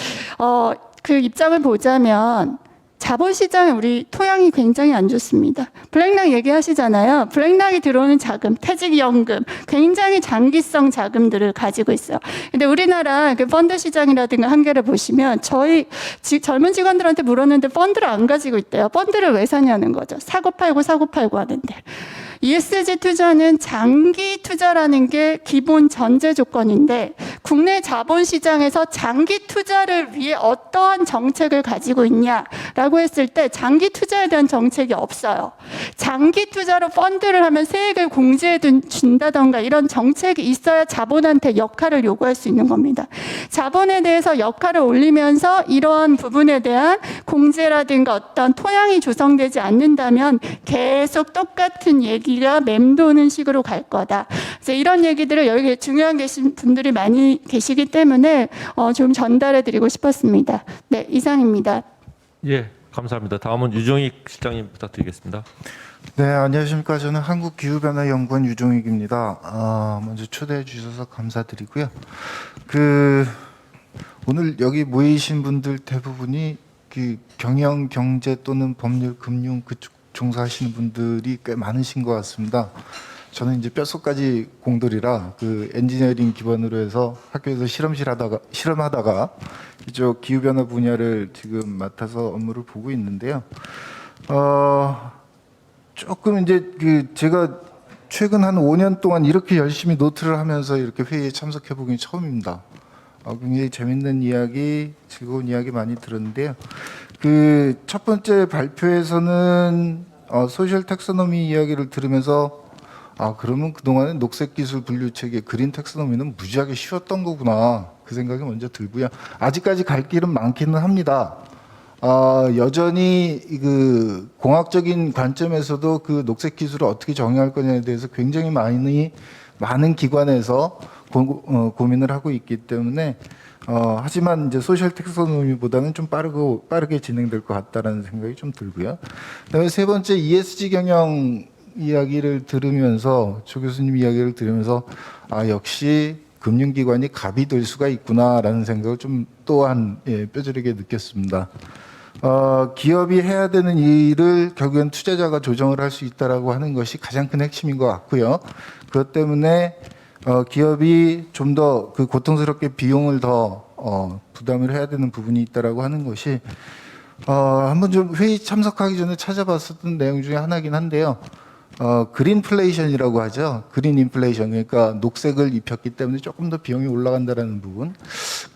그 입장을 보자면 자본시장에 우리 토양이 굉장히 안 좋습니다. 블랙락 얘기하시잖아요. 블랙락이 들어오는 자금, 퇴직연금, 굉장히 장기성 자금들을 가지고 있어요. 근데 우리나라 그 펀드 시장이라든가 한계를 보시면 저희 젊은 직원들한테 물었는데 펀드를 안 가지고 있대요. 펀드를 왜 사냐는 거죠. 사고 팔고 하는데. ESG 투자는 장기 투자라는 게 기본 전제 조건인데 국내 자본시장에서 장기 투자를 위해 어떠한 정책을 가지고 있냐라고 했을 때 장기 투자에 대한 정책이 없어요. 장기 투자로 펀드를 하면 세액을 공제해 준다던가 이런 정책이 있어야 자본한테 역할을 요구할 수 있는 겁니다. 자본에 대해서 역할을 올리면서 이러한 부분에 대한 공제라든가 어떤 토양이 조성되지 않는다면 계속 똑같은 얘기가 맴도는 식으로 갈 거다. 그래서 이런 얘기들을 여기 중요한 계신 분들이 많이 계시기 때문에 좀 전달해 드리고 싶었습니다. 네, 이상입니다. 예, 감사합니다. 다음은 유종익 실장님 부탁드리겠습니다. 네, 안녕하십니까. 저는 한국기후변화연구원 유종익입니다. 먼저 초대해 주셔서 감사드리고요. 오늘 여기 모이신 분들 대부분이 경영, 경제 또는 법률, 금융 그쪽 종사하시는 분들이 꽤 많으신 것 같습니다. 저는 이제 뼛속까지 공돌이라 엔지니어링 기반으로 해서 학교에서 실험하다가 이쪽 기후변화 분야를 지금 맡아서 업무를 보고 있는데요. 조금 이제 제가 최근 한 5년 동안 이렇게 열심히 노트를 하면서 이렇게 회의에 참석해 보긴 처음입니다. 굉장히 재밌는 이야기, 즐거운 이야기 많이 들었는데요. 첫 번째 발표에서는 소셜 텍소노미 이야기를 들으면서 그러면 그동안에 녹색 기술 분류 체계 그린 텍소노미는 무지하게 쉬웠던 거구나. 그 생각이 먼저 들고요. 아직까지 갈 길은 많기는 합니다. 여전히 공학적인 관점에서도 그 녹색 기술을 어떻게 정의할 거냐에 대해서 굉장히 많은 기관에서 고민을 하고 있기 때문에 하지만 이제 소셜 텍소노미보다는 좀 빠르게 진행될 것 같다라는 생각이 좀 들고요. 그다음에 세 번째 ESG 경영 이야기를 들으면서 조 교수님 이야기를 들으면서 역시 금융기관이 갑이 될 수가 있구나라는 생각을 좀 또한 뼈저리게 느꼈습니다. 기업이 해야 되는 일을 결국엔 투자자가 조정을 할 수 있다라고 하는 것이 가장 큰 핵심인 것 같고요. 그것 때문에 기업이 좀 더 고통스럽게 비용을 더 부담을 해야 되는 부분이 있다라고 하는 것이 한번 좀 회의 참석하기 전에 찾아봤었던 내용 중에 하나긴 한데요. 그린플레이션이라고 하죠. 그린 인플레이션, 그러니까 녹색을 입혔기 때문에 조금 더 비용이 올라간다라는 부분.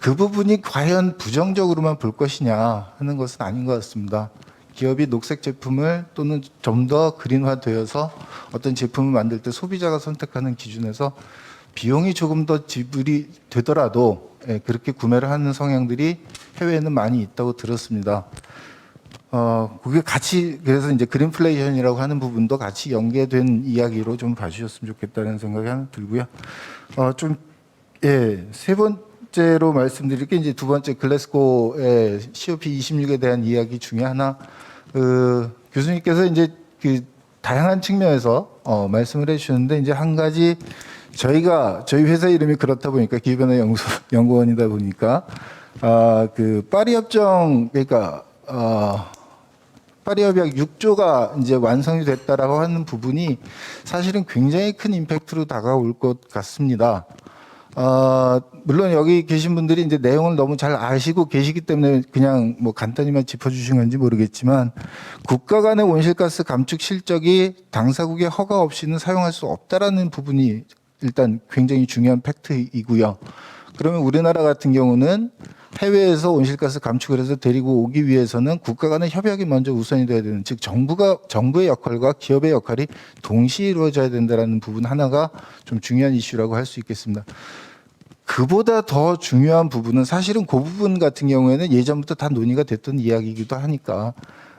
그 부분이 과연 부정적으로만 볼 것이냐 하는 것은 아닌 것 같습니다. 기업이 녹색 제품을 또는 좀 더 그린화되어서 어떤 제품을 만들 때 소비자가 선택하는 기준에서 비용이 조금 더 지불이 되더라도 그렇게 구매를 하는 성향들이 해외에는 많이 있다고 들었습니다. 그게 같이 그래서 이제 그린플레이션이라고 하는 부분도 같이 연계된 이야기로 좀 봐주셨으면 좋겠다는 생각이 하나 들고요. 세 번째로 말씀드릴 게 이제 두 번째 글래스고의 COP26에 대한 이야기 중에 하나 교수님께서 이제 다양한 측면에서 말씀을 해주셨는데 이제 한 가지 저희 회사 이름이 그렇다 보니까 기후변화 연구원이다 보니까 파리 협정 그러니까 파리 협약 6조가 이제 완성이 됐다라고 하는 부분이 사실은 굉장히 큰 임팩트로 다가올 것 같습니다. 물론 여기 계신 분들이 이제 내용을 너무 잘 아시고 계시기 때문에 그냥 뭐 간단히만 짚어주신 건지 모르겠지만 국가 간의 온실가스 감축 실적이 당사국의 허가 없이는 사용할 수 없다라는 부분이 일단 굉장히 중요한 팩트이고요. 그러면 우리나라 같은 경우는 해외에서 온실가스 감축을 해서 데리고 오기 위해서는 국가 간의 협약이 먼저 우선이 돼야 되는, 즉 정부의 역할과 기업의 역할이 동시에 이루어져야 된다는 부분 하나가 좀 중요한 이슈라고 할 수 있겠습니다. 그보다 더 중요한 부분은 사실은 그 부분 같은 경우에는 예전부터 다 논의가 됐던 이야기이기도 하니까,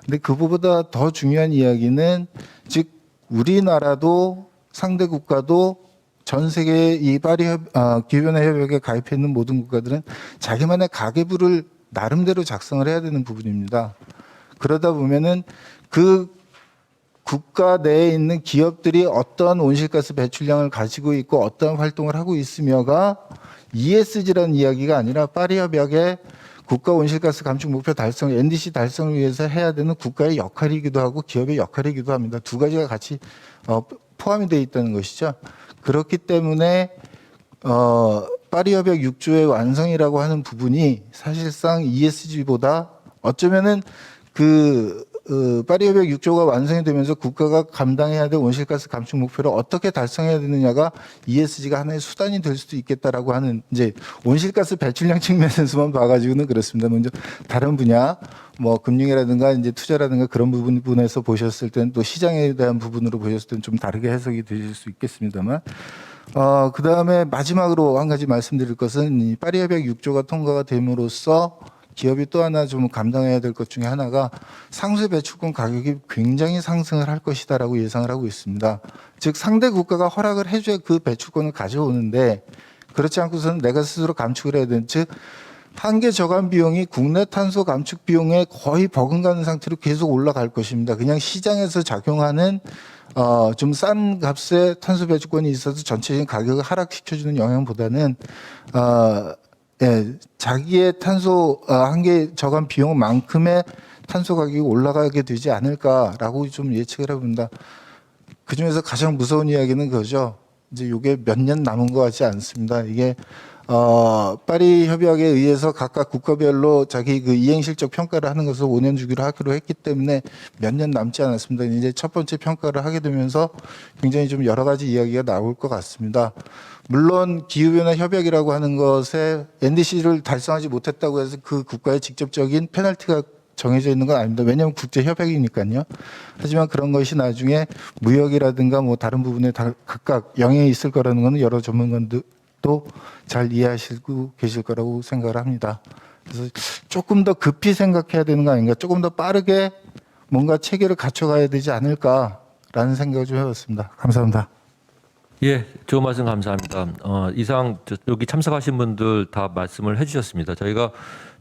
근데 그보다 더 중요한 이야기는 즉 우리나라도 상대 국가도 전 세계 이 파리 기후변화 협약에 가입해 있는 모든 국가들은 자기만의 가계부를 나름대로 작성을 해야 되는 부분입니다. 그러다 보면은 그 국가 내에 있는 기업들이 어떤 온실가스 배출량을 가지고 있고 어떤 활동을 하고 있으며가 ESG라는 이야기가 아니라 파리 협약에 국가 온실가스 감축 목표 달성, NDC 달성을 위해서 해야 되는 국가의 역할이기도 하고 기업의 역할이기도 합니다. 두 가지가 같이 포함이 되어 있다는 것이죠. 그렇기 때문에 파리 협약 6조의 완성이라고 하는 부분이 사실상 ESG보다 어쩌면은 파리 협약 6조가 완성이 되면서 국가가 감당해야 될 온실가스 감축 목표를 어떻게 달성해야 되느냐가 ESG가 하나의 수단이 될 수도 있겠다라고 하는 이제 온실가스 배출량 측면에서만 봐가지고는 그렇습니다. 먼저 다른 분야 뭐 금융이라든가 이제 투자라든가 그런 부분에서 보셨을 때는 또 시장에 대한 부분으로 보셨을 때는 좀 다르게 해석이 되실 수 있겠습니다만. 그 다음에 마지막으로 한 가지 말씀드릴 것은 이 파리 협약 6조가 통과가 됨으로써 기업이 또 하나 좀 감당해야 될 것 중에 하나가 상수 배출권 가격이 굉장히 상승을 할 것이다라고 예상을 하고 있습니다. 즉 상대 국가가 허락을 해줘야 그 배출권을 가져오는데 그렇지 않고서는 내가 스스로 감축을 해야 되는 즉 한계 저감 비용이 국내 탄소 감축 비용에 거의 버금가는 상태로 계속 올라갈 것입니다. 그냥 시장에서 작용하는 좀 싼 값의 탄소 배출권이 있어서 전체적인 가격을 하락시켜주는 영향보다는 자기의 탄소 한계 저감 비용만큼의 탄소 가격이 올라가게 되지 않을까라고 좀 예측을 해봅니다. 그 중에서 가장 무서운 이야기는 그거죠. 이제 이게 몇 년 남은 것 같지 않습니다. 이게 파리 협약에 의해서 각각 국가별로 자기 그 이행 실적 평가를 하는 것을 5년 주기로 하기로 했기 때문에 몇 년 남지 않았습니다. 이제 첫 번째 평가를 하게 되면서 굉장히 좀 여러 가지 이야기가 나올 것 같습니다. 물론 기후변화 협약이라고 하는 것에 NDC를 달성하지 못했다고 해서 그 국가의 직접적인 페널티가 정해져 있는 건 아닙니다. 왜냐하면 국제 협약이니까요. 하지만 그런 것이 나중에 무역이라든가 뭐 다른 부분에 다 각각 영향이 있을 거라는 것은 여러 전문가들도 잘 이해하시고 계실 거라고 생각을 합니다. 그래서 조금 더 급히 생각해야 되는 거 아닌가, 조금 더 빠르게 뭔가 체계를 갖춰가야 되지 않을까라는 생각을 좀 해봤습니다. 감사합니다. 예, 좋은 말씀 감사합니다. 이상 여기 참석하신 분들 다 말씀을 해주셨습니다. 저희가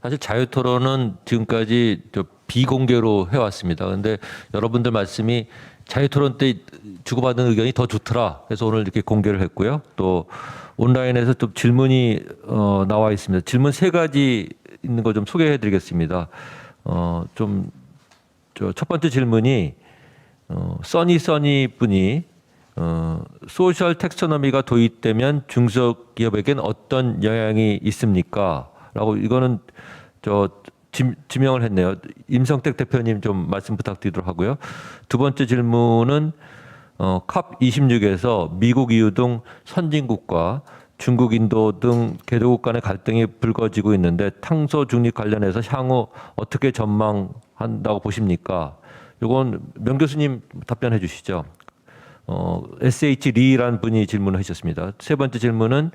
사실 자유토론은 지금까지 비공개로 해왔습니다. 그런데 여러분들 말씀이 자유토론 때 주고받은 의견이 더 좋더라. 그래서 오늘 이렇게 공개를 했고요. 또 온라인에서 또 질문이 나와 있습니다. 질문 3가지 있는 거 좀 소개해드리겠습니다. 첫 번째 질문이 써니 분이 소셜 텍소노미가 도입되면 중소기업에겐 어떤 영향이 있습니까? 라고 이거는 지명을 했네요. 임성택 대표님 좀 말씀 부탁드리도록 하고요. 두 번째 질문은 컵 26에서 미국 EU 등 선진국과 중국, 인도 등 개도국 간의 갈등이 불거지고 있는데 탄소 중립 관련해서 향후 어떻게 전망한다고 보십니까? 이건 명 교수님 답변해 주시죠. SH 리라는 분이 질문을 하셨습니다. 세 번째 질문은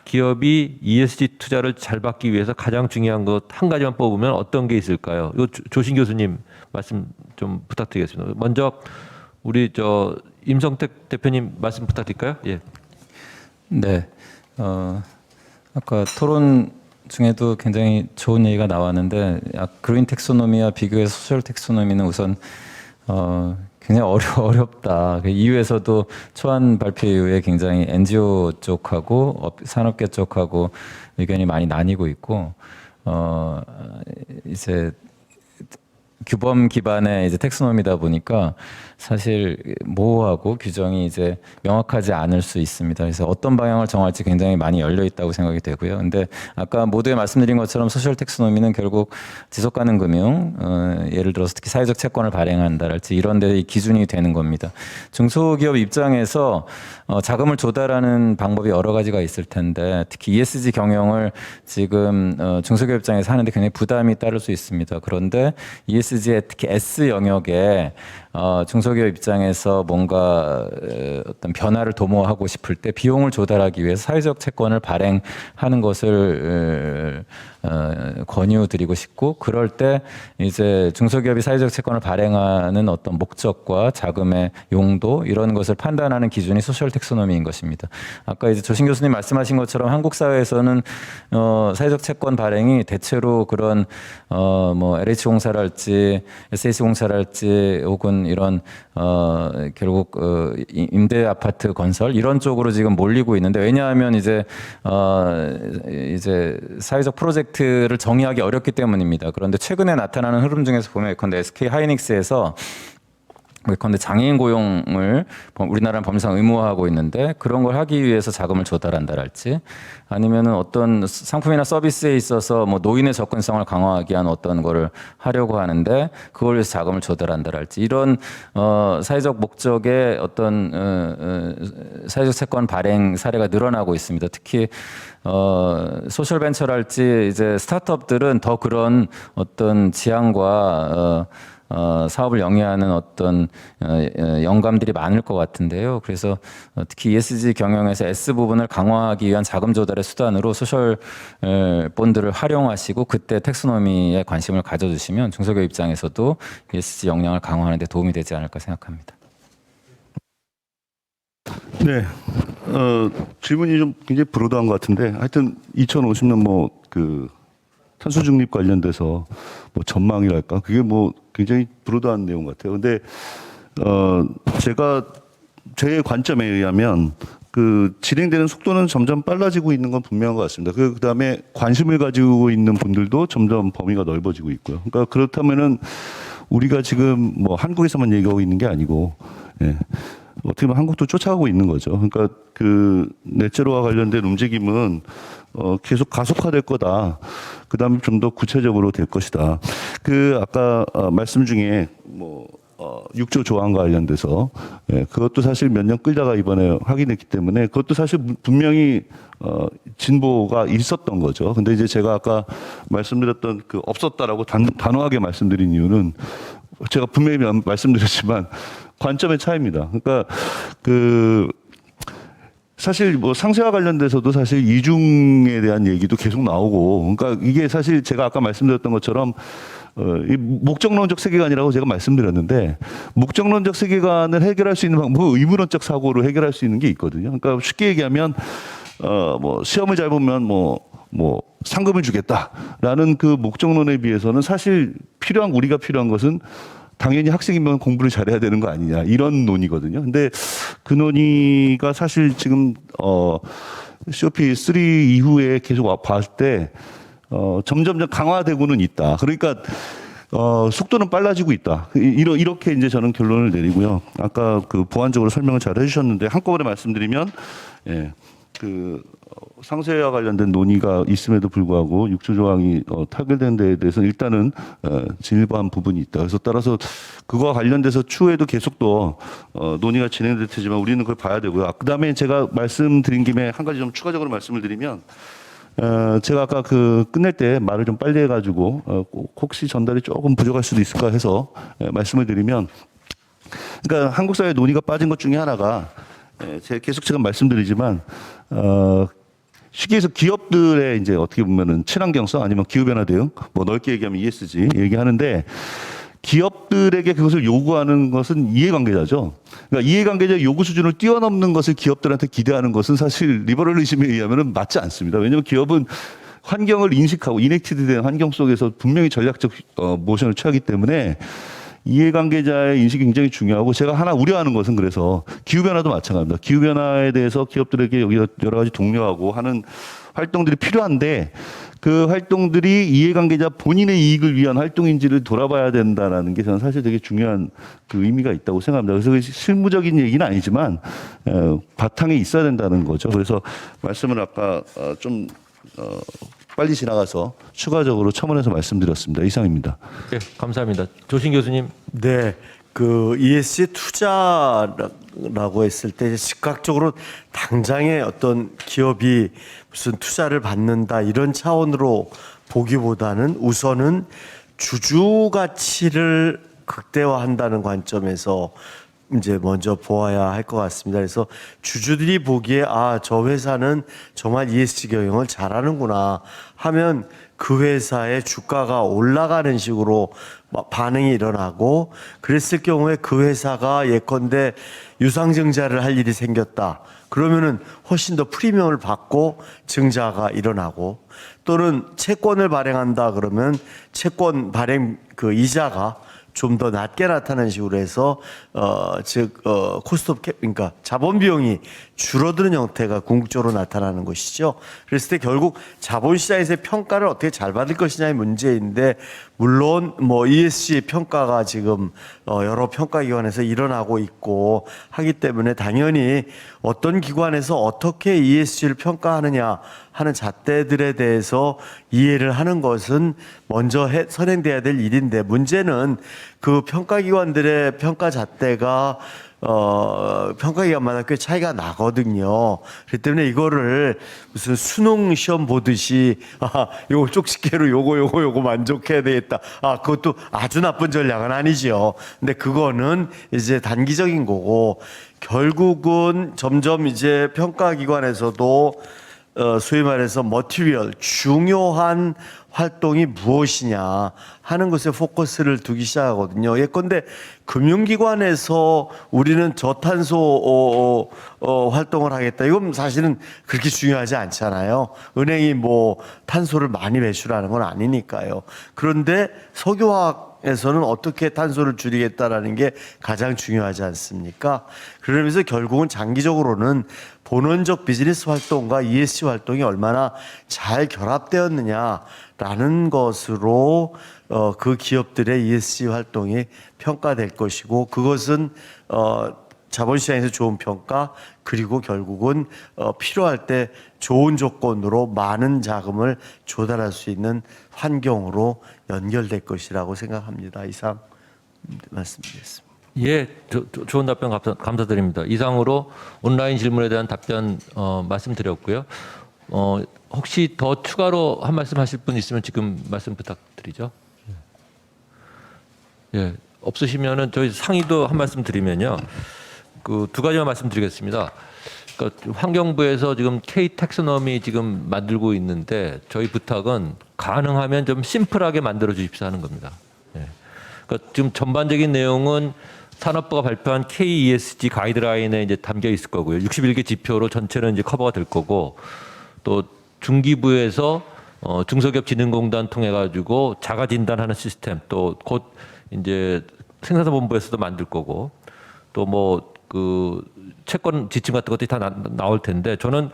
기업이 ESG 투자를 잘 받기 위해서 가장 중요한 것 한 가지만 뽑으면 어떤 게 있을까요? 이거 조신 교수님 말씀 좀 부탁드리겠습니다. 먼저 우리 임성택 대표님 말씀 부탁드릴까요? 예. 네. 아까 토론 중에도 굉장히 좋은 얘기가 나왔는데 그린 텍소노미와 비교해서 소셜 텍소노미는 우선 굉장히 어렵다. EU에서도 초안 발표 이후에 굉장히 NGO 쪽하고 산업계 쪽하고 의견이 많이 나뉘고 있고 이제 규범 기반의 이제 텍소노미다 보니까 사실 모호하고 규정이 이제 명확하지 않을 수 있습니다. 그래서 어떤 방향을 정할지 굉장히 많이 열려 있다고 생각이 되고요. 근데 아까 모두에 말씀드린 것처럼 소셜 텍소노미는 결국 지속 가능 금융, 예를 들어서 특히 사회적 채권을 발행한다랄지 이런 데 기준이 되는 겁니다. 중소기업 입장에서 자금을 조달하는 방법이 여러 가지가 있을 텐데 특히 ESG 경영을 지금 중소기업 입장에서 하는데 굉장히 부담이 따를 수 있습니다. 그런데 ESG의 특히 S 영역에 중소기업 입장에서 뭔가 어떤 변화를 도모하고 싶을 때 비용을 조달하기 위해서 사회적 채권을 발행하는 것을 권유드리고 싶고 그럴 때 이제 중소기업이 사회적 채권을 발행하는 어떤 목적과 자금의 용도 이런 것을 판단하는 기준이 소셜 텍소노미인 것입니다. 아까 이제 조신 교수님 말씀하신 것처럼 한국 사회에서는 사회적 채권 발행이 대체로 그런 뭐 LH 공사랄지 SH 공사랄지 혹은 혹은 이런 결국 임대 아파트 건설 이런 쪽으로 지금 몰리고 있는데, 왜냐하면 이제 사회적 프로젝트를 정의하기 어렵기 때문입니다. 그런데 최근에 나타나는 흐름 중에서 보면 예컨대 SK 하이닉스에서 예컨대 장애인 고용을 우리나라는 법률상 의무화하고 있는데, 그런 걸 하기 위해서 자금을 조달한다랄지, 아니면은 어떤 상품이나 서비스에 있어서 뭐 노인의 접근성을 강화하기 위한 어떤 거를 하려고 하는데 그걸 위해서 자금을 조달한다랄지, 이런 사회적 목적의 어떤 사회적 채권 발행 사례가 늘어나고 있습니다. 특히 소셜 벤처랄지 이제 스타트업들은 더 그런 어떤 지향과 사업을 영위하는 어떤 영감들이 많을 것 같은데요. 그래서 특히 ESG 경영에서 S 부분을 강화하기 위한 자금 조달의 수단으로 소셜 본드를 활용하시고 그때 텍소노미에 관심을 가져주시면 중소기업 입장에서도 ESG 역량을 강화하는 데 도움이 되지 않을까 생각합니다. 네, 질문이 좀 굉장히 브로드한 것 같은데, 하여튼 2050년 탄소 중립 관련돼서 뭐 전망이랄까, 그게 뭐 굉장히 브로드한 내용 같아요. 근데 제가 제 관점에 의하면 그 진행되는 속도는 점점 빨라지고 있는 건 분명한 것 같습니다. 그다음에 관심을 가지고 있는 분들도 점점 범위가 넓어지고 있고요. 그러니까 그렇다면은 우리가 지금 뭐 한국에서만 얘기하고 있는 게 아니고, 예, 어떻게 보면 한국도 쫓아가고 있는 거죠. 그러니까 그 넷제로와 관련된 움직임은 계속 가속화될 거다. 그다음에 좀 더 구체적으로 될 것이다. 아까 말씀 중에 6조 조항과 관련돼서, 예, 그것도 사실 몇 년 끌다가 이번에 확인했기 때문에 그것도 사실 분명히 진보가 있었던 거죠. 근데 이제 제가 아까 말씀드렸던 없었다라고 단호하게 말씀드린 이유는 제가 분명히 말씀드렸지만 관점의 차이입니다. 그러니까 사실 뭐 상세와 관련돼서도 사실 이중에 대한 얘기도 계속 나오고, 그러니까 이게 사실 제가 아까 말씀드렸던 것처럼 이 목적론적 세계관이라고 제가 말씀드렸는데, 목적론적 세계관을 해결할 수 있는 방법은 의문론적 사고로 해결할 수 있는 게 있거든요. 그러니까 쉽게 얘기하면 뭐 시험을 잘 보면 뭐 상금을 주겠다라는 그 목적론에 비해서는 사실 우리가 필요한 것은 당연히 학생이면 공부를 잘해야 되는 거 아니냐, 이런 논의거든요. 근데 그 논의가 사실 지금 COP3 이후에 계속 봤을 때 점점 강화되고는 있다. 그러니까 속도는 빨라지고 있다. 이렇게 이제 저는 결론을 내리고요. 아까 보완적으로 설명을 잘 해주셨는데, 한꺼번에 말씀드리면, 예, 상세와 관련된 논의가 있음에도 불구하고 6조 조항이 타결된 데에 대해서는 일단은 진일보한 부분이 있다. 그래서 따라서 그거와 관련돼서 추후에도 계속 또 논의가 진행될 테지만 우리는 그걸 봐야 되고요. 그다음에 제가 말씀드린 김에 한 가지 좀 추가적으로 말씀을 드리면, 제가 아까 끝낼 때 말을 좀 빨리 해가지고 혹시 전달이 조금 부족할 수도 있을까 해서 말씀을 드리면, 그러니까 한국 사회 논의가 빠진 것 중에 하나가, 제가 계속 말씀드리지만 쉽게 해서 기업들의 이제 어떻게 보면은 친환경성 아니면 기후변화 대응, 뭐 넓게 얘기하면 ESG 얘기하는데, 기업들에게 그것을 요구하는 것은 이해관계자죠. 그러니까 이해관계자 요구 수준을 뛰어넘는 것을 기업들한테 기대하는 것은 사실 리버럴리즘에 의하면 맞지 않습니다. 왜냐하면 기업은 환경을 인식하고 이넥티드된 환경 속에서 분명히 전략적 모션을 취하기 때문에 이해관계자의 인식이 굉장히 중요하고, 제가 하나 우려하는 것은 그래서 기후변화도 마찬가지입니다. 기후변화에 대해서 기업들에게 여러 가지 독려하고 하는 활동들이 필요한데, 그 활동들이 이해관계자 본인의 이익을 위한 활동인지를 돌아봐야 된다는 게 저는 사실 되게 중요한 의미가 있다고 생각합니다. 그래서 실무적인 얘기는 아니지만 바탕에 있어야 된다는 거죠. 그래서 말씀을 아까 좀 빨리 지나가서 추가적으로 첨언해서 말씀드렸습니다. 이상입니다. 네, 감사합니다. 조신 교수님. 네, ESG 투자라고 했을 때 즉각적으로 당장에 어떤 기업이 무슨 투자를 받는다 이런 차원으로 보기보다는 우선은 주주 가치를 극대화한다는 관점에서 이제 먼저 보아야 할 것 같습니다. 그래서 주주들이 보기에 저 회사는 정말 ESG 경영을 잘하는구나 하면 그 회사의 주가가 올라가는 식으로 반응이 일어나고, 그랬을 경우에 그 회사가 예컨대 유상증자를 할 일이 생겼다. 그러면은 훨씬 더 프리미엄을 받고 증자가 일어나고, 또는 채권을 발행한다 그러면 채권 발행 이자가 좀 더 낮게 나타나는 식으로 해서 코스트 오브 캡, 그러니까 자본 비용이 줄어드는 형태가 궁극적으로 나타나는 것이죠. 그랬을 때 결국 자본시장에서의 평가를 어떻게 잘 받을 것이냐의 문제인데, 물론 뭐 ESG 평가가 지금 여러 평가기관에서 일어나고 있고 하기 때문에 당연히 어떤 기관에서 어떻게 ESG를 평가하느냐 하는 잣대들에 대해서 이해를 하는 것은 먼저 선행돼야 될 일인데, 문제는 그 평가기관들의 평가 잣대가 평가기관마다 꽤 차이가 나거든요. 그렇기 때문에 이거를 무슨 수능 시험 보듯이 요거 쪽집게로 요거 만족해야 되겠다. 그것도 아주 나쁜 전략은 아니죠. 근데 그거는 이제 단기적인 거고, 결국은 점점 이제 평가기관에서도 소위 말해서 머티리얼, 중요한 활동이 무엇이냐 하는 것에 포커스를 두기 시작하거든요. 예컨대 금융기관에서 우리는 저탄소 활동을 하겠다. 이건 사실은 그렇게 중요하지 않잖아요. 은행이 뭐 탄소를 많이 배출하는 건 아니니까요. 그런데 석유화학에서는 어떻게 탄소를 줄이겠다라는 게 가장 중요하지 않습니까? 그러면서 결국은 장기적으로는 본원적 비즈니스 활동과 ESG 활동이 얼마나 잘 결합되었느냐라는 것으로 그 기업들의 ESG 활동이 평가될 것이고, 그것은 자본시장에서 좋은 평가, 그리고 결국은 필요할 때 좋은 조건으로 많은 자금을 조달할 수 있는 환경으로 연결될 것이라고 생각합니다. 이상 말씀드리겠습니다. 예, 좋은 답변 감사드립니다. 이상으로 온라인 질문에 대한 답변 말씀드렸고요. 혹시 더 추가로 한 말씀 하실 분 있으면 지금 말씀 부탁드리죠. 예, 없으시면은 저희 상의도 한 말씀 드리면요. 그 두 가지만 말씀드리겠습니다. 그러니까 환경부에서 지금 K 텍소노미 지금 만들고 있는데, 저희 부탁은 가능하면 좀 심플하게 만들어 주십시오 하는 겁니다. 예. 그러니까 지금 전반적인 내용은 산업부가 발표한 KESG 가이드라인에 이제 담겨 있을 거고요. 61개 지표로 전체는 이제 커버가 될 거고, 또 중기부에서 중소기업진흥공단 통해 가지고 자가 진단하는 시스템, 또 곧 이제 생산자본부에서도 만들 거고, 또 뭐 그 채권 지침 같은 것들이 다 나올 텐데, 저는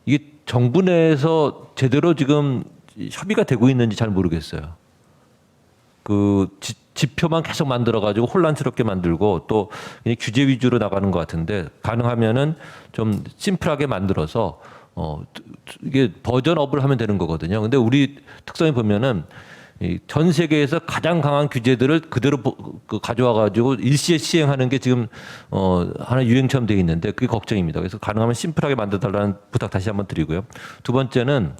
이게 정부 내에서 제대로 지금 협의가 되고 있는지 잘 모르겠어요. 그 지표만 계속 만들어 가지고 혼란스럽게 만들고, 또 규제 위주로 나가는 것 같은데, 가능하면은 좀 심플하게 만들어서 이게 버전업을 하면 되는 거거든요. 근데 우리 특성이 보면은 전 세계에서 가장 강한 규제들을 그대로 가져와 가지고 일시에 시행하는 게 지금 하나 유행처럼 되어 있는데, 그게 걱정입니다. 그래서 가능하면 심플하게 만들어달라는 부탁 다시 한번 드리고요. 두 번째는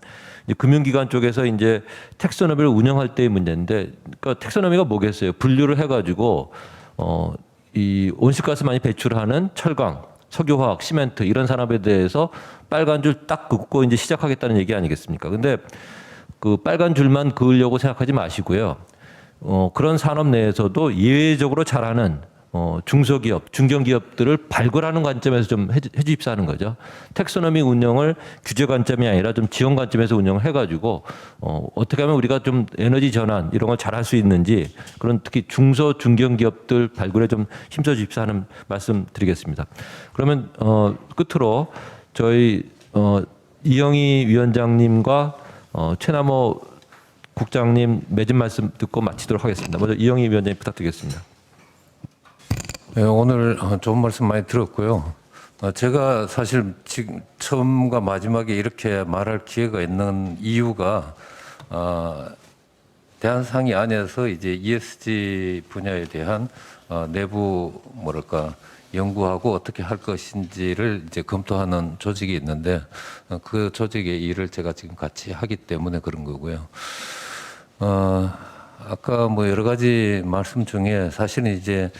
이제 금융기관 쪽에서 이제 텍소노미를 운영할 때의 문제인데, 그러니까 텍소노미가 뭐겠어요? 분류를 해가지고 이 온실가스 많이 배출하는 철강, 석유화학, 시멘트 이런 산업에 대해서 빨간 줄 딱 긋고 이제 시작하겠다는 얘기 아니겠습니까? 근데 그 빨간 줄만 그으려고 생각하지 마시고요. 그런 산업 내에서도 예외적으로 잘하는 중소기업, 중견기업들을 발굴하는 관점에서 좀 해주십사 하는 거죠. 텍소노미 운영을 규제 관점이 아니라 좀 지원 관점에서 운영을 해가지고 어떻게 하면 우리가 좀 에너지 전환 이런 걸 잘할 수 있는지, 그런 특히 중소, 중견기업들 발굴에 좀 힘써 주십사 하는 말씀 드리겠습니다. 그러면 끝으로 저희 이영희 위원장님과 최남호 국장님 맺은 말씀 듣고 마치도록 하겠습니다. 먼저 이영희 위원장님 부탁드리겠습니다. 네, 오늘 좋은 말씀 많이 들었고요. 제가 사실 지금 처음과 마지막에 이렇게 말할 기회가 있는 이유가 대한상의 안에서 이제 ESG 분야에 대한 내부 연구하고 어떻게 할 것인지를 이제 검토하는 조직이 있는데, 그 조직의 일을 제가 지금 같이 하기 때문에 그런 거고요. 아까 뭐 여러 가지 말씀 중에 사실은 이제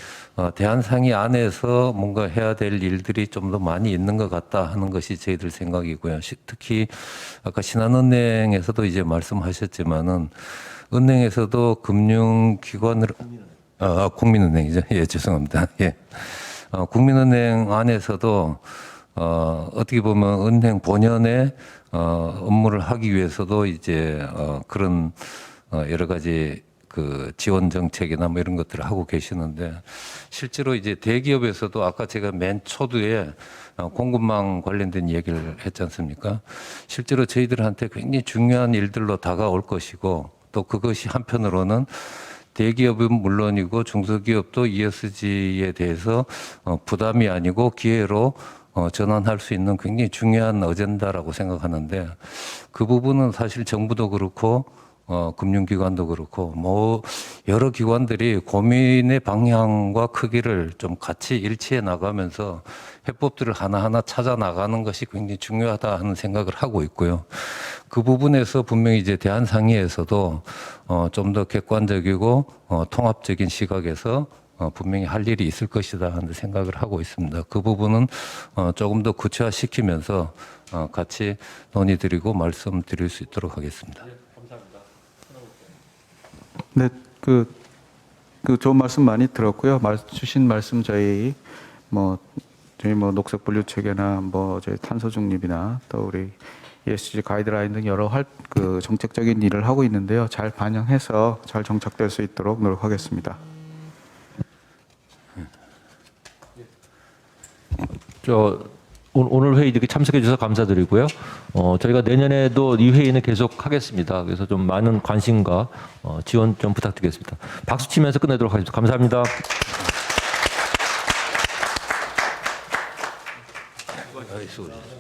대한상의 안에서 뭔가 해야 될 일들이 좀 더 많이 있는 것 같다 하는 것이 저희들 생각이고요. 특히 아까 신한은행에서도 이제 말씀하셨지만은, 은행에서도 금융기관을 국민은행이죠. 예, 죄송합니다. 예. 국민은행 안에서도 어떻게 보면 은행 본연의 업무를 하기 위해서도 이제 그런 여러 가지 그 지원 정책이나 뭐 이런 것들을 하고 계시는데 실제로 이제 대기업에서도 아까 제가 맨 초두에 공급망 관련된 얘기를 했지 않습니까? 실제로 저희들한테 굉장히 중요한 일들로 다가올 것이고 또 그것이 한편으로는 대기업은 물론이고 중소기업도 ESG에 대해서 부담이 아니고 기회로 전환할 수 있는 굉장히 중요한 어젠다라고 생각하는데 그 부분은 사실 정부도 그렇고 금융기관도 그렇고 뭐 여러 기관들이 고민의 방향과 크기를 좀 같이 일치해 나가면서 해법들을 하나하나 찾아 나가는 것이 굉장히 중요하다 하는 생각을 하고 있고요. 그 부분에서 분명히 이제 대한상의에서도 좀 더 객관적이고 통합적인 시각에서 분명히 할 일이 있을 것이다 하는 생각을 하고 있습니다. 그 부분은 조금 더 구체화시키면서 같이 논의드리고 말씀드릴 수 있도록 하겠습니다. 네, 그 좋은 말씀 많이 들었고요. 주신 말씀 저희 뭐 녹색 분류 체계나 뭐 저희 탄소 중립이나 또 우리 ESG 가이드라인 등 여러 그 정책적인 일을 하고 있는데요. 잘 반영해서 잘 정착될 수 있도록 노력하겠습니다. 오늘 회의 이렇게 참석해 주셔서 감사드리고요. 저희가 내년에도 이 회의는 계속 하겠습니다. 그래서 좀 많은 관심과 지원 좀 부탁드리겠습니다. 박수 치면서 끝내도록 하겠습니다. 감사합니다. 수고하셨습니다.